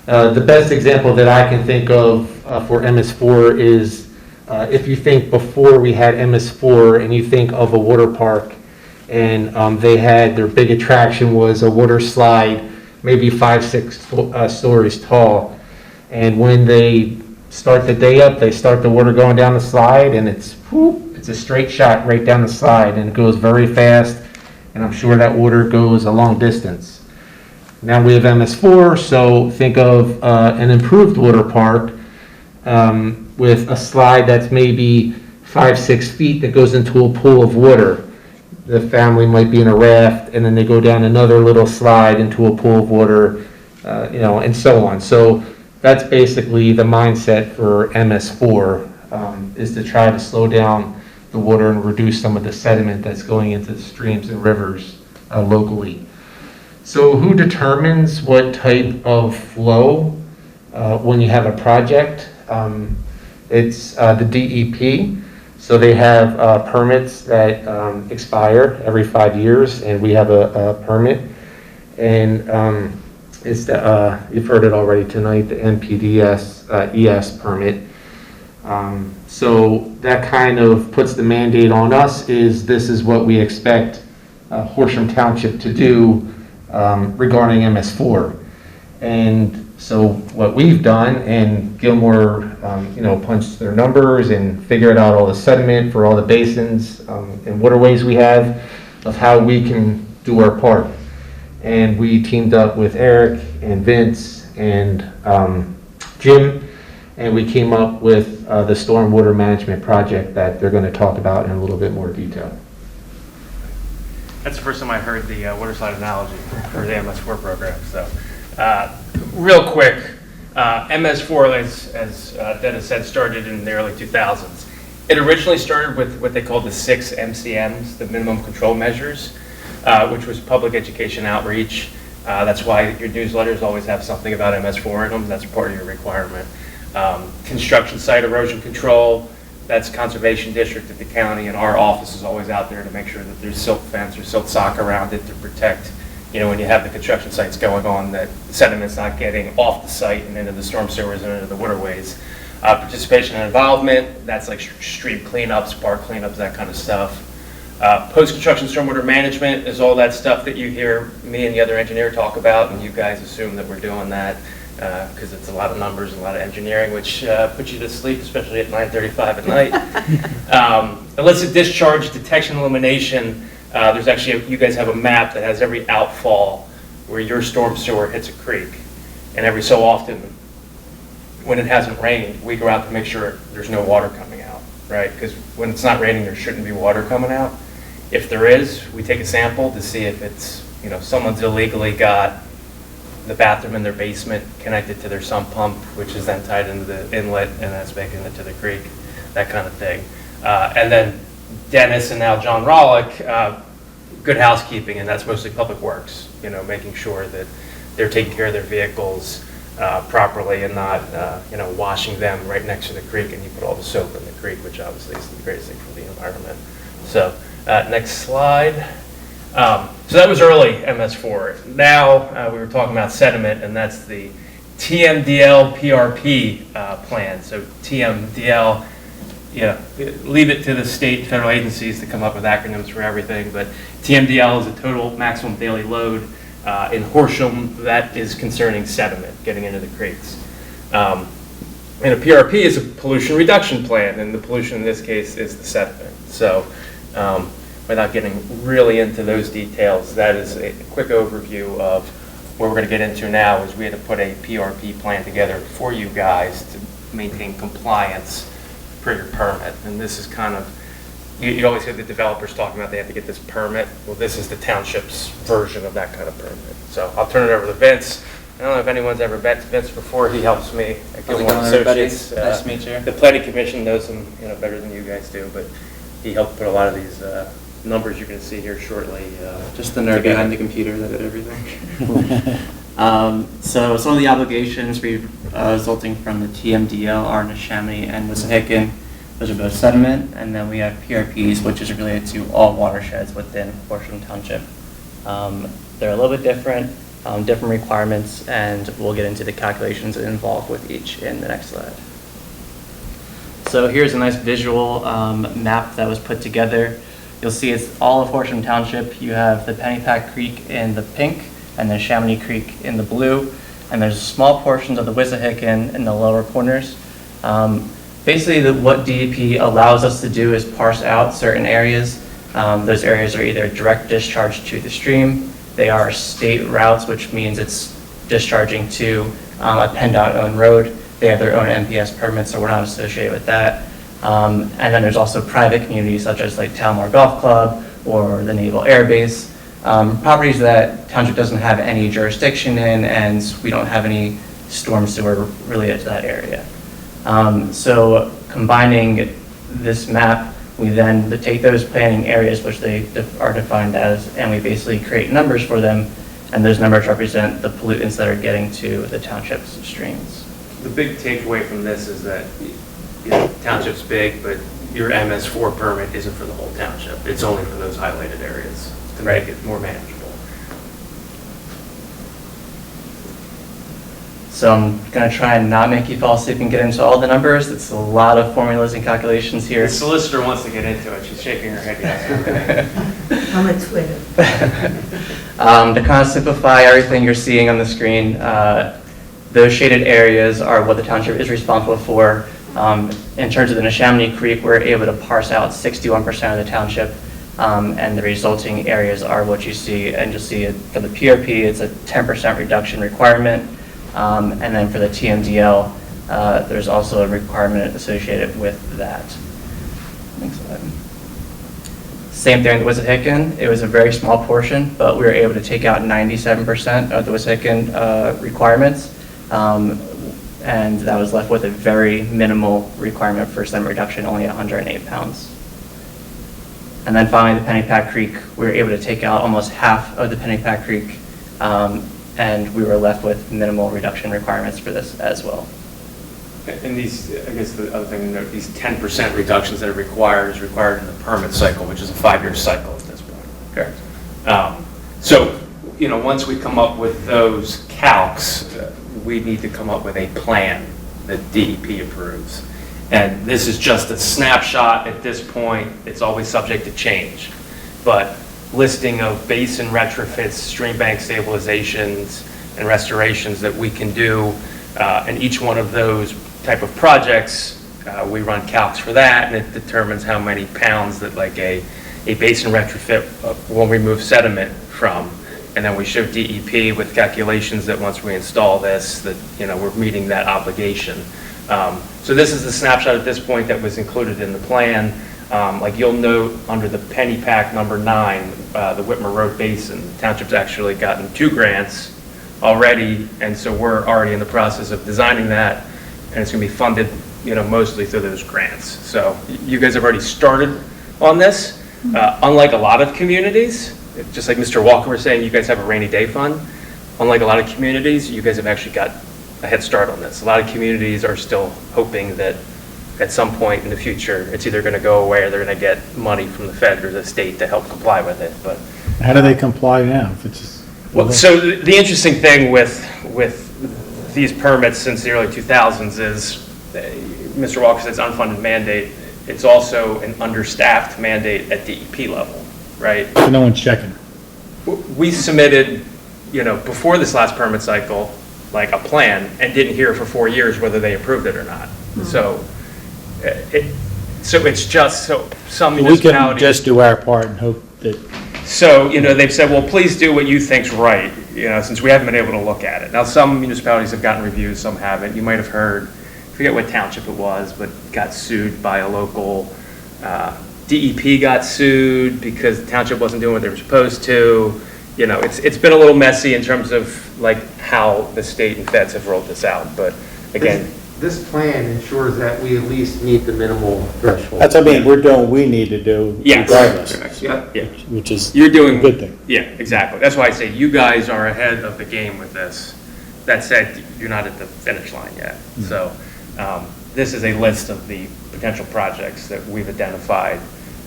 The best example that I can think of for MS4 is if you think before we had MS4 and you think of a water park, and they had their big attraction was a water slide, maybe 5-6 stories tall. And when they start the day up, they start the water going down the slide, and it's a straight shot right down the slide, and it goes very fast, and I'm sure that water goes a long distance. Now we have MS4, so think of an improved water park with a slide that's maybe 5-6 feet that goes into a pool of water. The family might be in a raft, and then they go down another little slide into a pool of water, and so on. So that's basically the mindset for MS4, is to try to slow down the water and reduce some of the sediment that's going into the streams and rivers locally. So who determines what type of flow when you have a project? It's the DEP. So they have permits that expire every 5 years, and we have a permit. And it's the, you've heard it already tonight, the NPDES ES permit. So that kind of puts the mandate on us, is this is what we expect Horsham Township to do regarding MS4. And so what we've done, and Gilmore, punched their numbers and figured out all the sediment for all the basins and waterways we have, of how we can do our part. And we teamed up with Eric and Vince and Jim, and we came up with the stormwater management project that they're going to talk about in a little bit more detail. That's the first time I heard the waterside analogy for the MS4 program. So, real quick, MS4, as Dennis said, started in the early 2000s. It originally started with what they called the 6 MCMs, the minimum control measures, which was public education outreach. That's why your newsletters always have something about MS4 in them. That's part of your requirement. Construction site erosion control, that's conservation district at the county, and our office is always out there to make sure that there's silt fence or silt sock around it to protect, when you have the construction sites going on, that the sediment's not getting off the site and into the storm sewers and into the waterways. Participation and involvement, that's like street cleanups, park cleanups, that kind of stuff. Post-construction stormwater management is all that stuff that you hear me and the other engineer talk about, and you guys assume that we're doing that because it's a lot of numbers and a lot of engineering, which puts you to sleep, especially at 9:35 at night. Illicit discharge detection elimination, there's actually, you guys have a map that has every outfall where your storm sewer hits a creek. And every so often, when it hasn't rained, we go out to make sure there's no water coming out, right? Because when it's not raining, there shouldn't be water coming out. If there is, we take a sample to see if it's, someone's illegally got the bathroom in their basement connected to their sump pump, which is then tied into the inlet, and that's making it to the creek, that kind of thing. And then Dennis and now John Rollick, good housekeeping, and that's mostly public works, making sure that they're taking care of their vehicles properly and not, washing them right next to the creek, and you put all the soap in the creek, which obviously is the greatest thing for the environment. So next slide. So that was early MS4. Now we were talking about sediment, and that's the TMDL PRP plan. So TMDL, leave it to the state and federal agencies to come up with acronyms for everything, but TMDL is a total maximum daily load. In Horsham, that is concerning sediment getting into the creeks. And a PRP is a pollution reduction plan, and the pollution in this case is the sediment. So without getting really into those details, that is a quick overview of what we're going to get into now. Is we had to put a PRP plan together for you guys to maintain compliance for your permit. And this is kind of, you always hear the developers talking about they have to get this permit. Well, this is the township's version of that kind of permit. So I'll turn it over to Vince. I don't know if anyone's ever met Vince before. He helps me at Gilmore Associates. Nice to meet you. The planning commission knows him, better than you guys do, but he helped put a lot of these numbers you're going to see here shortly. Just the nerd behind the computer that did everything. So some of the obligations resulting from the TMDL are Neshaminy and Wissahickon. Those are both sediment, and then we have PRPs, which is related to all watersheds within Horsham Township. They're a little bit different, different requirements, and we'll get into the calculations involved with each in the next slide. So here's a nice visual map that was put together. You'll see it's all of Horsham Township. You have the Pennypack Creek in the pink, and then Chamonix Creek in the blue, and there's small portions of the Wissahickon in the lower corners. Basically, what DEP allows us to do is parse out certain areas. Those areas are either direct discharge to the stream, they are state routes, which means it's discharging to a PennDOT-owned road. They have their own NPS permits, so we're not associated with that. And then there's also private communities, such as like Talmore Golf Club or the Naval Air Base. Properties that Township doesn't have any jurisdiction in, and we don't have any storm sewer related to that area. So combining this map, we then take those planning areas, which they are defined as, and we basically create numbers for them, and those numbers represent the pollutants that are getting to the township's streams. The big takeaway from this is that you know, township's big, but your MS4 permit isn't for the whole township. It's only for those highlighted areas to make it more manageable. So I'm going to try and not make you fall asleep and get into all the numbers. It's a lot of formulas and calculations here. The solicitor wants to get into it. She's shaking her head yes. I'm a Twitter. To kind of simplify everything you're seeing on the screen, those shaded areas are what the township is responsible for. In terms of the Neshaminy Creek, we're able to parse out 61% of the township, and the resulting areas are what you see. And you'll see it for the PRP, it's a 10% reduction requirement. And then for the TMDL, there's also a requirement associated with that. Next slide. Same thing with Wissahickon. It was a very small portion, but we were able to take out 97% of the Wissahickon requirements. And that was left with a very minimal requirement for sediment reduction, only 108 pounds. And then finally, the Pennypack Creek, we were able to take out almost half of the Pennypack Creek, and we were left with minimal reduction requirements for this as well. And these, I guess the other thing to note, these 10% reductions that are required is required in the permit cycle, which is a 5-year cycle at this point. Correct. So, you know, once we come up with those calcs, we need to come up with a plan that DEP approves. And this is just a snapshot at this point. It's always subject to change. But listing of basin retrofits, stream bank stabilizations, and restorations that we can do. And each one of those type of projects, we run calcs for that, and it determines how many pounds that like a basin retrofit will remove sediment from. And then we show DEP with calculations that once we install this, that, you know, we're meeting that obligation. So this is the snapshot at this point that was included in the plan. Like you'll note under the Pennypack number 9, the Whitmer Road Basin, the township's actually gotten 2 grants already, and so we're already in the process of designing that, and it's going to be funded, you know, mostly through those grants. So you guys have already started on this. Unlike a lot of communities, just like Mr. Walker was saying, you guys have a rainy day fund. Unlike a lot of communities, you guys have actually got a head start on this. A lot of communities are still hoping that at some point in the future, it's either going to go away or they're going to get money from the Fed or the state to help comply with it. But How do they comply now? If it's just, well, so the interesting thing with these permits since the early 2000s is, Mr. Walker says unfunded mandate. It's also an understaffed mandate at DEP level, right? So no one's checking. We submitted, you know, before this last permit cycle, like a plan, and didn't hear for 4 years whether they approved it or not. So it's just so some We municipalities. can just do our part and hope that. So, you know, they've said, well, please do what you think's right, you know, since we haven't been able to look at it. Now, some municipalities have gotten reviews, some haven't. You might have heard, I forget what township it was, but got sued by a local, DEP got sued because the township wasn't doing what they were supposed to. You know, it's been a little messy in terms of like how the state and feds have rolled this out, but again. This plan ensures that we at least meet the minimal threshold. That's what I mean, we're doing what we need to do Yes. regardless. Yeah. Which is You're doing a good thing. Yeah, exactly. That's why I say you guys are ahead of the game with this. That said, you're not at the finish line yet. So this is a list of the potential projects that we've identified.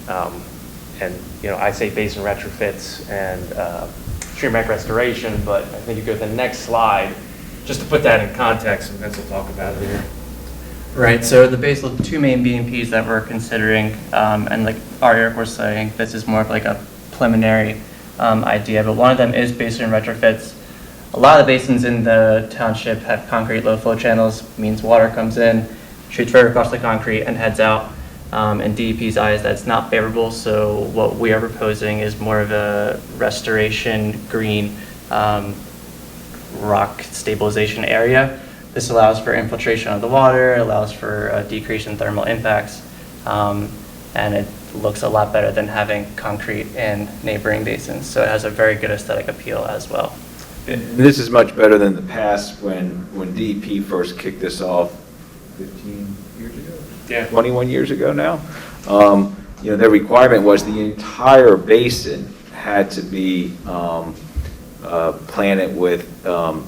And, you know, I say basin retrofits and stream bank restoration, but I think you go to the next slide, just to put that in context, and Vince will talk about it here. Right, so the basal 2 main BMPs that we're considering, and like Eric was saying, this is more of like a preliminary idea, but one of them is basin retrofits. A lot of the basins in the township have concrete low flow channels, means water comes in, shoots right across the concrete and heads out. In DEP's eyes, that's not favorable, so what we are proposing is more of a restoration green rock stabilization area. This allows for infiltration of the water, allows for a decrease in thermal impacts, and it looks a lot better than having concrete in neighboring basins, so it has a very good aesthetic appeal as well. And this is much better than the past when DEP first kicked this off 15 years ago? Yeah. 21 years ago now. You know, their requirement was the entire basin had to be planted with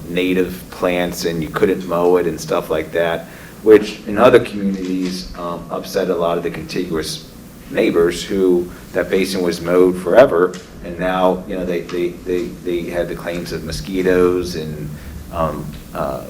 native plants, and you couldn't mow it and stuff like that. which in other communities upset a lot of the contiguous neighbors who, that basin was mowed forever, and now, you know, they had the claims of mosquitoes and other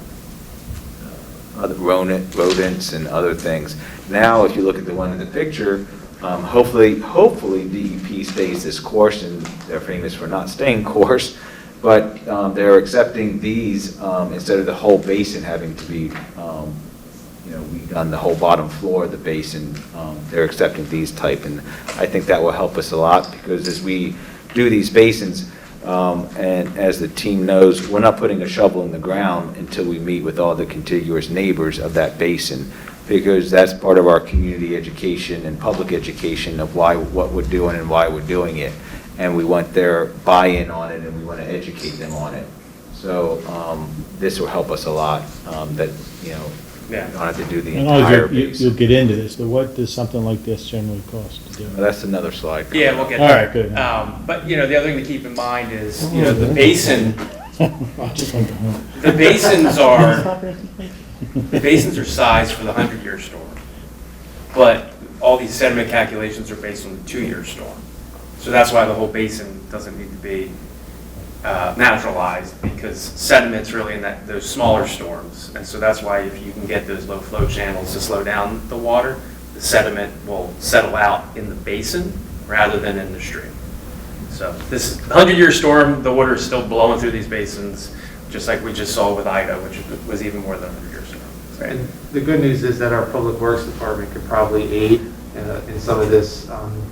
rodents and other things. Now, if you look at the one in the picture, hopefully DEP stays this course, and they're famous for not staying course, but they're accepting these instead of the whole basin having to be, you know, redone the whole bottom floor of the basin. They're accepting these type, and I think that will help us a lot, because as we do these basins, and as the team knows, we're not putting a shovel in the ground until we meet with all the contiguous neighbors of that basin, because that's part of our community education and public education of what we're doing and why we're doing it. And we want their buy-in on it, and we want to educate them on it. So this will help us a lot, that, you know, you don't have to do the entire basin. You'll get into this, but what does something like this generally cost to do? Well, that's another slide. Yeah, we'll get All there. right, good. But, you know, the other thing to keep in mind is, you know, the basin, the basins are sized for the 100-year storm. But all these sediment calculations are based on the 2-year storm. So that's why the whole basin doesn't need to be naturalized, because sediment's really in those smaller storms. And so that's why if you can get those low flow channels to slow down the water, the sediment will settle out in the basin rather than in the stream. So this 100-year storm, the water is still blowing through these basins, just like we just saw with Ida, which was even more than a 100-year storm. And the good news is that our Public Works Department could probably aid in some of this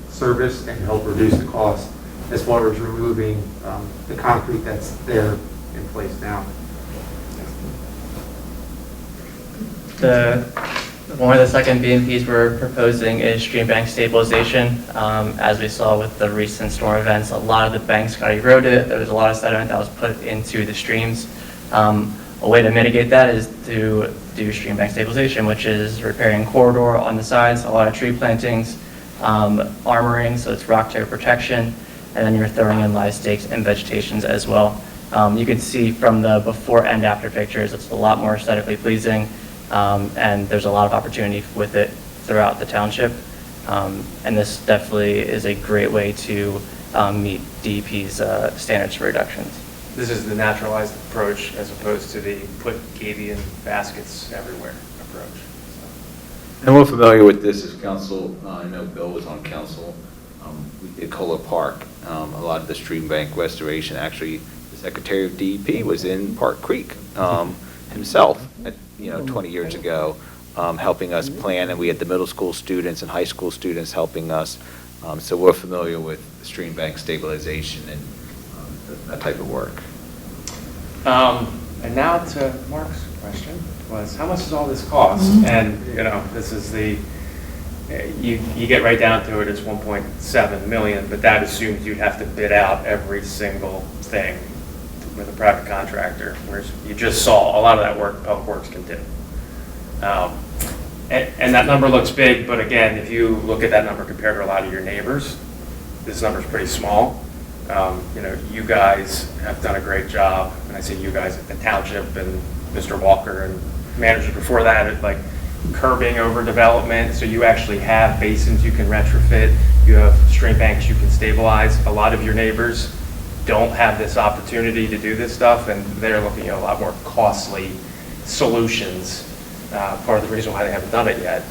service and help reduce the cost as far as removing the concrete that's there in place now. One of the second BMPs we're proposing is stream bank stabilization. As we saw with the recent storm events, a lot of the banks got eroded. There was a lot of sediment that was put into the streams. A way to mitigate that is to do stream bank stabilization, which is repairing corridor on the sides, a lot of tree plantings, armoring, so it's rock tear protection, and then you're throwing in live stakes and vegetations as well. You can see from the before and after pictures, it's a lot more aesthetically pleasing, and there's a lot of opportunity with it throughout the township. And this definitely is a great way to meet DEP's standards for reductions. This is the naturalized approach as opposed to the put Gabion baskets everywhere approach. And we're familiar with this as council. I know Bill was on council. We did Kohler Park. A lot of the stream bank restoration, actually, the Secretary of DEP was in Park Creek himself, 20 years ago, helping us plan, and we had the middle school students and high school students helping us. So we're familiar with stream bank stabilization and that type of work. And now to Mark's question was, how much does all this cost? And, you know, this is you get right down to it, it's 1.7 million, but that assumes you'd have to bid out every single thing with a private contractor, whereas you just saw a lot of that work Public Works can do. And that number looks big, but again, if you look at that number compared to a lot of your neighbors, this number's pretty small. You guys have done a great job, and I say you guys at the township and Mr. Walker and managers before that, at like curbing over development, so you actually have basins you can retrofit, you have stream banks you can stabilize. A lot of your neighbors don't have this opportunity to do this stuff, and they're looking at a lot more costly solutions. Part of the reason why they haven't done it yet.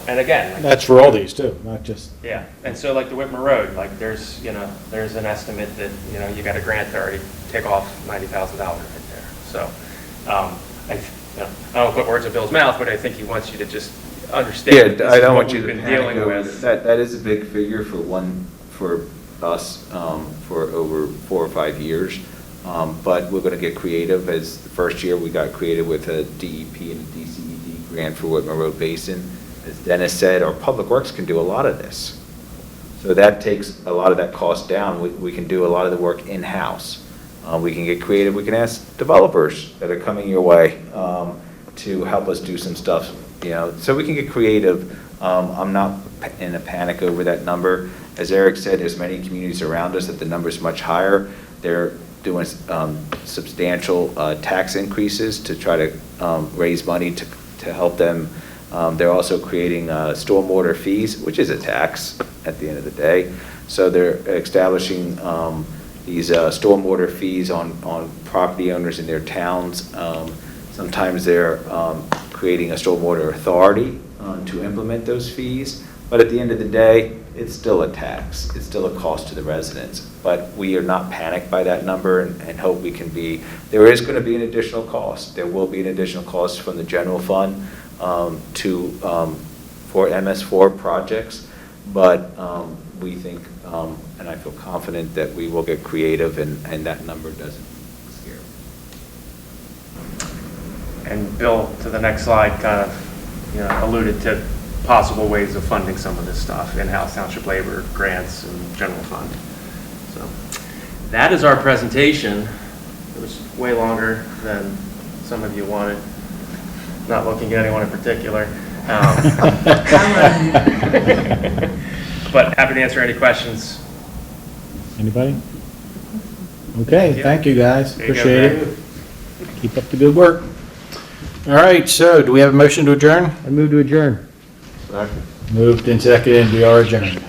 And again, That's for all these too, not just. yeah, and so like the Whitmer Road, like there's an estimate that, you got a grant to already take off $90,000 right there. So, I don't put words in Bill's mouth, but I think he wants you to just understand. Yeah, I don't want you to been panic dealing over with. that is a big figure for us, for over 4 or 5 years. But we're going to get creative. As the first year, we got creative with a DEP and a DCED grant for Whitmer Road Basin. As Dennis said, our Public Works can do a lot of this. So that takes a lot of that cost down. We can do a lot of the work in-house. We can get creative. We can ask developers that are coming your way to help us do some stuff. So we can get creative. I'm not in a panic over that number. As Eric said, there's many communities around us that the number's much higher. They're doing substantial tax increases to try to raise money to to help them. They're also creating stormwater fees, which is a tax at the end of the day. So they're establishing these stormwater fees on property owners in their towns. Sometimes they're creating a stormwater authority to implement those fees. But at the end of the day, it's still a tax. It's still a cost to the residents. But we are not panicked by that number and hope we can be. There is going to be an additional cost. There will be an additional cost from the general fund for MS4 projects. But we think, and I feel confident that we will get creative and that number doesn't scare me. And Bill, to the next slide, kind of alluded to possible ways of funding some of this stuff, in-house township labor, grants, and general fund. So that is our presentation. It was way longer than some of you wanted. Not looking at anyone in particular. But happy to answer any questions. Anybody? Okay, thank you, guys. There you go, Appreciate Greg. it. Keep up the good work. All right, so do we have a motion to adjourn? I move to adjourn. Moved and seconded, we are adjourned.